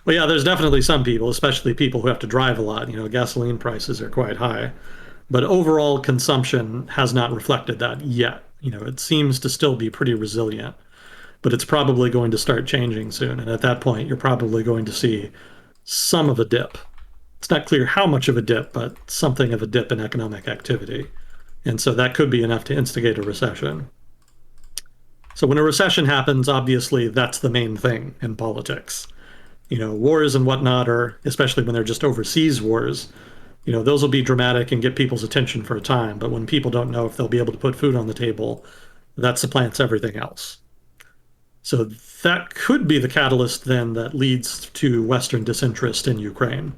Well, yeah, there's definitely some people, especially people who have to drive a lot. Gasoline prices are quite high. But overall consumption has not reflected that yet. It seems to still be pretty resilient, but it's probably going to start changing soon. And at that point, you're probably going to see some of a dip. It's not clear how much of a dip, but something of a dip in economic activity. And so that could be enough to instigate a recession. So when a recession happens, obviously that's the main thing in politics. Wars and whatnot are, especially when they're just overseas wars, those will be dramatic and get people's attention for a time. But when people don't know if they'll be able to put food on the table, that supplants everything else. So that could be the catalyst then that leads to Western disinterest in Ukraine.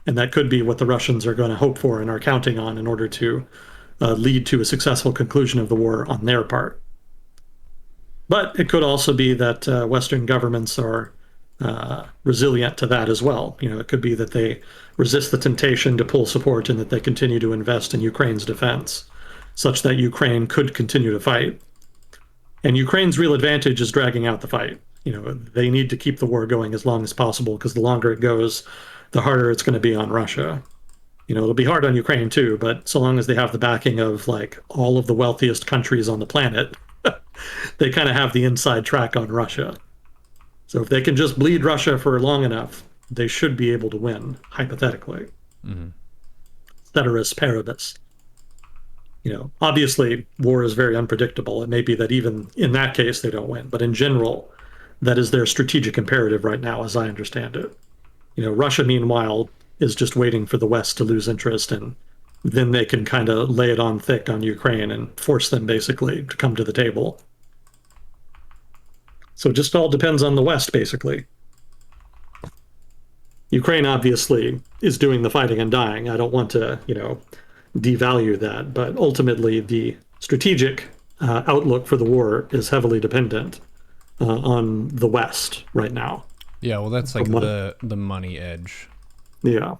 And that could be what the Russians are going to hope for and are counting on in order to lead to a successful conclusion of the war on their part. But it could also be that Western governments are resilient to that as well. It could be that they resist the temptation to pull support and that they continue to invest in Ukraine's defense, such that Ukraine could continue to fight. And Ukraine's real advantage is dragging out the fight. They need to keep the war going as long as possible, because the longer it goes, the harder it's going to be on Russia. It'll be hard on Ukraine too, but so long as they have the backing of like all of the wealthiest countries on the planet, they kind of have the inside track on Russia. So if they can just bleed Russia for long enough, they should be able to win, hypothetically. Mm-hmm. Ceteris paribus. Obviously, war is very unpredictable. It may be that even in that case, they don't win. But in general, that is their strategic imperative right now, as I understand it. Russia, meanwhile, is just waiting for the West to lose interest, and then they can kind of lay it on thick on Ukraine and force them basically to come to the table. So it just all depends on the West, basically. Ukraine obviously is doing the fighting and dying. I don't want to, devalue that, but ultimately the strategic outlook for the war is heavily dependent on the West right now. Yeah, well, that's like the money edge. Yeah.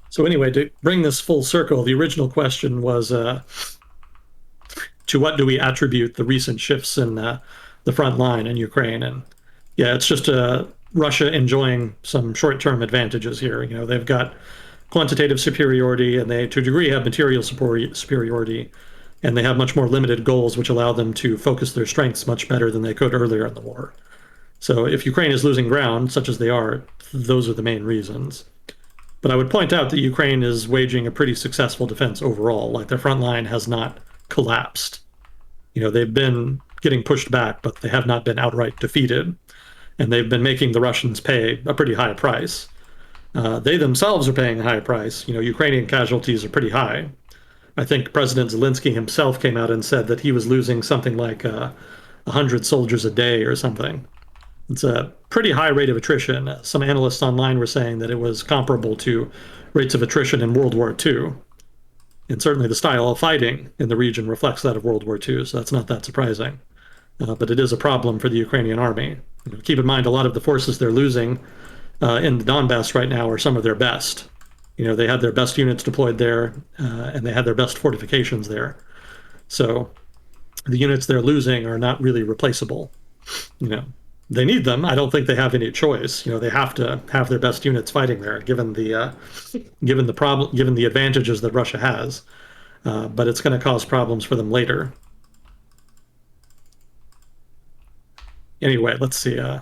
So anyway, to bring this full circle, the original question was, to what do we attribute the recent shifts in the front line in Ukraine? And yeah, it's just Russia enjoying some short-term advantages here. They've got quantitative superiority, and they, to a degree, have material superiority, and they have much more limited goals, which allow them to focus their strengths much better than they could earlier in the war. So if Ukraine is losing ground, such as they are, those are the main reasons. But I would point out that Ukraine is waging a pretty successful defense overall. Like, their front line has not collapsed. They've been getting pushed back, but they have not been outright defeated. And they've been making the Russians pay a pretty high price. They themselves are paying a high price. Ukrainian casualties are pretty high. I think President Zelensky himself came out and said that he was losing something like 100 soldiers a day or something. It's a pretty high rate of attrition. Some analysts online were saying that it was comparable to rates of attrition in World War II. And certainly the style of fighting in the region reflects that of World War II, so that's not that surprising. But it is a problem for the Ukrainian army. Keep in mind, a lot of the forces they're losing in the Donbass right now are some of their best. They had their best units deployed there, and they had their best fortifications there. So the units they're losing are not really replaceable. They need them. I don't think they have any choice. They have to have their best units fighting there, given the advantages that Russia has. But it's going to cause problems for them later. Anyway, let's see. I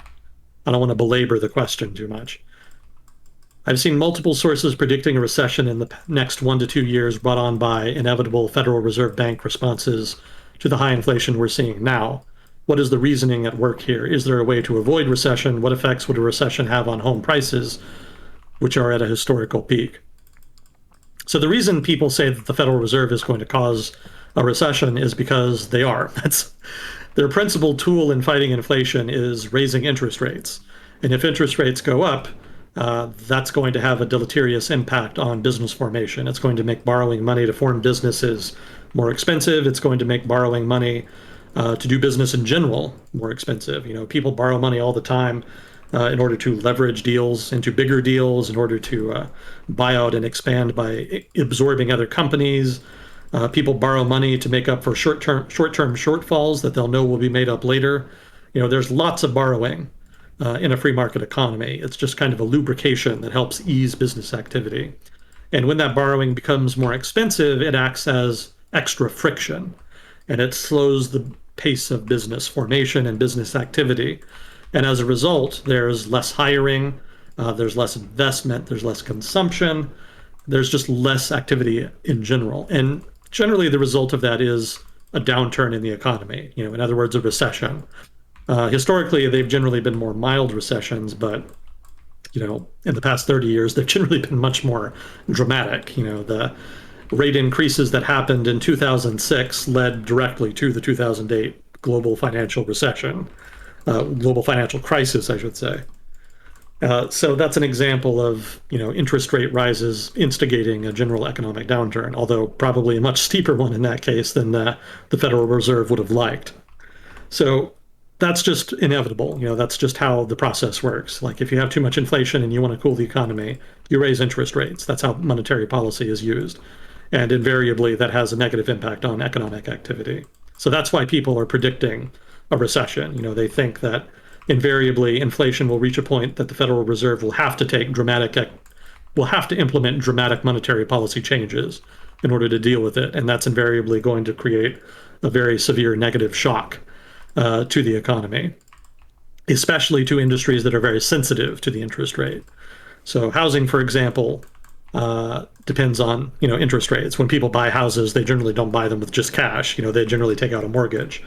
don't want to belabor the question too much. I've seen multiple sources predicting a recession in the next 1 to 2 years brought on by inevitable Federal Reserve Bank responses to the high inflation we're seeing now. What is the reasoning at work here? Is there a way to avoid recession? What effects would a recession have on home prices, which are at a historical peak? So the reason people say that the Federal Reserve is going to cause a recession is because they are. That's their principal tool in fighting inflation is raising interest rates. And if interest rates go up, that's going to have a deleterious impact on business formation. It's going to make borrowing money to form businesses more expensive. It's going to make borrowing money to do business in general more expensive. People borrow money all the time in order to leverage deals into bigger deals, in order to buy out and expand by absorbing other companies. People borrow money to make up for short-term shortfalls that they'll know will be made up later. There's lots of borrowing in a free market economy. It's just kind of a lubrication that helps ease business activity. And when that borrowing becomes more expensive, it acts as extra friction, and it slows the pace of business formation and business activity. And as a result, there's less hiring, there's less investment, there's less consumption, there's just less activity in general. And generally the result of that is a downturn in the economy, in other words, a recession. Historically, they've generally been more mild recessions, but in the past 30 years, they've generally been much more dramatic. The rate increases that happened in 2006 led directly to the 2008 global financial recession, global financial crisis, I should say. So that's an example of, interest rate rises instigating a general economic downturn, although probably a much steeper one in that case than the Federal Reserve would have liked. So that's just inevitable. That's just how the process works. Like, if you have too much inflation and you want to cool the economy, you raise interest rates. That's how monetary policy is used. And invariably, that has a negative impact on economic activity. So that's why people are predicting a recession. They think that invariably inflation will reach a point that the Federal Reserve will have to implement dramatic monetary policy changes in order to deal with it. And that's invariably going to create a very severe negative shock to the economy, especially to industries that are very sensitive to the interest rate. So housing, for example, depends on interest rates. When people buy houses, they generally don't buy them with just cash. They generally take out a mortgage.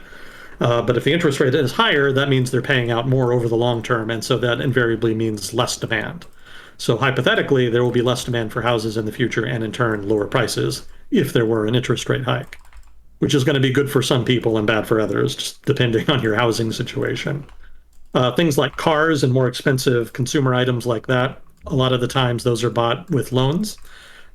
But if the interest rate is higher, that means they're paying out more over the long term, and so that invariably means less demand. So hypothetically, there will be less demand for houses in the future, and in turn, lower prices if there were an interest rate hike, which is going to be good for some people and bad for others, just depending on your housing situation. Things like cars and more expensive consumer items like that, a lot of the times those are bought with loans.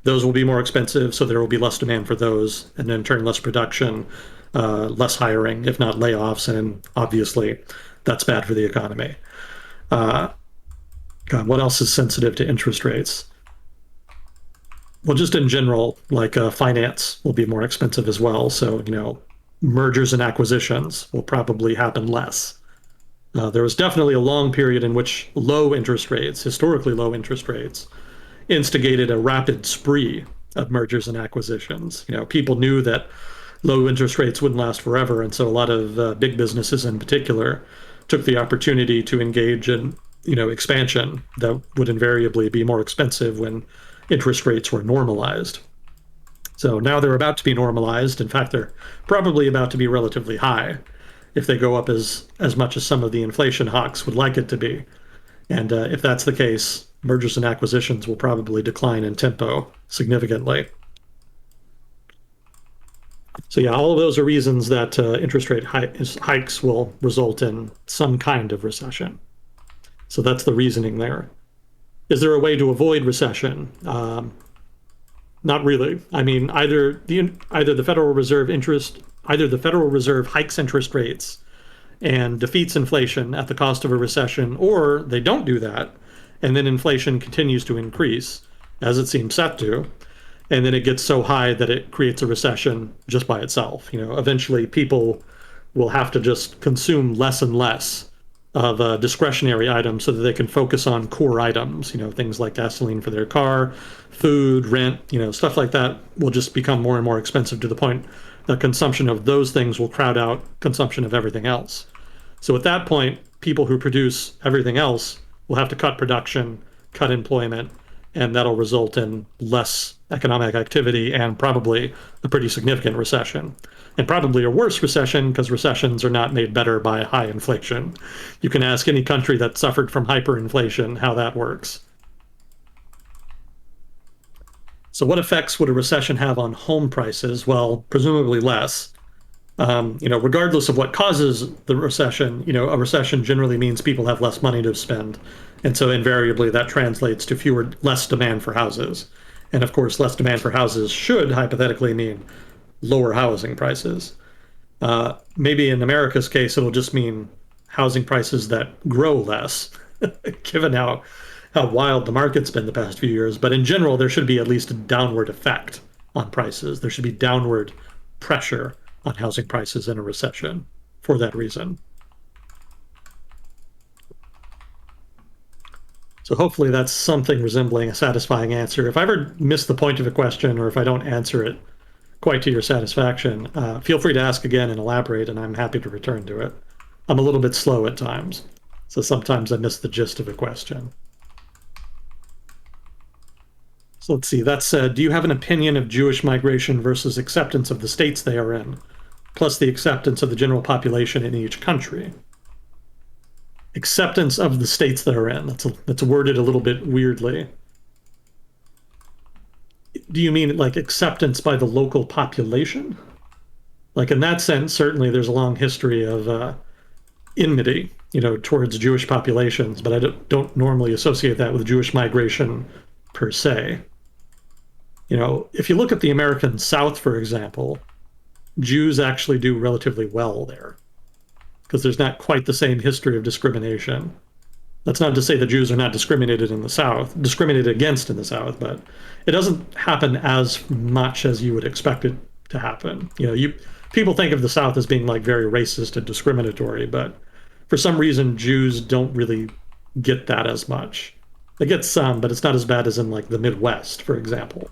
Those will be more expensive, so there will be less demand for those, and in turn, less production, less hiring, if not layoffs, and obviously that's bad for the economy. God, what else is sensitive to interest rates? Well, just in general, like finance will be more expensive as well. So, mergers and acquisitions will probably happen less. There was definitely a long period in which low interest rates, historically low interest rates, instigated a rapid spree of mergers and acquisitions. People knew that low interest rates wouldn't last forever, and so a lot of big businesses in particular took the opportunity to engage in expansion that would invariably be more expensive when interest rates were normalized. So now they're about to be normalized. In fact, they're probably about to be relatively high if they go up as much as some of the inflation hawks would like it to be. And if that's the case, mergers and acquisitions will probably decline in tempo significantly. So yeah, all of those are reasons that interest rate hikes will result in some kind of recession. So that's the reasoning there. Is there a way to avoid recession? Not really. I mean, either the Federal Reserve hikes interest rates and defeats inflation at the cost of a recession, or they don't do that, and then inflation continues to increase, as it seems set to, and then it gets so high that it creates a recession just by itself. Eventually people will have to just consume less and less of discretionary items so that they can focus on core items, things like gasoline for their car, food, rent, stuff like that will just become more and more expensive to the point that consumption of those things will crowd out consumption of everything else. So at that point, people who produce everything else will have to cut production, cut employment, and that'll result in less economic activity and probably a pretty significant recession. And probably a worse recession, because recessions are not made better by high inflation. You can ask any country that suffered from hyperinflation how that works. So what effects would a recession have on home prices? Well, presumably less. Regardless of what causes the recession, a recession generally means people have less money to spend. And so invariably that translates to less demand for houses. And of course, less demand for houses should hypothetically mean lower housing prices. Maybe in America's case, it'll just mean housing prices that grow less, given how wild the market's been the past few years. But in general, there should be at least a downward effect on prices. There should be downward pressure on housing prices in a recession for that reason. So hopefully that's something resembling a satisfying answer. If I ever miss the point of a question, or if I don't answer it quite to your satisfaction, feel free to ask again and elaborate, and I'm happy to return to it. I'm a little bit slow at times, so sometimes I miss the gist of a question. So let's see, that said, do you have an opinion of Jewish migration versus acceptance of the states they are in, plus the acceptance of the general population in each country? Acceptance of the states they're in. That's worded a little bit weirdly. Do you mean like acceptance by the local population? Like in that sense, certainly there's a long history of enmity, towards Jewish populations, but I don't normally associate that with Jewish migration per se. If you look at the American South, for example, Jews actually do relatively well there, because there's not quite the same history of discrimination. That's not to say the Jews are not discriminated against in the South, but it doesn't happen as much as you would expect it to happen. People think of the South as being like very racist and discriminatory, but for some reason Jews don't really get that as much. They get some, but it's not as bad as in like the Midwest, for example.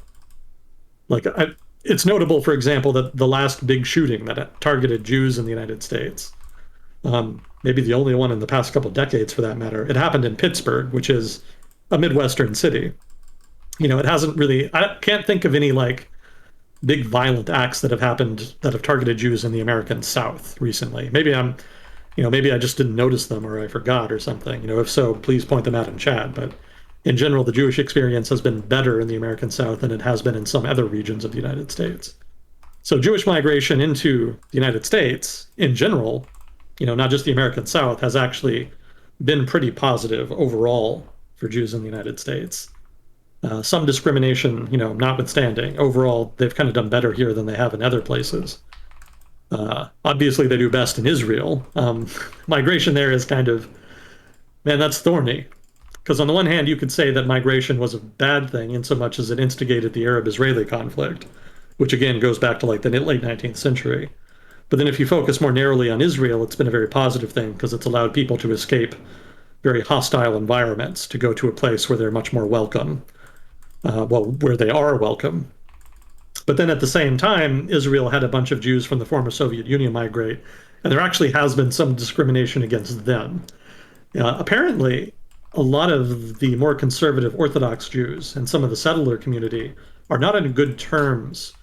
It's notable, for example, that the last big shooting that targeted Jews in the United States, maybe the only one in the past couple of decades for that matter, it happened in Pittsburgh, which is a Midwestern city. It hasn't really, I can't think of any like big violent acts that have happened that have targeted Jews in the American South recently. Maybe I just didn't notice them, or I forgot or something. If so, please point them out in chat. But in general, the Jewish experience has been better in the American South than it has been in some other regions of the United States. So Jewish migration into the United States in general, not just the American South, has actually been pretty positive overall for Jews in the United States. Some discrimination, notwithstanding, overall, they've kind of done better here than they have in other places. Obviously, they do best in Israel. Migration there is kind of, man, that's thorny. Because on the one hand, you could say that migration was a bad thing in so much as it instigated the Arab-Israeli conflict, which again goes back to like the late 19th century. But then if you focus more narrowly on Israel, it's been a very positive thing because it's allowed people to escape very hostile environments to go to a place where they're much more welcome, where they are welcome. But then at the same time, Israel had a bunch of Jews from the former Soviet Union migrate, and there actually has been some discrimination against them. Apparently, a lot of the more conservative Orthodox Jews and some of the settler community are not on good terms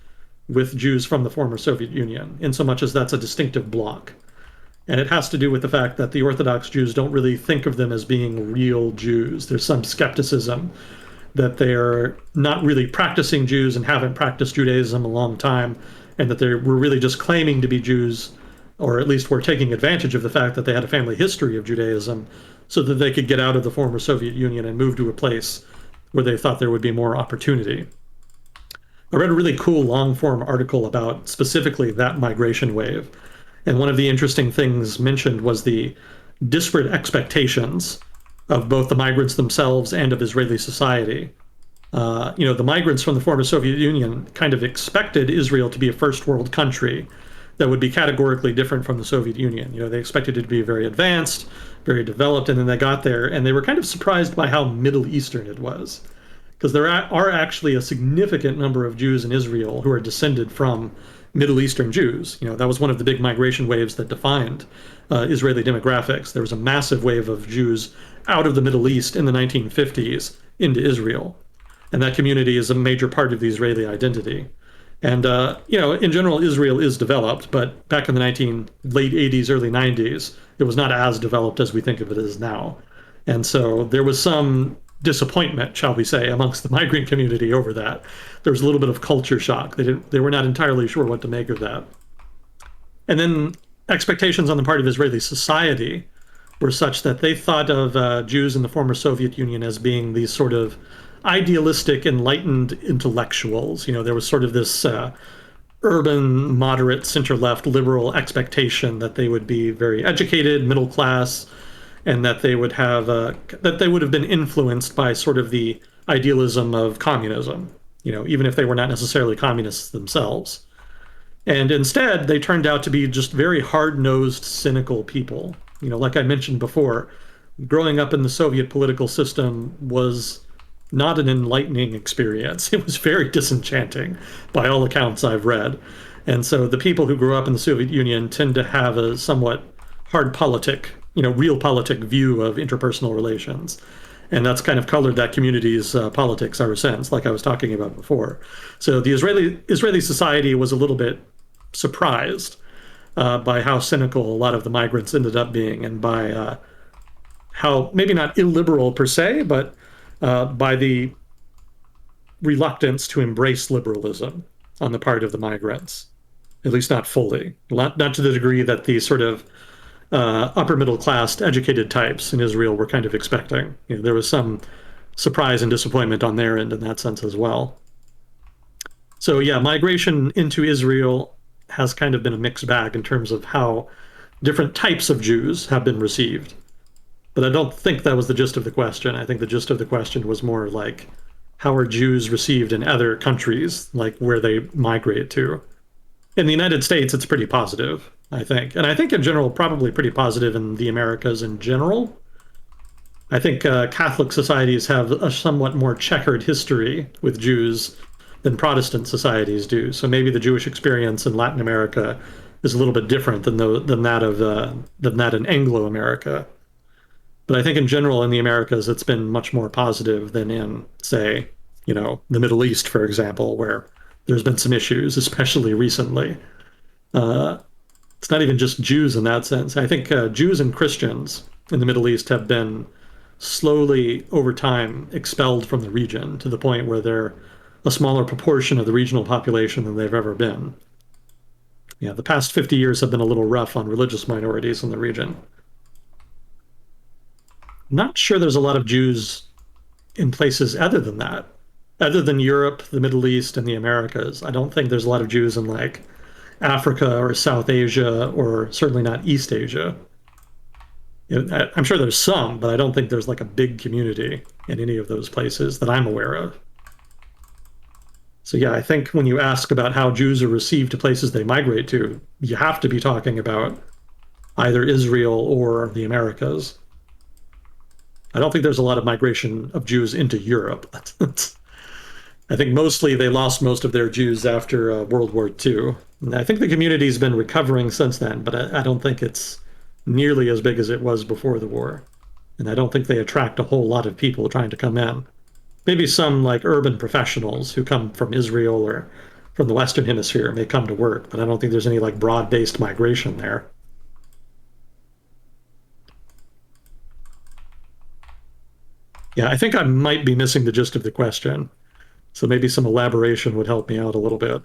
with Jews from the former Soviet Union, in so much as that's a distinctive bloc. And it has to do with the fact that the Orthodox Jews don't really think of them as being real Jews. There's some skepticism that they're not really practicing Jews and haven't practiced Judaism a long time, and that they were really just claiming to be Jews, or at least were taking advantage of the fact that they had a family history of Judaism so that they could get out of the former Soviet Union and move to a place where they thought there would be more opportunity. I read a really cool long-form article about specifically that migration wave. And one of the interesting things mentioned was the disparate expectations of both the migrants themselves and of Israeli society. The migrants from the former Soviet Union kind of expected Israel to be a first world country that would be categorically different from the Soviet Union. They expected it to be very advanced, very developed, and then they got there and they were kind of surprised by how Middle Eastern it was. Because there are actually a significant number of Jews in Israel who are descended from Middle Eastern Jews. That was one of the big migration waves that defined Israeli demographics. There was a massive wave of Jews out of the Middle East in the 1950s into Israel. And that community is a major part of the Israeli identity. And, in general, Israel is developed, but back in the late 80s, early 90s, it was not as developed as we think of it as now. And so there was some disappointment, shall we say, amongst the migrant community over that. There was a little bit of culture shock. They were not entirely sure what to make of that. And then expectations on the part of Israeli society were such that they thought of Jews in the former Soviet Union as being these sort of idealistic, enlightened intellectuals. There was sort of this urban, moderate, center-left, liberal expectation that they would be very educated, middle class, and that they would have been influenced by sort of the idealism of communism, even if they were not necessarily communists themselves. And instead, they turned out to be just very hard-nosed, cynical people. Like I mentioned before, growing up in the Soviet political system was not an enlightening experience. It was very disenchanting by all accounts I've read. And so the people who grew up in the Soviet Union tend to have a somewhat hard realpolitik view of interpersonal relations. And that's kind of colored that community's politics ever since, like I was talking about before. So the Israeli society was a little bit surprised by how cynical a lot of the migrants ended up being, and by how, maybe not illiberal per se, but by the reluctance to embrace liberalism on the part of the migrants, at least not fully, not to the degree that the sort of upper middle class educated types in Israel were kind of expecting. There was some surprise and disappointment on their end in that sense as well. So yeah, migration into Israel has kind of been a mixed bag in terms of how different types of Jews have been received. But I don't think that was the gist of the question. I think the gist of the question was more like, how are Jews received in other countries, like where they migrate to? In the United States, it's pretty positive, I think. And I think in general, probably pretty positive in the Americas in general. I think Catholic societies have a somewhat more checkered history with Jews than Protestant societies do. So maybe the Jewish experience in Latin America is a little bit different than that in Anglo-America. But I think in general in the Americas, it's been much more positive than in, say, the Middle East, for example, where there's been some issues, especially recently. It's not even just Jews in that sense. I think Jews and Christians in the Middle East have been slowly over time expelled from the region to the point where they're a smaller proportion of the regional population than they've ever been. Yeah, the past 50 years have been a little rough on religious minorities in the region. Not sure there's a lot of Jews in places other than that, other than Europe, the Middle East, and the Americas. I don't think there's a lot of Jews in like Africa or South Asia, or certainly not East Asia. I'm sure there's some, but I don't think there's like a big community in any of those places that I'm aware of. So yeah, I think when you ask about how Jews are received to places they migrate to, you have to be talking about either Israel or the Americas. I don't think there's a lot of migration of Jews into Europe. I think mostly they lost most of their Jews after World War II. And I think the community's been recovering since then, but I don't think it's nearly as big as it was before the war. And I don't think they attract a whole lot of people trying to come in. Maybe some like urban professionals who come from Israel or from the Western Hemisphere may come to work, but I don't think there's any like broad-based migration there. Yeah, I think I might be missing the gist of the question. So maybe some elaboration would help me out a little bit.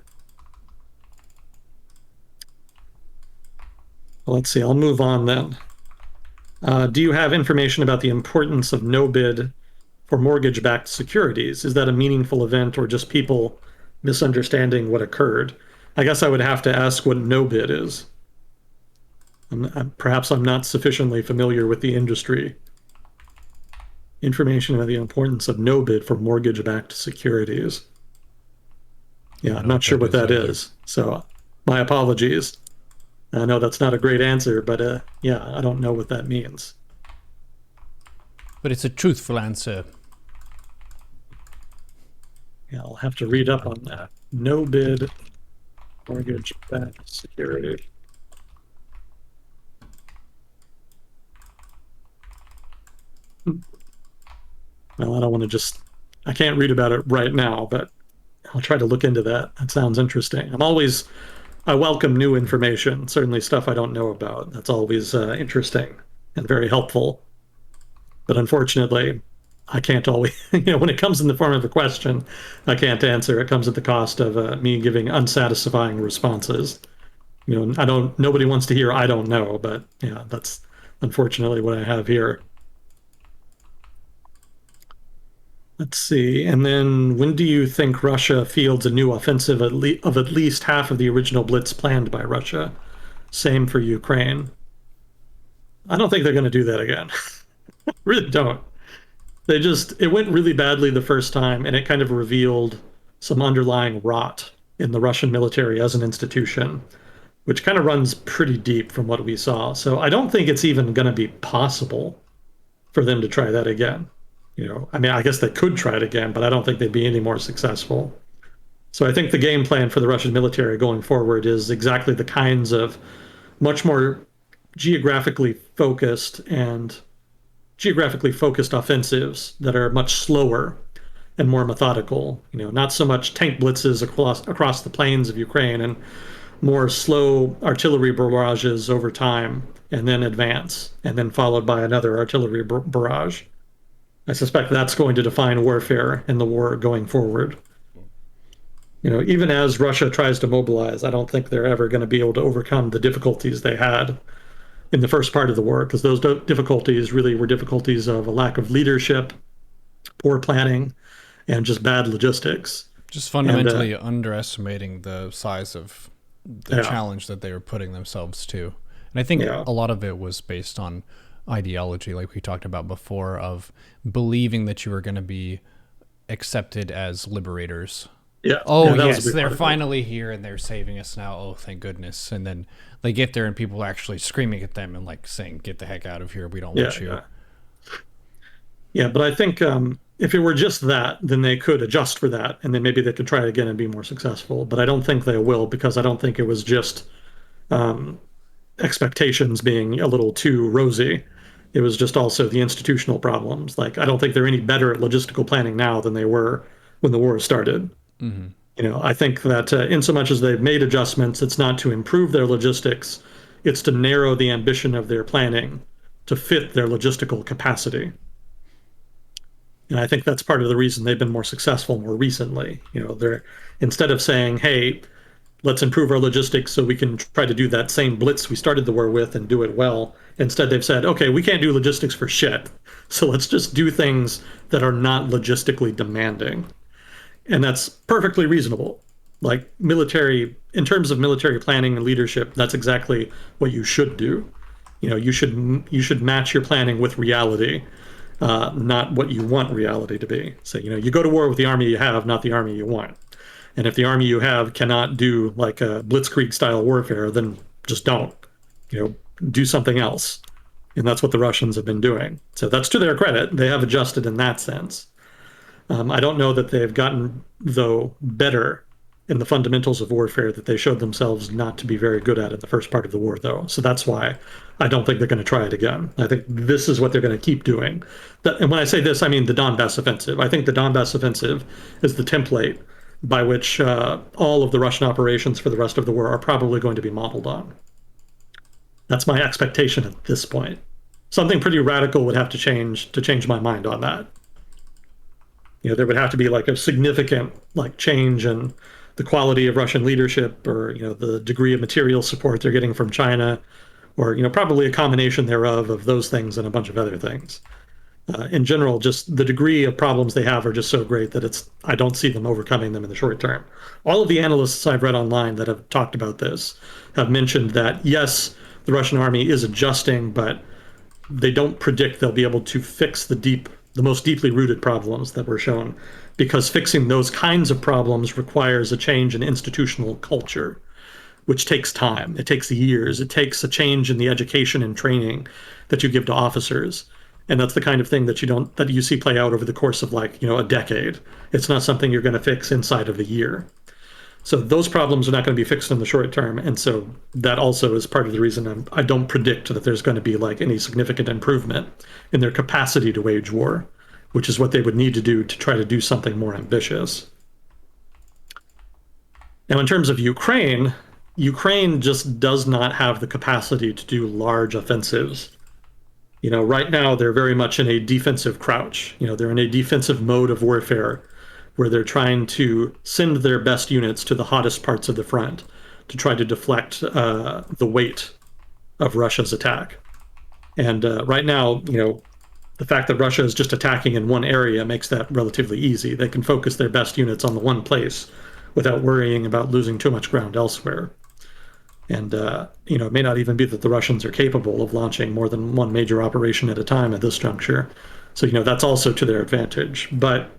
Well, let's see, I'll move on then. Do you have information about the importance of no bid for mortgage-backed securities? Is that a meaningful event or just people misunderstanding what occurred? I guess I would have to ask what no bid is. Perhaps I'm not sufficiently familiar with the industry. Information about the importance of no bid for mortgage-backed securities. Yeah, I'm not sure what that is. So my apologies. I know that's not a great answer, but yeah, I don't know what that means. But it's a truthful answer. Yeah, I'll have to read up on that. No bid mortgage-backed security. Well, I don't want to just, I can't read about it right now, but I'll try to look into that. That sounds interesting. I welcome new information, certainly stuff I don't know about. That's always interesting and very helpful. But unfortunately, I can't always, when it comes in the form of a question, I can't answer. It comes at the cost of me giving unsatisfying responses. Nobody wants to hear, I don't know, but yeah, that's unfortunately what I have here. Let's see. And then when do you think Russia fields a new offensive of at least half of the original blitz planned by Russia? Same for Ukraine. I don't think they're going to do that again. Really don't. It went really badly the first time, and it kind of revealed some underlying rot in the Russian military as an institution, which kind of runs pretty deep from what we saw. So I don't think it's even going to be possible for them to try that again. I guess they could try it again, but I don't think they'd be any more successful. So I think the game plan for the Russian military going forward is exactly the kinds of much more geographically focused offensives that are much slower and more methodical. Not so much tank blitzes across the plains of Ukraine, and more slow artillery barrages over time, and then advance, and then followed by another artillery barrage. I suspect that's going to define warfare and the war going forward. Even as Russia tries to mobilize, I don't think they're ever going to be able to overcome the difficulties they had in the first part of the war, because those difficulties really were difficulties of a lack of leadership, poor planning, and just bad logistics. Just fundamentally underestimating the size of the challenge that they were putting themselves to. And I think a lot of it was based on ideology, like we talked about before, of believing that you were going to be accepted as liberators. Yes, they're finally here and they're saving us now. Oh, thank goodness. And then they get there and people are actually screaming at them and like saying, get the heck out of here. We don't want you. Yeah, but I think if it were just that, then they could adjust for that, and then maybe they could try it again and be more successful. But I don't think they will, because I don't think it was just expectations being a little too rosy. It was just also the institutional problems. Like, I don't think they're any better at logistical planning now than they were when the war started. Mm-hmm. I think that in so much as they've made adjustments, it's not to improve their logistics, it's to narrow the ambition of their planning to fit their logistical capacity. And I think that's part of the reason they've been more successful more recently. They're instead of saying, "Hey, let's improve our logistics so we can try to do that same blitz we started the war with and do it well." Instead, they've said, "Okay, we can't do logistics for shit. So let's just do things that are not logistically demanding." And that's perfectly reasonable. Like in terms of military planning and leadership, that's exactly what you should do. You should match your planning with reality, not what you want reality to be. So, you go to war with the army you have, not the army you want. And if the army you have cannot do like a blitzkrieg style warfare, then just don't. Do something else. And that's what the Russians have been doing. So that's to their credit. They have adjusted in that sense. I don't know that they've gotten, though, better in the fundamentals of warfare that they showed themselves not to be very good at in the first part of the war, though. So that's why I don't think they're going to try it again. I think this is what they're going to keep doing. And when I say this, I mean the Donbass offensive. I think the Donbass offensive is the template by which all of the Russian operations for the rest of the war are probably going to be modeled on. That's my expectation at this point. Something pretty radical would have to change my mind on that. There would have to be like a significant change in the quality of Russian leadership, or the degree of material support they're getting from China, or probably a combination thereof of those things and a bunch of other things. In general, just the degree of problems they have are just so great that I don't see them overcoming them in the short term. All of the analysts I've read online that have talked about this have mentioned that, yes, the Russian army is adjusting, but they don't predict they'll be able to fix the most deeply rooted problems that were shown, because fixing those kinds of problems requires a change in institutional culture, which takes time. It takes years. It takes a change in the education and training that you give to officers. And that's the kind of thing that you see play out over the course of a decade. It's not something you're going to fix inside of a year. So those problems are not going to be fixed in the short term. And so that also is part of the reason I don't predict that there's going to be any significant improvement in their capacity to wage war, which is what they would need to do to try to do something more ambitious. Now, in terms of Ukraine just does not have the capacity to do large offensives. Right now they're very much in a defensive crouch. They're in a defensive mode of warfare, where they're trying to send their best units to the hottest parts of the front to try to deflect the weight of Russia's attack. And right now, the fact that Russia is just attacking in one area makes that relatively easy. They can focus their best units on the one place without worrying about losing too much ground elsewhere. And, it may not even be that the Russians are capable of launching more than one major operation at a time at this juncture. So, that's also to their advantage. But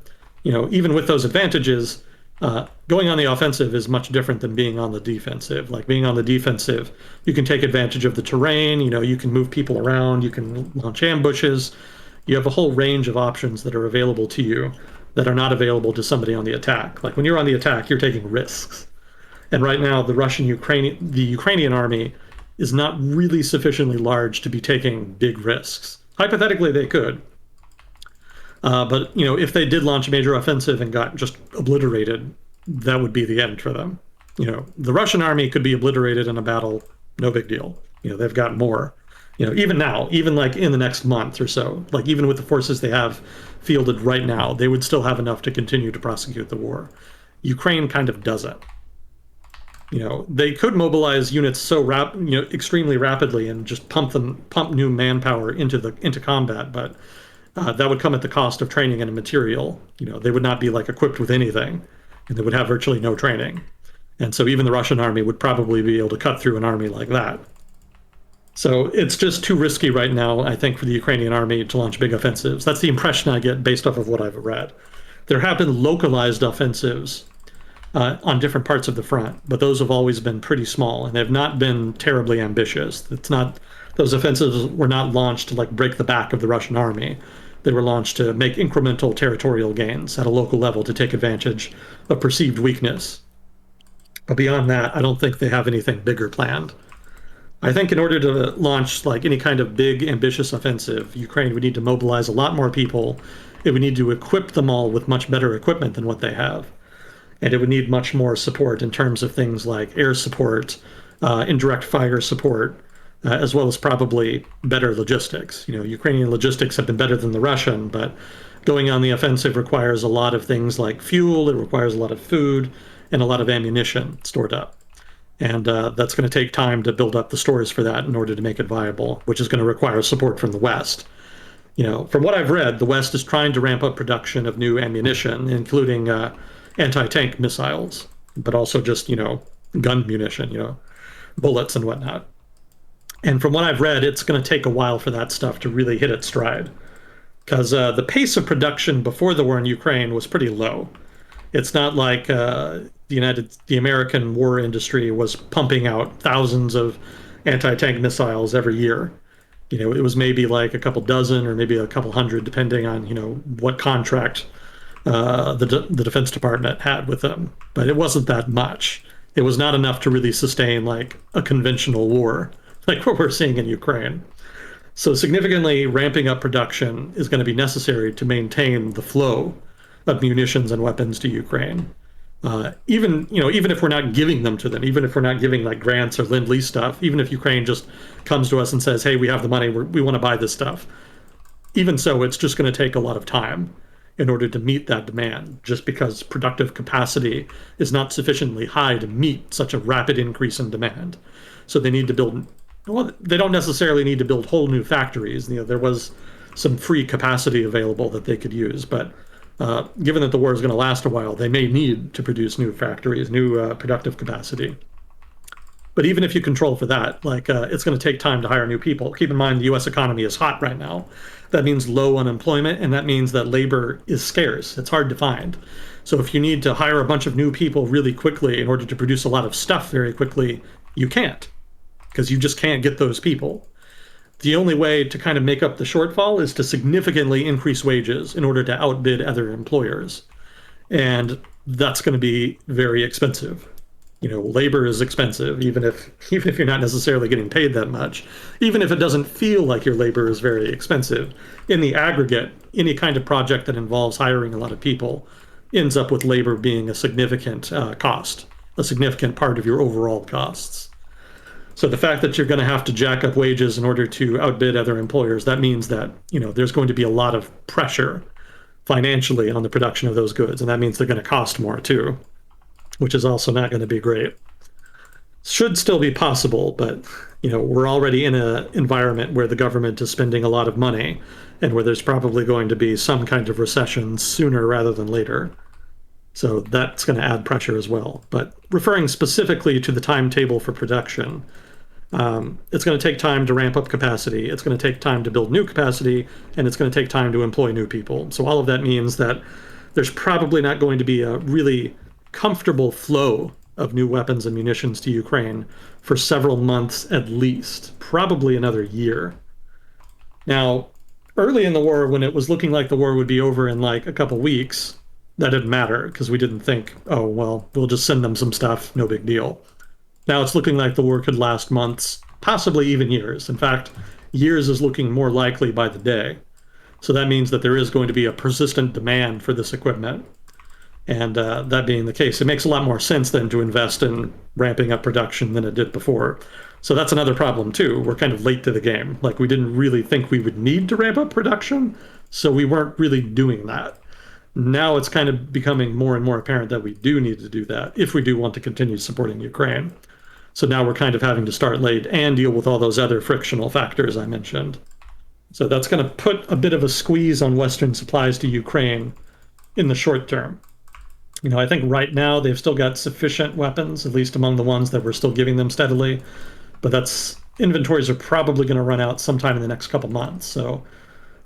even with those advantages, going on the offensive is much different than being on the defensive. Like being on the defensive, you can take advantage of the terrain, you can move people around, you can launch ambushes. You have a whole range of options that are available to you that are not available to somebody on the attack. Like when you're on the attack, you're taking risks. And right now, the Ukrainian army is not really sufficiently large to be taking big risks. Hypothetically, they could. But if they did launch a major offensive and got just obliterated, that would be the end for them. The Russian army could be obliterated in a battle, no big deal. They've got more. Even now, even in the next month or so, even with the forces they have fielded right now, they would still have enough to continue to prosecute the war. Ukraine kind of doesn't. They could mobilize units so extremely rapidly and just pump new manpower into combat, but that would come at the cost of training and material. They would not be equipped with anything, and they would have virtually no training. And so even the Russian army would probably be able to cut through an army like that. So it's just too risky right now, I think, for the Ukrainian army to launch big offensives. That's the impression I get based off of what I've read. There have been localized offensives on different parts of the front, but those have always been pretty small, and they've not been terribly ambitious. Those offensives were not launched to break the back of the Russian army. They were launched to make incremental territorial gains at a local level to take advantage of perceived weakness. But beyond that, I don't think they have anything bigger planned. I think in order to launch any kind of big, ambitious offensive, Ukraine would need to mobilize a lot more people. It would need to equip them all with much better equipment than what they have. And it would need much more support in terms of things like air support, indirect fire support, as well as probably better logistics. Ukrainian logistics have been better than the Russian, but going on the offensive requires a lot of things like fuel, it requires a lot of food, and a lot of ammunition stored up. And that's going to take time to build up the stores for that in order to make it viable, which is going to require support from the West. From what I've read, the West is trying to ramp up production of new ammunition, including anti-tank missiles, but also just, gun munition, bullets and whatnot. And from what I've read, it's going to take a while for that stuff to really hit its stride, because the pace of production before the war in Ukraine was pretty low. It's not like the American war industry was pumping out thousands of anti-tank missiles every year. It was maybe like a couple dozen or maybe a couple hundred, depending on, what contract the Defense Department had with them. But it wasn't that much. It was not enough to really sustain like a conventional war, like what we're seeing in Ukraine. So significantly ramping up production is going to be necessary to maintain the flow of munitions and weapons to Ukraine. Even if we're not giving them to them, even if we're not giving like grants or lend-lease stuff, even if Ukraine just comes to us and says, hey, we have the money, we want to buy this stuff. Even so, it's just going to take a lot of time in order to meet that demand, just because productive capacity is not sufficiently high to meet such a rapid increase in demand. So they need to build, well, they don't necessarily need to build whole new factories. There was some free capacity available that they could use, but given that the war is going to last a while, they may need to produce new factories, new productive capacity. But even if you control for that, it's going to take time to hire new people. Keep in mind, the U.S. economy is hot right now. That means low unemployment, and that means that labor is scarce. It's hard to find. So if you need to hire a bunch of new people really quickly in order to produce a lot of stuff very quickly, you can't, because you just can't get those people. The only way to kind of make up the shortfall is to significantly increase wages in order to outbid other employers. And that's going to be very expensive. Labor is expensive, even if you're not necessarily getting paid that much, even if it doesn't feel like your labor is very expensive. In the aggregate, any kind of project that involves hiring a lot of people ends up with labor being a significant cost, a significant part of your overall costs. So the fact that you're going to have to jack up wages in order to outbid other employers, that means that, there's going to be a lot of pressure financially on the production of those goods. And that means they're going to cost more too, which is also not going to be great. Should still be possible, but, we're already in an environment where the government is spending a lot of money and where there's probably going to be some kind of recession sooner rather than later. So that's going to add pressure as well. But referring specifically to the timetable for production, it's going to take time to ramp up capacity. It's going to take time to build new capacity, and it's going to take time to employ new people. So all of that means that there's probably not going to be a really comfortable flow of new weapons and munitions to Ukraine for several months at least, probably another year. Now, early in the war, when it was looking like the war would be over in like a couple weeks, that didn't matter because we didn't think, oh, well, we'll just send them some stuff, no big deal. Now it's looking like the war could last months, possibly even years. In fact, years is looking more likely by the day. So that means that there is going to be a persistent demand for this equipment. And that being the case, it makes a lot more sense then to invest in ramping up production than it did before. So that's another problem too. We're kind of late to the game. Like, we didn't really think we would need to ramp up production, so we weren't really doing that. Now it's kind of becoming more and more apparent that we do need to do that if we do want to continue supporting Ukraine. So now we're kind of having to start late and deal with all those other frictional factors I mentioned. So that's going to put a bit of a squeeze on Western supplies to Ukraine in the short term. I think right now they've still got sufficient weapons, at least among the ones that we're still giving them steadily. But inventories are probably going to run out sometime in the next couple months. So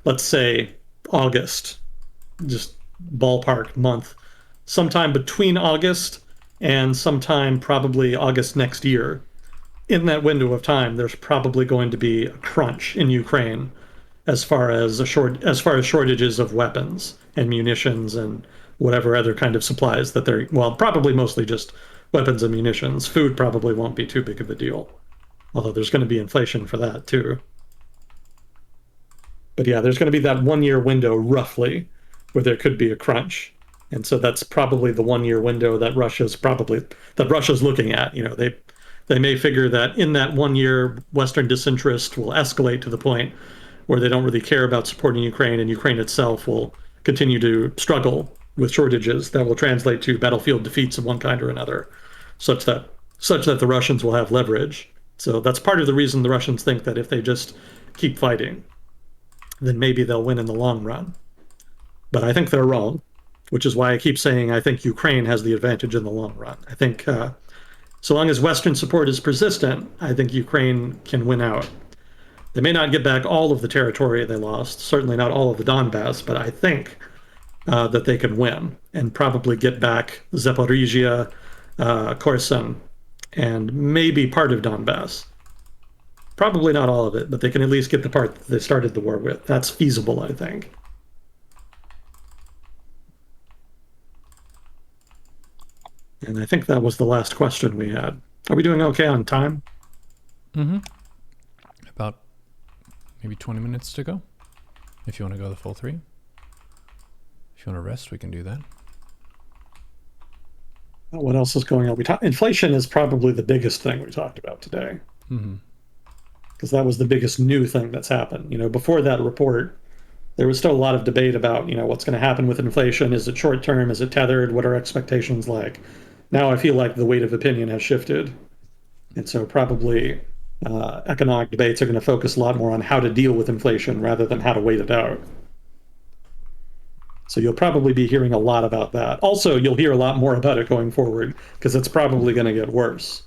let's say August, just ballpark month, sometime between August and sometime probably August next year. In that window of time, there's probably going to be a crunch in Ukraine as far as shortages of weapons and munitions and whatever other kind of supplies that probably mostly just weapons and munitions. Food probably won't be too big of a deal, although there's going to be inflation for that too. But yeah, there's going to be that 1 year window roughly where there could be a crunch. And so that's probably the 1 year window that Russia's looking at. They They may figure that in that 1 year, Western disinterest will escalate to the point where they don't really care about supporting Ukraine, and Ukraine itself will continue to struggle with shortages that will translate to battlefield defeats of one kind or another, such that the Russians will have leverage. So that's part of the reason the Russians think that if they just keep fighting, then maybe they'll win in the long run. But I think they're wrong, which is why I keep saying I think Ukraine has the advantage in the long run. I think so long as Western support is persistent, I think Ukraine can win out. They may not get back all of the territory they lost, certainly not all of the Donbass, but I think that they can win and probably get back Zaporizhia, Kherson, and maybe part of Donbass. Probably not all of it, but they can at least get the part that they started the war with. That's feasible, I think. And I think that was the last question we had. Are we doing okay on time? Mm-hmm. About maybe 20 minutes to go. If you want to go the full 3. If you want to rest, we can do that. What else is going on? Inflation is probably the biggest thing we talked about today. Mm-hmm. Because that was the biggest new thing that's happened. Before that report, there was still a lot of debate about, what's going to happen with inflation. Is it short term? Is it tethered? What are expectations like? Now I feel like the weight of opinion has shifted. And so probably economic debates are going to focus a lot more on how to deal with inflation rather than how to wait it out. So you'll probably be hearing a lot about that. Also, you'll hear a lot more about it going forward because it's probably going to get worse.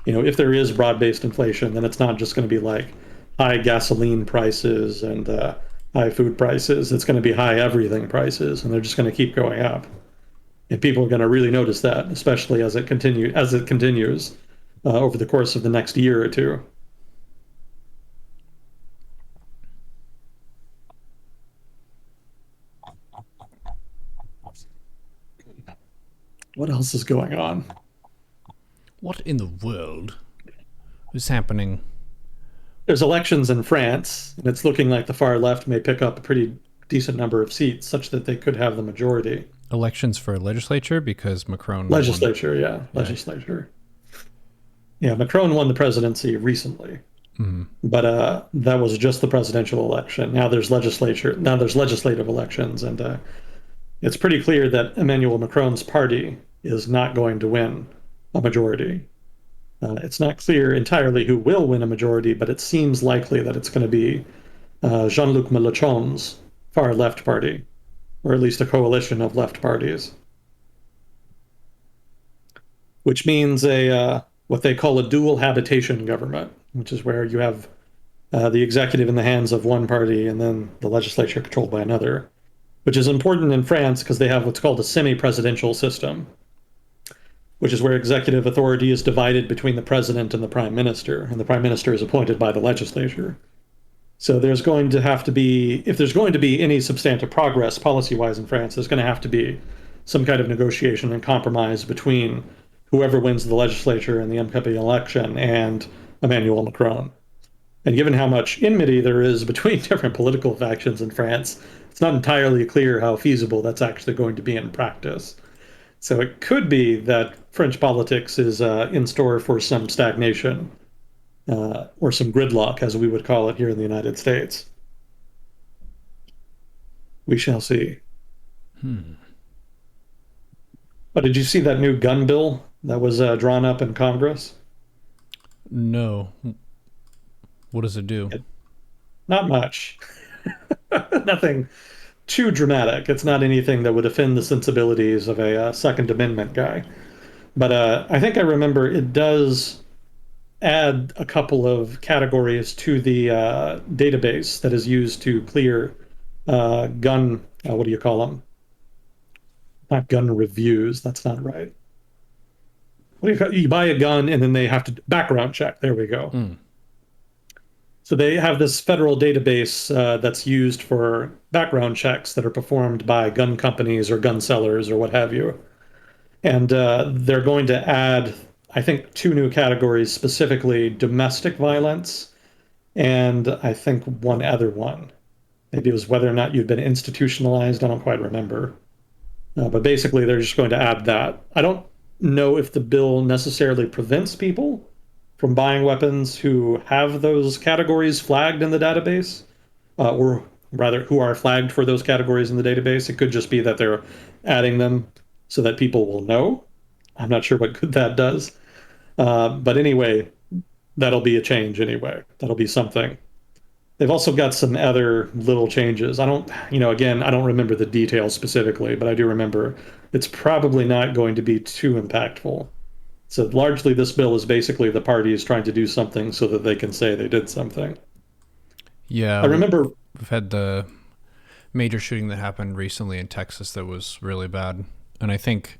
If there is broad-based inflation, then it's not just going to be like high gasoline prices and high food prices. It's going to be high everything prices, and they're just going to keep going up. And people are going to really notice that, especially as it continues over the course of the next year or two. What else is going on? What in the world is happening? There's elections in France, and it's looking like the far left may pick up a pretty decent number of seats, such that they could have the majority. Elections for legislature because Macron legislature, legislature. Yeah, Macron won the presidency recently, but that was just the presidential election. Now there's legislature. Now there's legislative elections, and it's pretty clear that Emmanuel Macron's party is not going to win a majority. It's not clear entirely who will win a majority, but it seems likely that it's going to be Jean-Luc Mélenchon's far left party, or at least a coalition of left parties, which means what they call a dual habitation government, which is where you have the executive in the hands of one party and then the legislature controlled by another, which is important in France because they have what's called a semi-presidential system, which is where executive authority is divided between the president and the prime minister, and the prime minister is appointed by the legislature. So there's going to have to be, if there's going to be any substantive progress policy-wise in France, there's going to have to be some kind of negotiation and compromise between whoever wins the legislature in the upcoming election and Emmanuel Macron. And given how much enmity there is between different political factions in France, it's not entirely clear how feasible that's actually going to be in practice. So it could be that French politics is in store for some stagnation, or some gridlock, as we would call it here in the United States. We shall see. But did you see that new gun bill that was drawn up in Congress? No. What does it do? Not much. Nothing too dramatic. It's not anything that would offend the sensibilities of a Second Amendment guy. But I think I remember it does add a couple of categories to the database that is used to clear gun, what do you call them? Not gun reviews, that's not right. What do you call, you buy a gun and then they have to background check. There we go. So they have this federal database that's used for background checks that are performed by gun companies or gun sellers or what have you. And they're going to add, I think, 2 new categories, specifically domestic violence, and I think one other one. Maybe it was whether or not you'd been institutionalized. I don't quite remember. But basically, they're just going to add that. I don't know if the bill necessarily prevents people from buying weapons who have those categories flagged in the database, or rather, who are flagged for those categories in the database. It could just be that they're adding them so that people will know. I'm not sure what good that does. But anyway, that'll be a change anyway. That'll be something. They've also got some other little changes. I don't, again, I don't remember the details specifically, but I do remember it's probably not going to be too impactful. So largely this bill is basically the parties trying to do something so that they can say they did something. Yeah, I remember we've had the major shooting that happened recently in Texas that was really bad. And I think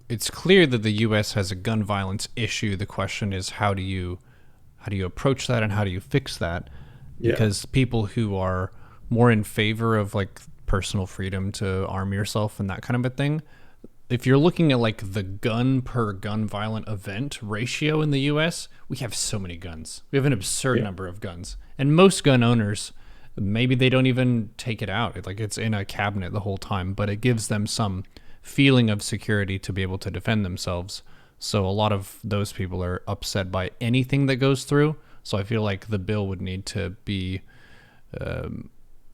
it's clear that the U.S. has a gun violence issue. The question is, how do you approach that and how do you fix that? Because people who are more in favor of like personal freedom to arm yourself and that kind of a thing, if you're looking at like the gun per gun violent event ratio in the US, we have so many guns. We have an absurd number of guns. And most gun owners, maybe they don't even take it out. Like it's in a cabinet the whole time, but it gives them some feeling of security to be able to defend themselves. So a lot of those people are upset by anything that goes through. So I feel like the bill would need to be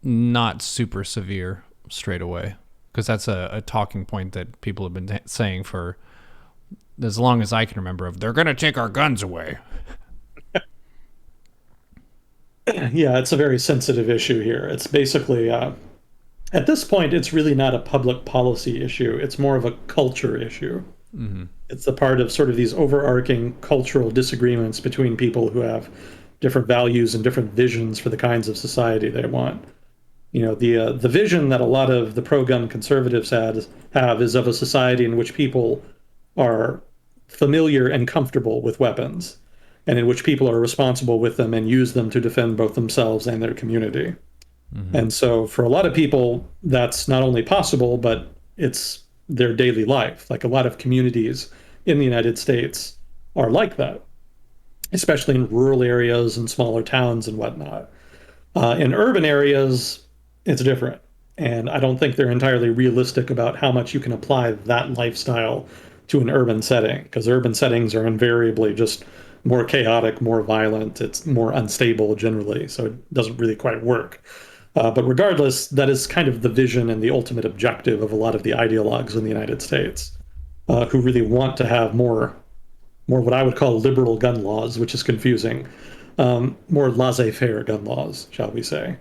not super severe straight away, because that's a talking point that people have been saying for as long as I can remember of, they're going to take our guns away. Yeah, it's a very sensitive issue here. It's basically, at this point, it's really not a public policy issue. It's more of a culture issue. Mm-hmm. It's a part of sort of these overarching cultural disagreements between people who have different values and different visions for the kinds of society they want. The vision that a lot of the pro-gun conservatives have is of a society in which people are familiar and comfortable with weapons, and in which people are responsible with them and use them to defend both themselves and their community. Mm-hmm. And so for a lot of people, that's not only possible, but it's their daily life. Like a lot of communities in the United States are like that, especially in rural areas and smaller towns and whatnot. In urban areas, it's different. And I don't think they're entirely realistic about how much you can apply that lifestyle to an urban setting, because urban settings are invariably just more chaotic, more violent. It's more unstable generally, so it doesn't really quite work. But regardless, that is kind of the vision and the ultimate objective of a lot of the ideologues in the United States, who really want to have more what I would call liberal gun laws, which is confusing, more laissez-faire gun laws, shall we say.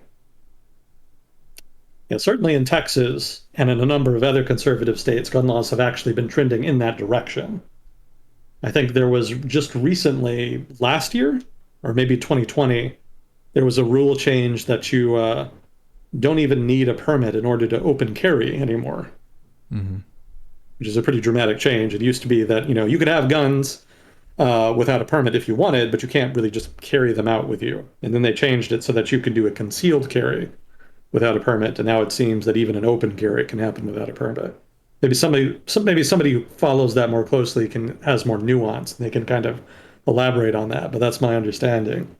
Yeah, certainly in Texas and in a number of other conservative states, gun laws have actually been trending in that direction. I think there was just recently, last year, or maybe 2020, there was a rule change that you don't even need a permit in order to open carry anymore, mm-hmm. which is a pretty dramatic change. It used to be that, you could have guns without a permit if you wanted, but you can't really just carry them out with you. And then they changed it so that you could do a concealed carry without a permit. And now it seems that even an open carry can happen without a permit. Maybe somebody who follows that more closely has more nuance, and they can kind of elaborate on that. But that's my understanding.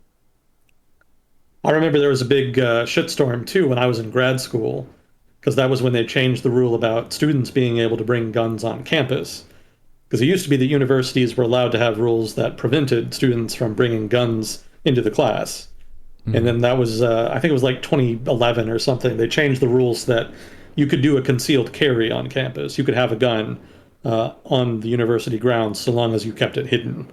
I remember there was a big shitstorm too when I was in grad school, because that was when they changed the rule about students being able to bring guns on campus. Because it used to be that universities were allowed to have rules that prevented students from bringing guns into the class. Mm-hmm. And then that was, I think it was like 2011 or something. They changed the rules that you could do a concealed carry on campus. You could have a gun on the university grounds so long as you kept it hidden.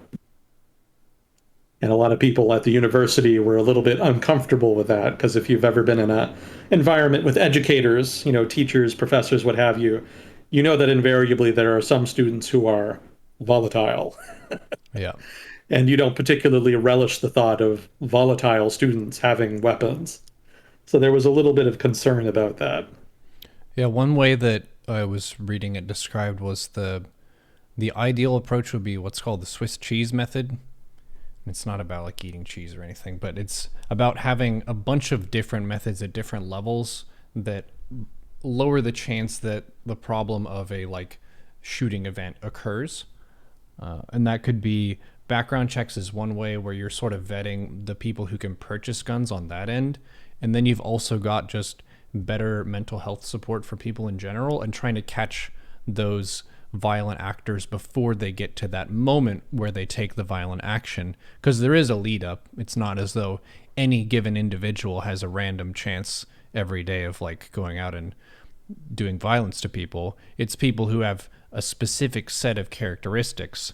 And a lot of people at the university were a little bit uncomfortable with that, because if you've ever been in an environment with educators, teachers, professors, what have you, you know that invariably there are some students who are volatile. Yeah. And you don't particularly relish the thought of volatile students having weapons. So there was a little bit of concern about that. Yeah, one way that I was reading it described was the ideal approach would be what's called the Swiss cheese method. It's not about like eating cheese or anything, but it's about having a bunch of different methods at different levels that lower the chance that the problem of a like shooting event occurs. And that could be background checks is one way, where you're sort of vetting the people who can purchase guns on that end. And then you've also got just better mental health support for people in general, and trying to catch those violent actors before they get to that moment where they take the violent action, because there is a lead up. It's not as though any given individual has a random chance every day of like going out and doing violence to people. It's people who have a specific set of characteristics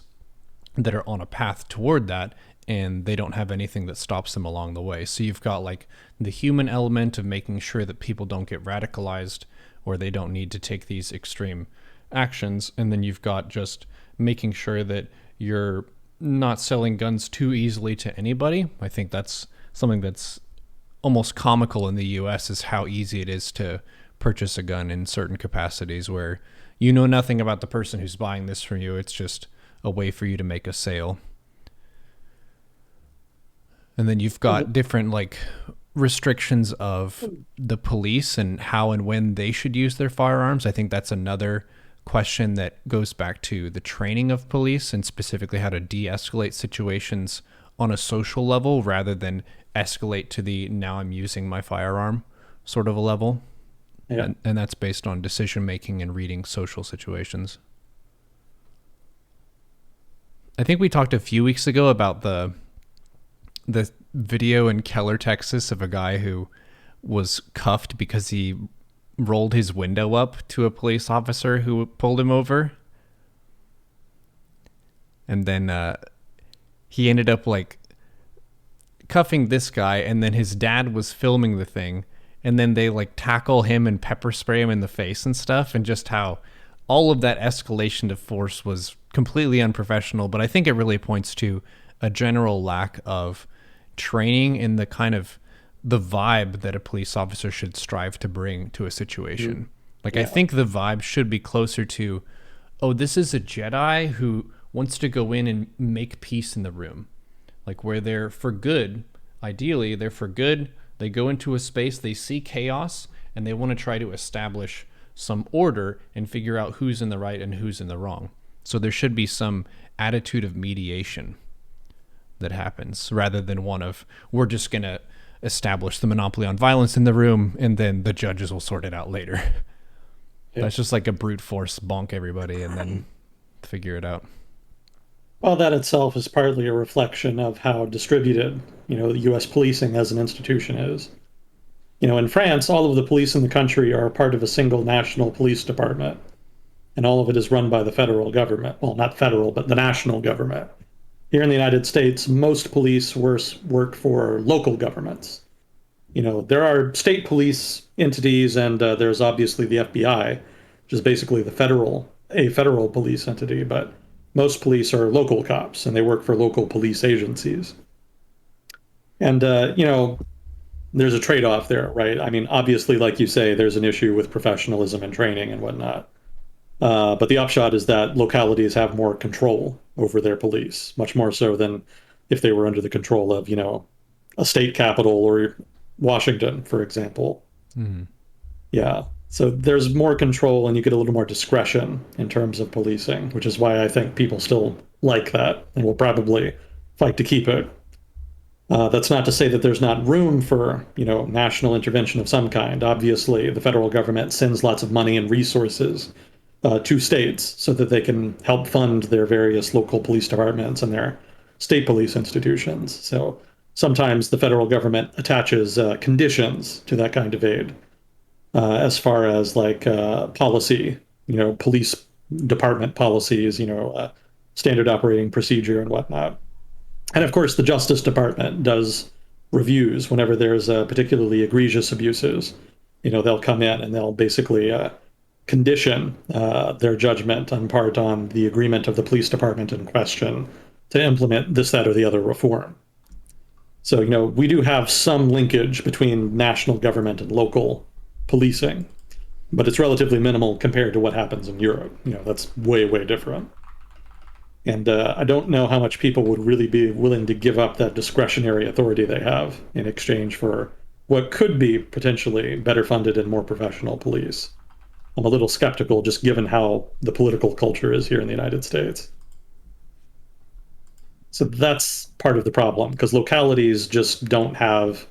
that are on a path toward that, and they don't have anything that stops them along the way. So you've got like the human element of making sure that people don't get radicalized or they don't need to take these extreme actions, and then you've got just making sure that you're not selling guns too easily to anybody. I think that's something that's almost comical in the US, is how easy it is to purchase a gun in certain capacities where you know nothing about the person who's buying this from you. It's just a way for you to make a sale. And then you've got different like restrictions of the police and how and when they should use their firearms. I think that's another question that goes back to the training of police, and specifically how to de-escalate situations on a social level rather than escalate to the now I'm using my firearm sort of a level. Yeah. And that's based on decision making and reading social situations. I think we talked a few weeks ago about the video in Keller, Texas, of a guy who was cuffed because he rolled his window up to a police officer who pulled him over. And then he ended up like cuffing this guy, and then his dad was filming the thing, and then they like tackle him and pepper spray him in the face and stuff, and just how all of that escalation to force was completely unprofessional. But I think it really points to a general lack of training in the kind of the vibe that a police officer should strive to bring to a situation. Like, yeah. I think the vibe should be closer to, oh, this is a Jedi who wants to go in and make peace in the room. Like, where they're for good, ideally, they're for good. They go into a space, they see chaos, and they want to try to establish some order and figure out who's in the right and who's in the wrong. So there should be some attitude of mediation that happens, rather than one of, we're just going to establish the monopoly on violence in the room and then the judges will sort it out later. Yeah. That's just like a brute force bonk everybody and then figure it out. Well, that itself is partly a reflection of how distributed, the U.S. policing as an institution is. In France, all of the police in the country are part of a single national police department, and all of it is run by the federal government. Well, not federal, but the national government. Here in the United States, most police work for local governments. There are state police entities, and there's obviously the FBI, which is basically a federal police entity, but most police are local cops, and they work for local police agencies. And, there's a trade-off there, right? I mean, obviously, like you say, there's an issue with professionalism and training and whatnot. But the upshot is that localities have more control over their police, much more so than if they were under the control of, a state capital or Washington, for example. Mm-hmm. Yeah. So there's more control and you get a little more discretion in terms of policing, which is why I think people still like that and will probably fight to keep it. That's not to say that there's not room for, national intervention of some kind. Obviously, the federal government sends lots of money and resources to states so that they can help fund their various local police departments and their state police institutions. So sometimes the federal government attaches conditions to that kind of aid, as far as like policy, police department policies, standard operating procedure and whatnot. And of course, the Justice Department does reviews whenever there's particularly egregious abuses. They'll come in and they'll basically condition their judgment in part on the agreement of the police department in question to implement this, that, or the other reform. So, we do have some linkage between national government and local policing, but it's relatively minimal compared to what happens in Europe. That's way, way different. And I don't know how much people would really be willing to give up that discretionary authority they have in exchange for what could be potentially better funded and more professional police. I'm a little skeptical just given how the political culture is here in the United States. So that's part of the problem, because localities just don't have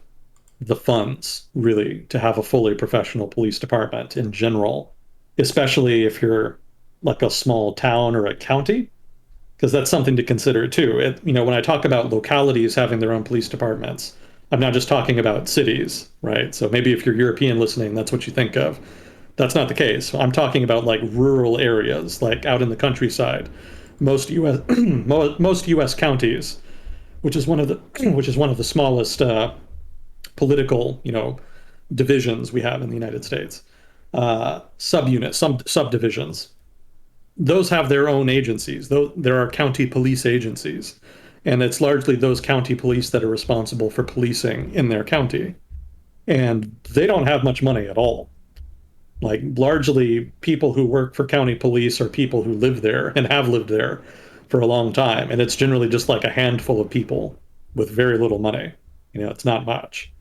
the funds, really, to have a fully professional police department in general, especially if you're like a small town or a county, because that's something to consider too. When I talk about localities having their own police departments, I'm not just talking about cities, right? So maybe if you're European listening, that's what you think of. That's not the case. I'm talking about like rural areas, like out in the countryside. Most U.S. most U.S. counties, which is one of the which is one of the smallest political, divisions we have in the United States, subunits, some subdivisions. Those have their own agencies. Though there are county police agencies, and it's largely those county police that are responsible for policing in their county, and they don't have much money at all. Like largely people who work for county police are people who live there and have lived there for a long time, and it's generally just like a handful of people with very little money. It's not much.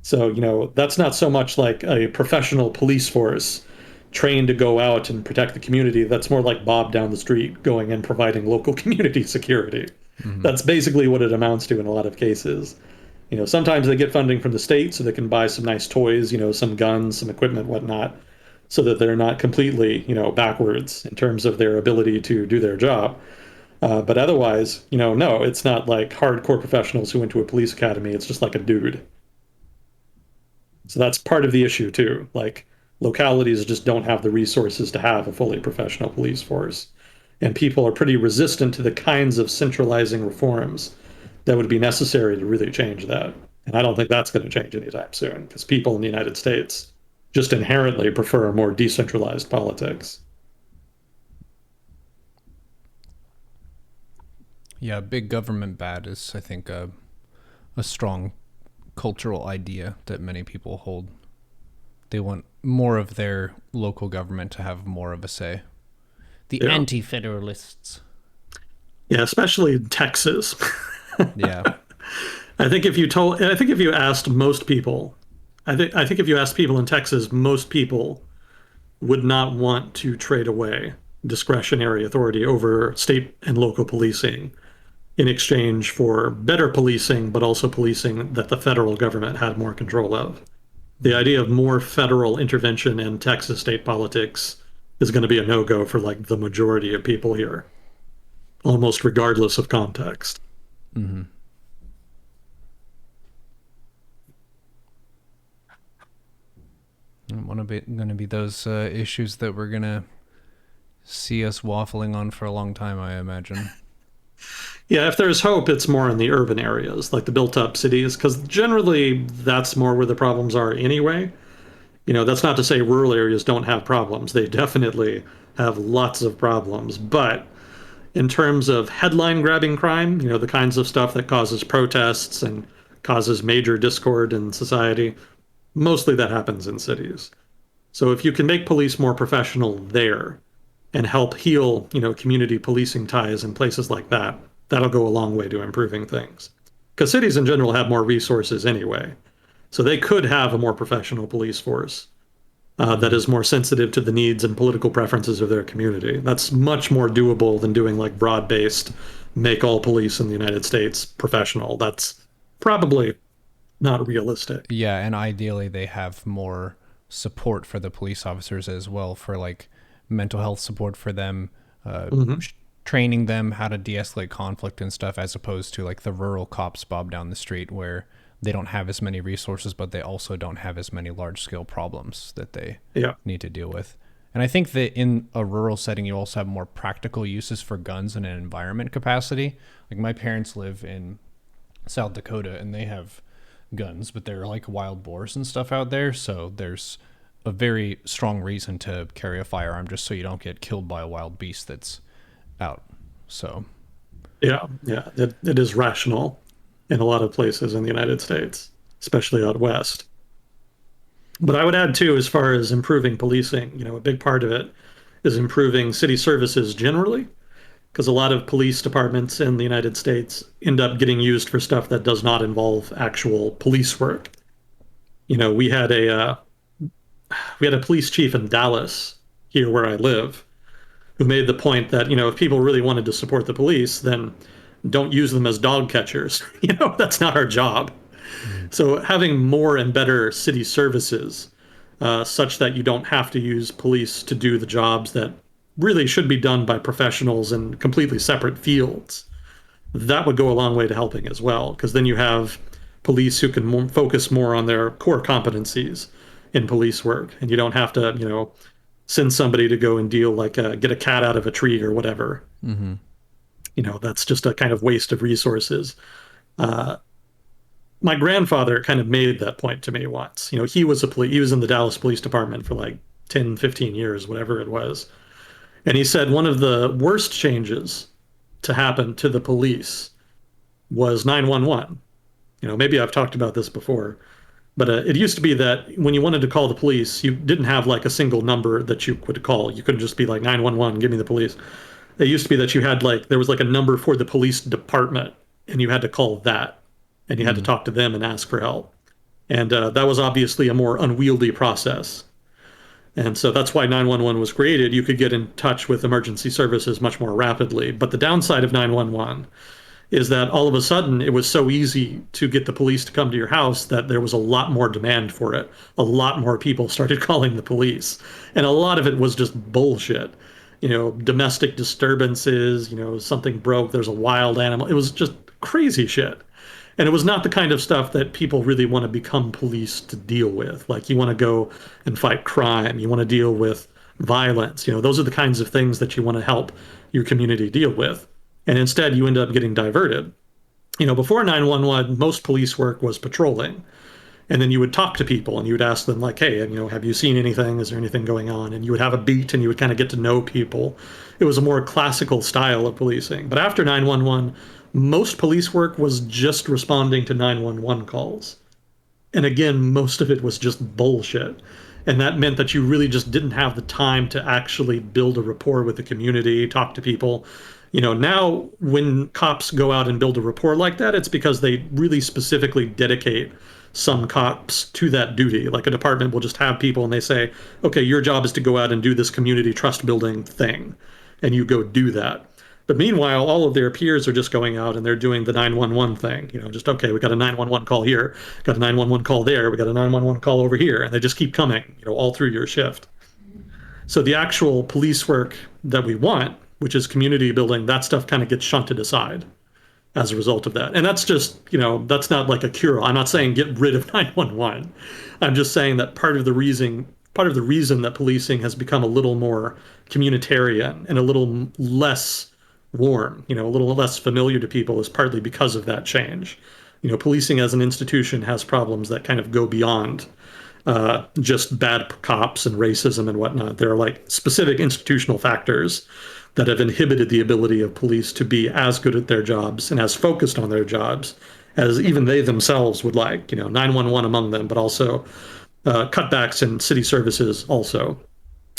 So, that's not so much like a professional police force trained to go out and protect the community. That's more like Bob down the street going and providing local community security. Mm-hmm. That's basically what it amounts to in a lot of cases. Sometimes they get funding from the state so they can buy some nice toys, some guns, some equipment, whatnot, so that they're not completely, backwards in terms of their ability to do their job. But otherwise, no, it's not like hardcore professionals who went to a police academy. It's just like a dude. So that's part of the issue too. Like localities just don't have the resources to have a fully professional police force. And people are pretty resistant to the kinds of centralizing reforms that would be necessary to really change that. And I don't think that's going to change anytime soon because people in the United States just inherently prefer more decentralized politics. Yeah, big government bad is, I think, a strong cultural idea that many people hold. They want more of their local government to have more of a say. The anti-federalists. Yeah, especially in Texas. Yeah. I think if you asked most people, I think if you asked people in Texas, most people would not want to trade away discretionary authority over state and local policing in exchange for better policing, but also policing that the federal government had more control of. The idea of more federal intervention in Texas state politics is going to be a no-go for like the majority of people here, almost regardless of context. Mm-hmm. Going to be those issues that we're going to see us waffling on for a long time, I imagine. Yeah, if there's hope, it's more in the urban areas, like the built-up cities, because generally that's more where the problems are anyway. That's not to say rural areas don't have problems. They definitely have lots of problems. But in terms of headline-grabbing crime, the kinds of stuff that causes protests and causes major discord in society, mostly that happens in cities. So if you can make police more professional there and help heal, community policing ties in places like that, that'll go a long way to improving things. Because cities in general have more resources anyway. So they could have a more professional police force that is more sensitive to the needs and political preferences of their community. That's much more doable than doing like broad-based, make all police in the United States professional. That's probably not realistic. Yeah, and ideally they have more support for the police officers as well, for like mental health support for them, training them how to de-escalate conflict and stuff, as opposed to like the rural cops bob down the street where they don't have as many resources, but they also don't have as many large-scale problems that they need to deal with. And I think that in a rural setting, you also have more practical uses for guns in an environment capacity. Like my parents live in South Dakota, and they have guns, but they're like wild boars and stuff out there. So there's a very strong reason to carry a firearm, just so you don't get killed by a wild beast that's out. So yeah, it is rational in a lot of places in the United States, especially out west. But I would add too, as far as improving policing, a big part of it is improving city services generally, because a lot of police departments in the United States end up getting used for stuff that does not involve actual police work. We had a police chief in Dallas, here where I live, who made the point that, if people really wanted to support the police, then don't use them as dog catchers. That's not our job. So having more and better city services, such that you don't have to use police to do the jobs that really should be done by professionals in completely separate fields, that would go a long way to helping as well, because then you have police who can focus more on their core competencies in police work, and you don't have to, send somebody to go and deal get a cat out of a tree or whatever. Mm-hmm. That's just a kind of waste of resources. My grandfather kind of made that point to me once. He was he was in the Dallas Police Department for like 10, 15 years, whatever it was. And he said one of the worst changes to happen to the police was 911. Maybe I've talked about this before, but it used to be that when you wanted to call the police, you didn't have like a single number that you could call. You couldn't just be like 911, give me the police. It used to be that you had there was like a number for the police department, and you had to call that, and you had to talk to them and ask for help. And that was obviously a more unwieldy process. And so that's why 911 was created. You could get in touch with emergency services much more rapidly. But the downside of 911 is that all of a sudden it was so easy to get the police to come to your house that there was a lot more demand for it. A lot more people started calling the police. And a lot of it was just bullshit. Domestic disturbances, something broke, there's a wild animal. It was just crazy shit. And it was not the kind of stuff that people really want to become police to deal with. Like, you want to go and fight crime. You want to deal with violence. Those are the kinds of things that you want to help your community deal with. And instead, you end up getting diverted. Before 911, most police work was patrolling. And then you would talk to people and you would ask them like, hey, have you seen anything? Is there anything going on? And you would have a beat and you would kind of get to know people. It was a more classical style of policing. But after 911, most police work was just responding to 911 calls. And again, most of it was just bullshit. And that meant that you really just didn't have the time to actually build a rapport with the community, talk to people. Now when cops go out and build a rapport like that, it's because they really specifically dedicate some cops to that duty. Like, a department will just have people and they say, okay, your job is to go out and do this community trust building thing. And you go do that. But meanwhile, all of their peers are just going out and they're doing the 911 thing. Just, okay, we got a 911 call here, got a 911 call there, we got a 911 call over here. And they just keep coming, all through your shift. So the actual police work that we want, which is community building, that stuff kind of gets shunted aside as a result of that. And that's just, that's not like a cure. I'm not saying get rid of 911. I'm just saying that part of the reason that policing has become a little more communitarian and a little less warm, a little less familiar to people, is partly because of that change. Policing as an institution has problems that kind of go beyond just bad cops and racism and whatnot. There are like specific institutional factors that have inhibited the ability of police to be as good at their jobs and as focused on their jobs as even they themselves would like. 911 among them, but also cutbacks in city services also.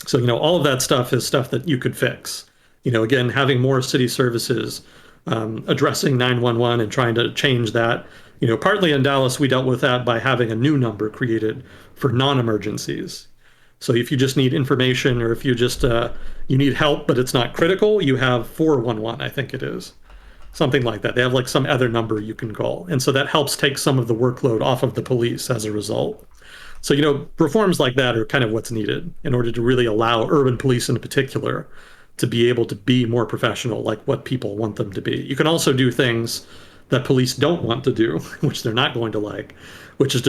So, all of that stuff is stuff that you could fix. Again, having more city services, addressing 911 and trying to change that. Partly in Dallas, we dealt with that by having a new number created for non-emergencies. So if you just need information, or if you just you need help but it's not critical, you have 411, I think it is. Something like that. They have like some other number you can call. And so that helps take some of the workload off of the police as a result. So, reforms like that are kind of what's needed in order to really allow urban police in particular to be able to be more professional, like what people want them to be. You can also do things that police don't want to do, which they're not going to like, which is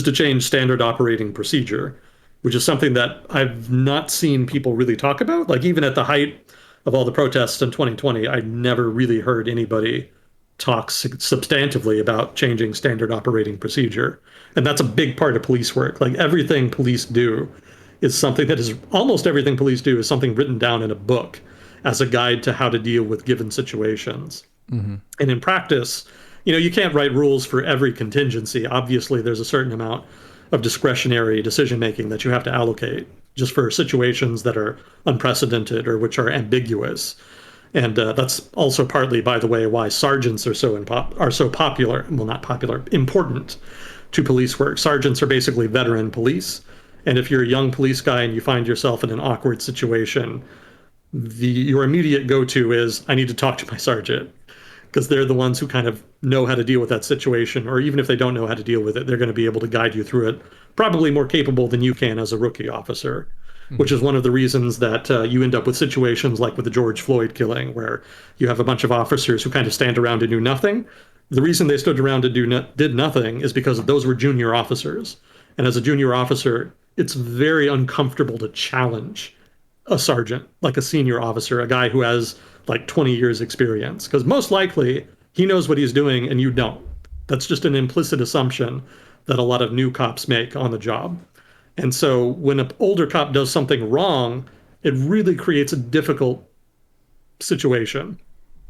to change standard operating procedure, which is something that I've not seen people really talk about. Like, even at the height of all the protests in 2020, I never really heard anybody talk substantively about changing standard operating procedure. And that's a big part of police work. Like, everything police do is something that is almost everything police do is something written down in a book as a guide to how to deal with given situations. Mm-hmm. And in practice, you can't write rules for every contingency. Obviously, there's a certain amount of discretionary decision making that you have to allocate just for situations that are unprecedented or which are ambiguous. And that's also partly, by the way, why sergeants are so popular. Well, not popular, important to police work. Sergeants are basically veteran police. And if you're a young police guy and you find yourself in an awkward situation, your immediate go-to is, I need to talk to my sergeant, because they're the ones who kind of know how to deal with that situation. Or even if they don't know how to deal with it, they're going to be able to guide you through it, probably more capable than you can as a rookie officer. which is one of the reasons that you end up with situations like with the George Floyd killing, where you have a bunch of officers who kind of stand around and do nothing. The reason they stood around and did nothing is because those were junior officers. And as a junior officer, it's very uncomfortable to challenge a sergeant, like a senior officer, a guy who has like 20 years experience, because most likely he knows what he's doing and you don't. That's just an implicit assumption that a lot of new cops make on the job. And so when an older cop does something wrong, it really creates a difficult situation.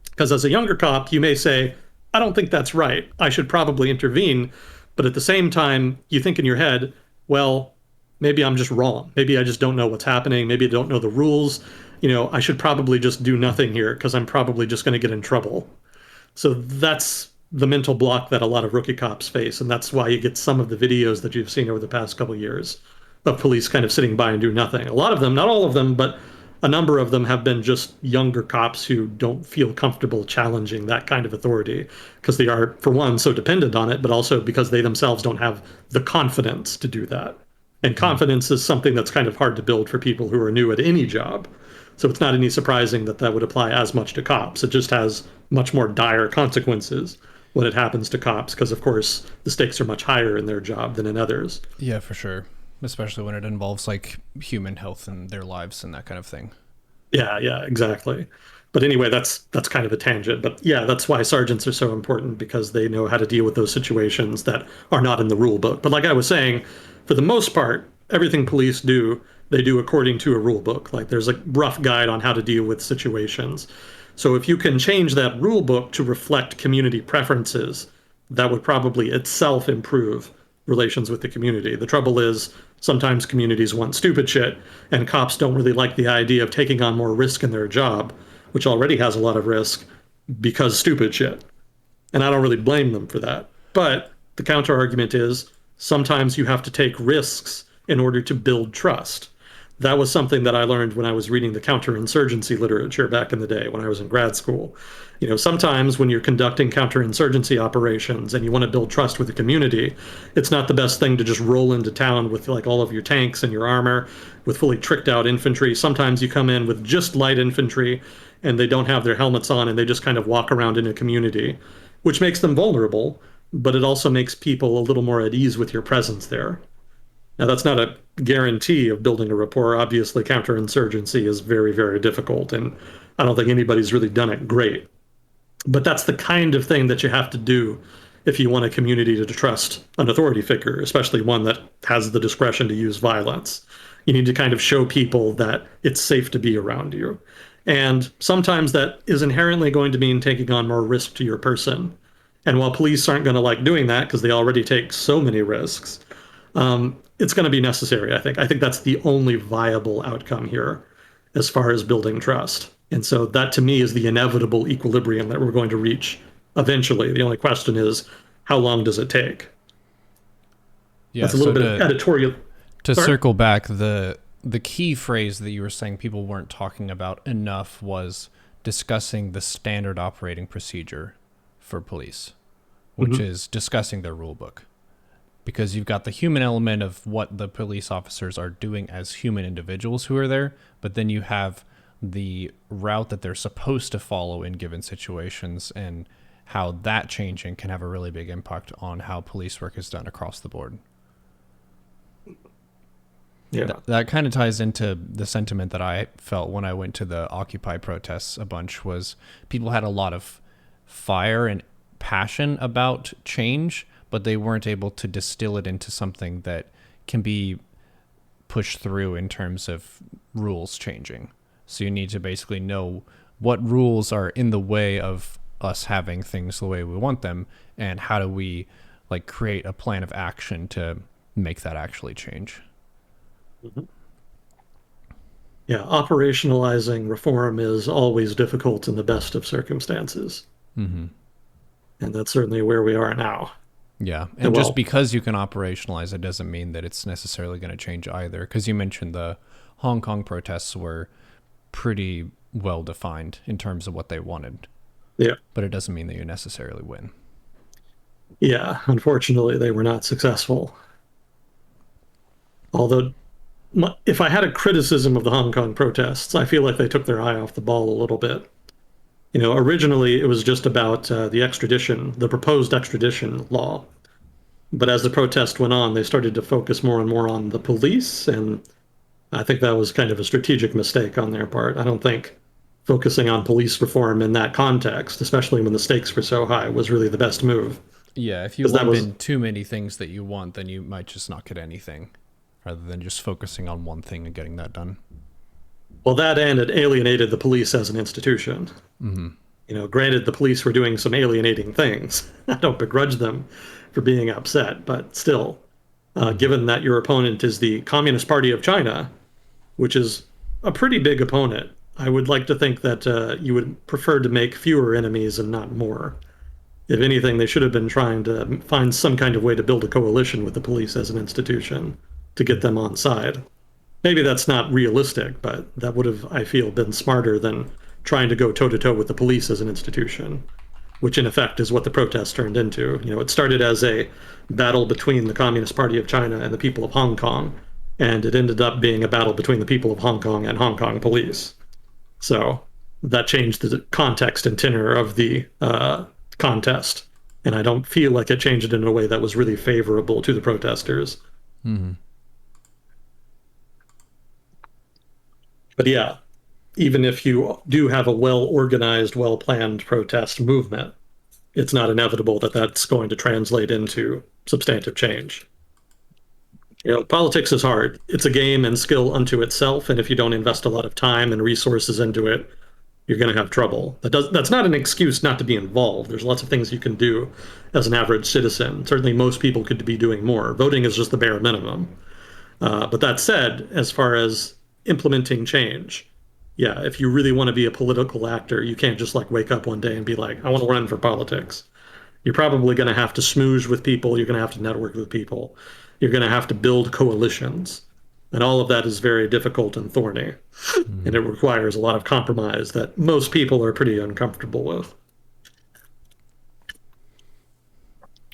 Because as a younger cop, you may say, I don't think that's right. I should probably intervene. But at the same time, you think in your head, well, maybe I'm just wrong. Maybe I just don't know what's happening. Maybe I don't know the rules. I should probably just do nothing here because I'm probably just going to get in trouble. So that's the mental block that a lot of rookie cops face. And that's why you get some of the videos that you've seen over the past couple of years of police kind of sitting by and do nothing. A lot of them, not all of them, but a number of them have been just younger cops who don't feel comfortable challenging that kind of authority because they are, for one, so dependent on it, but also because they themselves don't have the confidence to do that. And confidence is something that's kind of hard to build for people who are new at any job. So it's not any surprising that that would apply as much to cops. It just has much more dire consequences when it happens to cops because, of course, the stakes are much higher in their job than in others. Yeah, for sure. Especially when it involves like human health and their lives and that kind of thing. Yeah, exactly. But anyway, that's kind of a tangent. But yeah, that's why sergeants are so important because they know how to deal with those situations that are not in the rule book. But like I was saying, for the most part, everything police do, they do according to a rule book. Like there's a rough guide on how to deal with situations. So if you can change that rule book to reflect community preferences, that would probably itself improve relations with the community. The trouble is sometimes communities want stupid shit, and cops don't really like the idea of taking on more risk in their job, which already has a lot of risk because stupid shit. And I don't really blame them for that. But the counter argument is sometimes you have to take risks in order to build trust. That was something that I learned when I was reading the counterinsurgency literature back in the day when I was in grad school. Sometimes when you're conducting counterinsurgency operations and you want to build trust with the community, it's not the best thing to just roll into town with like all of your tanks and your armor with fully tricked out infantry. Sometimes you come in with just light infantry and they don't have their helmets on and they just kind of walk around in a community, which makes them vulnerable, but it also makes people a little more at ease with your presence there. Now, that's not a guarantee of building a rapport. Obviously, counterinsurgency is very, very difficult, and I don't think anybody's really done it great. But that's the kind of thing that you have to do if you want a community to trust an authority figure, especially one that has the discretion to use violence. You need to kind of show people that it's safe to be around you. And sometimes that is inherently going to mean taking on more risk to your person. And while police aren't going to like doing that because they already take so many risks, it's going to be necessary, I think. I think that's the only viable outcome here as far as building trust. And so that to me is the inevitable equilibrium that we're going to reach eventually. The only question is, how long does it take? Yeah, that's a little bit of editorial. To circle back, the key phrase that you were saying people weren't talking about enough was discussing the standard operating procedure for police, which is discussing their rule book. Because you've got the human element of what the police officers are doing as human individuals who are there, but then you have the route that they're supposed to follow in given situations and how that changing can have a really big impact on how police work is done across the board. Yeah. That kind of ties into the sentiment that I felt when I went to the Occupy protests a bunch was people had a lot of fire and passion about change, but they weren't able to distill it into something that can be pushed through in terms of rules changing. So you need to basically know what rules are in the way of us having things the way we want them, and how do we like create a plan of action to make that actually change. Yeah, operationalizing reform is always difficult in the best of circumstances. And that's certainly where we are now. Yeah, and just because you can operationalize it doesn't mean that it's necessarily going to change either. Because you mentioned the Hong Kong protests were pretty well defined in terms of what they wanted. Yeah. But it doesn't mean that you necessarily win. Yeah, unfortunately, they were not successful. Although if I had a criticism of the Hong Kong protests, I feel like they took their eye off the ball a little bit. Originally it was just about the extradition, the proposed extradition law. But as the protest went on, they started to focus more and more on the police, and I think that was kind of a strategic mistake on their part. I don't think focusing on police reform in that context, especially when the stakes were so high, was really the best move. Yeah, if you lump in too many things that you want, then you might just not get anything, rather than just focusing on one thing and getting that done. Well, that and it alienated the police as an institution. Mm-hmm. Granted, the police were doing some alienating things. I don't begrudge them for being upset, but still, given that your opponent is the Communist Party of China, which is a pretty big opponent, I would like to think that you would prefer to make fewer enemies and not more. If anything, they should have been trying to find some kind of way to build a coalition with the police as an institution to get them on side. Maybe that's not realistic, but that would have, I feel, been smarter than trying to go toe-to-toe with the police as an institution, which in effect is what the protest turned into. It started as a battle between the Communist Party of China and the people of Hong Kong, and it ended up being a battle between the people of Hong Kong and Hong Kong police. So that changed the context and tenor of the contest, and I don't feel like it changed it in a way that was really favorable to the protesters. Mm-hmm. But yeah, even if you do have a well-organized, well-planned protest movement, it's not inevitable that that's going to translate into substantive change. Politics is hard. It's a game and skill unto itself, and if you don't invest a lot of time and resources into it, you're going to have trouble. That's not an excuse not to be involved. There's lots of things you can do as an average citizen. Certainly most people could be doing more. Voting is just the bare minimum. But that said, as far as implementing change, yeah, if you really want to be a political actor, you can't just wake up one day and be like, I want to run for politics. You're probably going to have to smooge with people. You're going to have to network with people. You're going to have to build coalitions. And all of that is very difficult and thorny. Mm-hmm. And it requires a lot of compromise that most people are pretty uncomfortable with.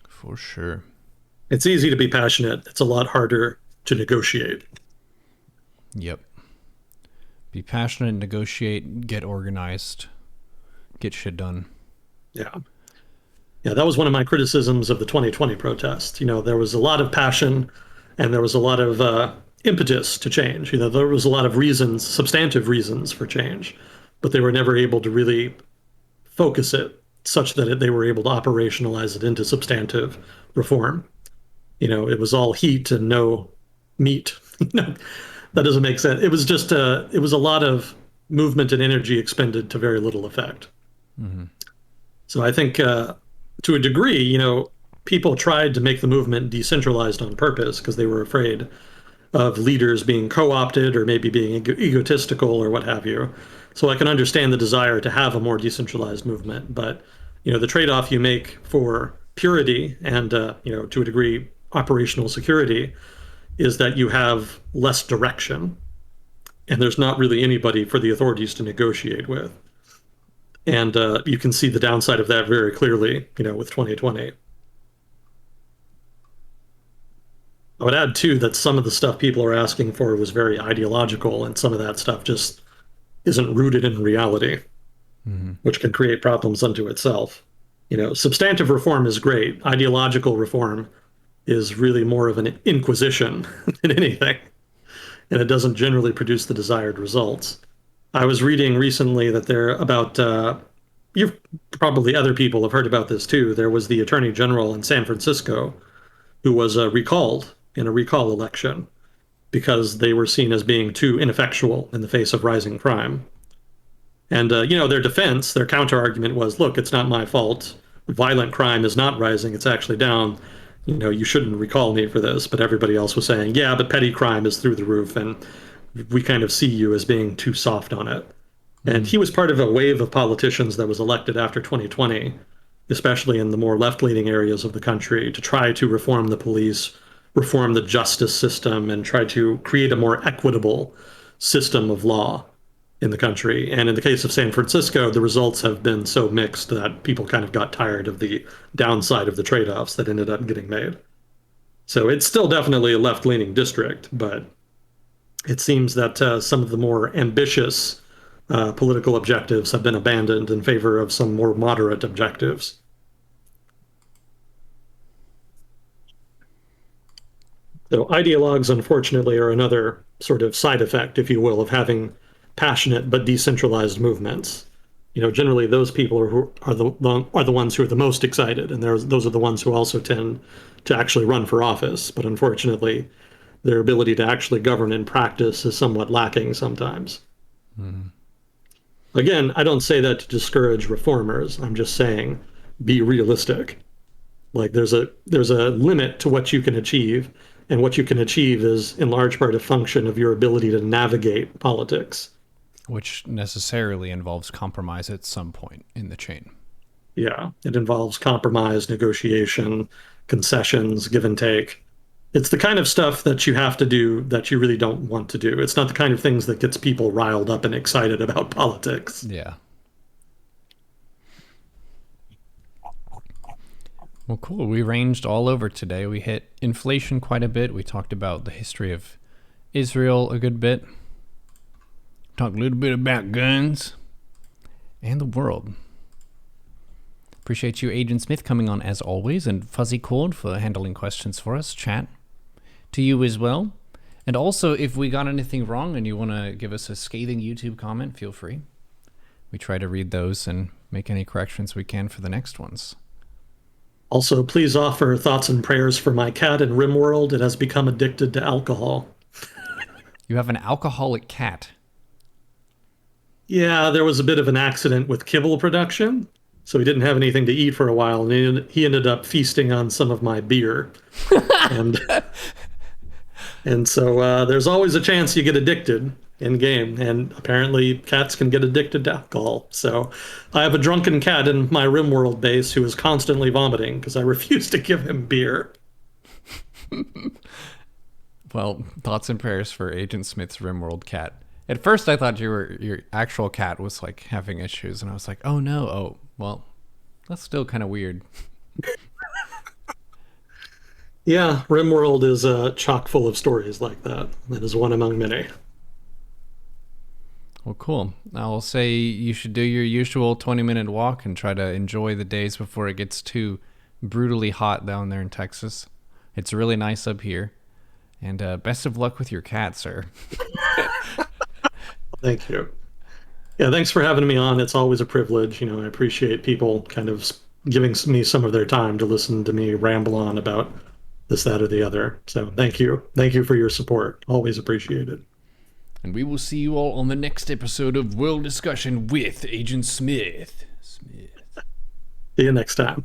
For sure. It's easy to be passionate. It's a lot harder to negotiate. Yep. Be passionate, negotiate, get organized, get shit done. Yeah. Yeah, that was one of my criticisms of the 2020 protest. There was a lot of passion and there was a lot of impetus to change. There was a lot of reasons, substantive reasons for change, but they were never able to really focus it such that they were able to operationalize it into substantive reform. It was all heat and no meat. That doesn't make sense. It was just it was a lot of movement and energy expended to very little effect. Mm-hmm. So I think to a degree, people tried to make the movement decentralized on purpose because they were afraid of leaders being co-opted or maybe being egotistical or what have you. So I can understand the desire to have a more decentralized movement, but the trade-off you make for purity and to a degree operational security is that you have less direction and there's not really anybody for the authorities to negotiate with. And you can see the downside of that very clearly, with 2020. I would add, too, that some of the stuff people are asking for was very ideological, and some of that stuff just isn't rooted in reality, mm-hmm. which can create problems unto itself. Substantive reform is great. Ideological reform is really more of an inquisition than anything, and it doesn't generally produce the desired results. I was reading recently that you've probably other people have heard about this too. There was the attorney general in San Francisco who was recalled in a recall election because they were seen as being too ineffectual in the face of rising crime. And, their defense, their counter argument was, look, it's not my fault. Violent crime is not rising. It's actually down. You shouldn't recall me for this. But everybody else was saying, yeah, but petty crime is through the roof. And we kind of see you as being too soft on it. And he was part of a wave of politicians that was elected after 2020, especially in the more left-leaning areas of the country, to try to reform the police, reform the justice system, and try to create a more equitable system of law in the country. And in the case of San Francisco, the results have been so mixed that people kind of got tired of the downside of the trade-offs that ended up getting made. So it's still definitely a left-leaning district, but It seems that some of the more ambitious political objectives have been abandoned in favor of some more moderate objectives. So ideologues, unfortunately, are another sort of side effect, if you will, of having passionate but decentralized movements. Generally those people are the ones who are the most excited, and those are the ones who also tend to actually run for office. But unfortunately, their ability to actually govern in practice is somewhat lacking sometimes. Mm. Again, I don't say that to discourage reformers. I'm just saying, be realistic. Like there's a limit to what you can achieve, and what you can achieve is in large part a function of your ability to navigate politics, which necessarily involves compromise at some point in the chain. Yeah, it involves compromise, negotiation, concessions, give and take. It's the kind of stuff that you have to do that you really don't want to do. It's not the kind of things that gets people riled up and excited about politics. Yeah. Well, cool. We ranged all over today. We hit inflation quite a bit. We talked about the history of Israel a good bit. Talked a little bit about guns and the world. Appreciate you, Agent Smith, coming on as always, and Fuzzy Cord for handling questions for us. Chat to you as well. And also, if we got anything wrong and you want to give us a scathing YouTube comment, feel free. We try to read those and make any corrections we can for the next ones. Also, please offer thoughts and prayers for my cat in RimWorld. It has become addicted to alcohol. You have an alcoholic cat? Yeah, there was a bit of an accident with kibble production, so he didn't have anything to eat for a while, and he ended up feasting on some of my beer. and so there's always a chance you get addicted in game, and apparently cats can get addicted to alcohol. So I have a drunken cat in my RimWorld base who is constantly vomiting because I refuse to give him beer. Well, thoughts and prayers for Agent Smith's RimWorld cat. At first I thought your actual cat was like having issues, and I was like, oh no, oh well, that's still kind of weird. Yeah, RimWorld is chock full of stories like that. That is one among many. Well, cool. I'll say you should do your usual 20-minute walk and try to enjoy the days before it gets too brutally hot down there in Texas. It's really nice up here. And best of luck with your cat, sir. Thank you. Yeah, thanks for having me on. It's always a privilege. I appreciate people kind of giving me some of their time to listen to me ramble on about this, that, or the other. So thank you. Thank you for your support. Always appreciated. And we will see you all on the next episode of World Discussion with Agent Smith. See you next time.